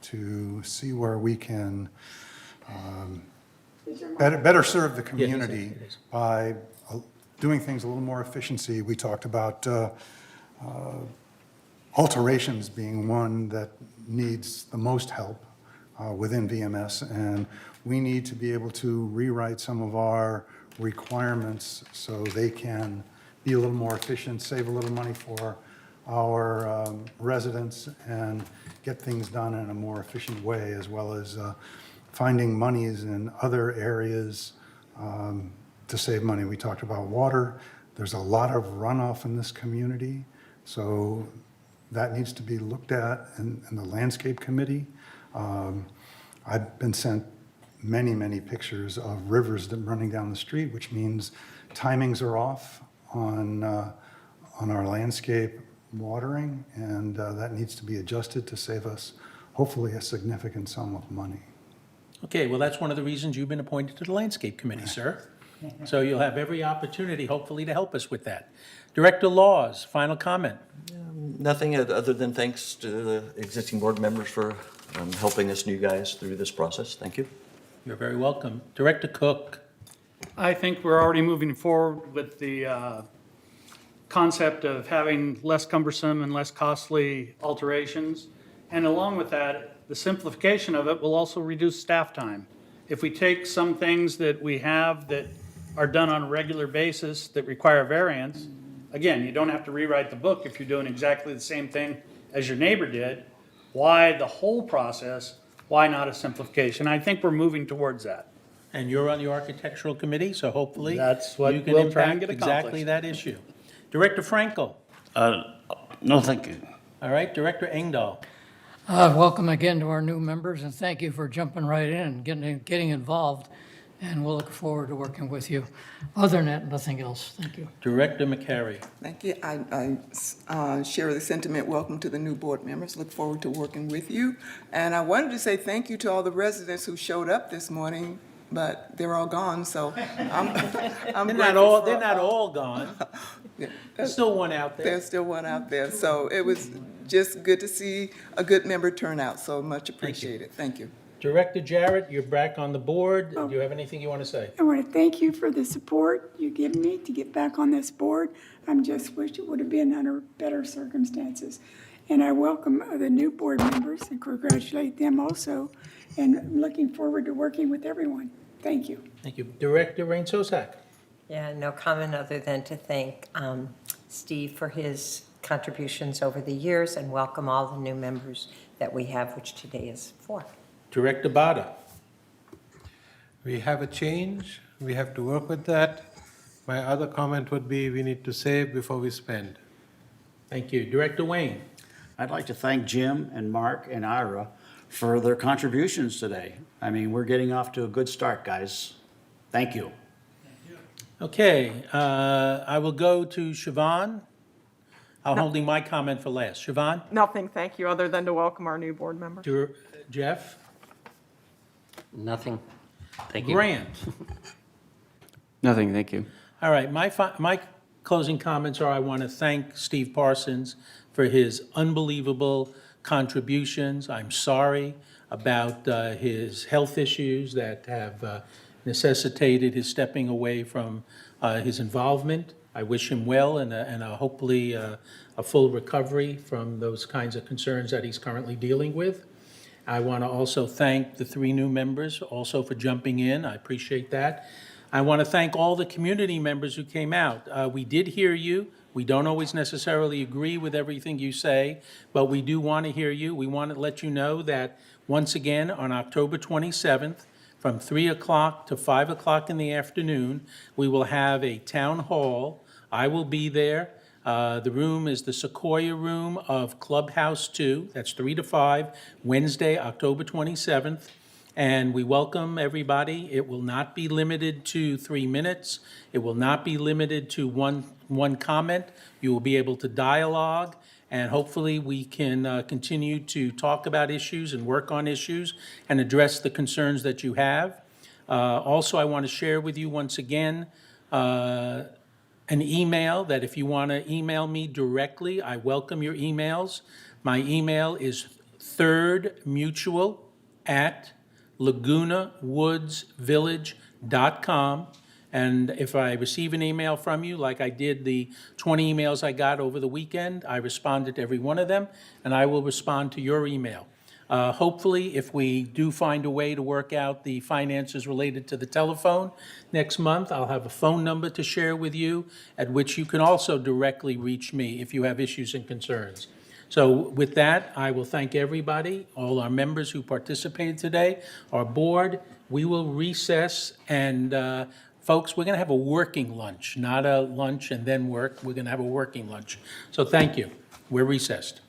to see where we can better serve the community by doing things a little more efficiency. We talked about alterations being one that needs the most help within VMS, and we need to be able to rewrite some of our requirements so they can be a little more efficient, save a little money for our residents, and get things done in a more efficient way, as well as finding monies in other areas to save money. We talked about water. There's a lot of runoff in this community, so that needs to be looked at in the landscape committee. I've been sent many, many pictures of rivers running down the street, which means timings are off on our landscape watering, and that needs to be adjusted to save us, hopefully, a significant sum of money. Okay, well, that's one of the reasons you've been appointed to the Landscape Committee, sir. So you'll have every opportunity, hopefully, to help us with that. Director Laws, final comment. Nothing other than thanks to the existing board members for helping us new guys through this process. Thank you. You're very welcome. Director Cook. I think we're already moving forward with the concept of having less cumbersome and less costly alterations. And along with that, the simplification of it will also reduce staff time. If we take some things that we have that are done on a regular basis that require variance, again, you don't have to rewrite the book if you're doing exactly the same thing as your neighbor did. Why the whole process? Why not a simplification? I think we're moving towards that. And you're on the Architectural Committee, so hopefully That's what you can we'll try and impact get exactly accomplished. that issue. Director Frankel. No, thank you. All right, Director Engdahl. Welcome again to our new members, and thank you for jumping right in and getting involved. and we'll look forward to working with you. Other than that, nothing else. Thank you. Director McCary. Thank you. I share the sentiment. Welcome to the new board members. Look forward to working with you. And I wanted to say thank you to all the residents who showed up this morning, but they're all gone, so I'm They're not grateful all, for they're not all gone. There's still one out there. There's still one out there. So it was just good to see a good member turn out, so much appreciated. Thank you. Director Jarrett, you're back on the board. Do you have anything you want to say? I want to thank you for the support you give me to get back on this board. I'm just wish it would have been under better circumstances. And I welcome the new board members and congratulate them also. And I'm looking forward to working with everyone. Thank you. Thank you. Director Rain Sosak. Yeah, no comment other than to thank Steve for his contributions over the years and welcome all the new members that we have, which today is 4. Director Bada. We have a change, we have to work with that. My other comment would be we need to save before we spend. Thank you. Director Wayne. I'd like to thank Jim and Mark and Ira for their contributions today. I mean, we're getting off to a good start, guys. Thank you. Okay, I will go to Siobhan. I'm holding my comment for last. Siobhan? Nothing, thank you, other than to welcome our new board member. Jeff? Nothing. Thank you. Grant? Nothing, thank you. All right, my closing comments are I want to thank Steve Parsons for his unbelievable contributions. I'm sorry about his health issues that have necessitated his stepping away from his involvement. I wish him well and hopefully a full recovery from those kinds of concerns that he's currently dealing with. I want to also thank the 3 new members also for jumping in. I appreciate that. I want to thank all the community members who came out. We did hear you. We don't always necessarily agree with everything you say, but we do want to hear you. We want to let you know that once again on October 27th, from 3 o'clock to 5 o'clock in the afternoon, we will have a town hall. I will be there. The room is the Sequoia Room of Clubhouse 2. That's 3 to 5, Wednesday, October 27th. And we welcome everybody. It will not be limited to 3 minutes. It will not be limited to one comment. You will be able to dialogue, and hopefully we can continue to talk about issues and work on issues and address the concerns that you have. Also, I want to share with you once again an email that if you want to email me directly, I welcome your emails. My email is thirdmutual@lagunawoodsvillage.com. And if I receive an email from you, like I did the 20 emails I got over the weekend, I responded to every one of them, and I will respond to your email. Hopefully, if we do find a way to work out the finances related to the telephone next month, I'll have a phone number to share with you at which you can also directly reach me if you have issues and concerns. So with that, I will thank everybody, all our members who participated today, our board. We will recess, and folks, we're going to have a working lunch, not a lunch and then work. We're going to have a working lunch. So thank you. We're recessed.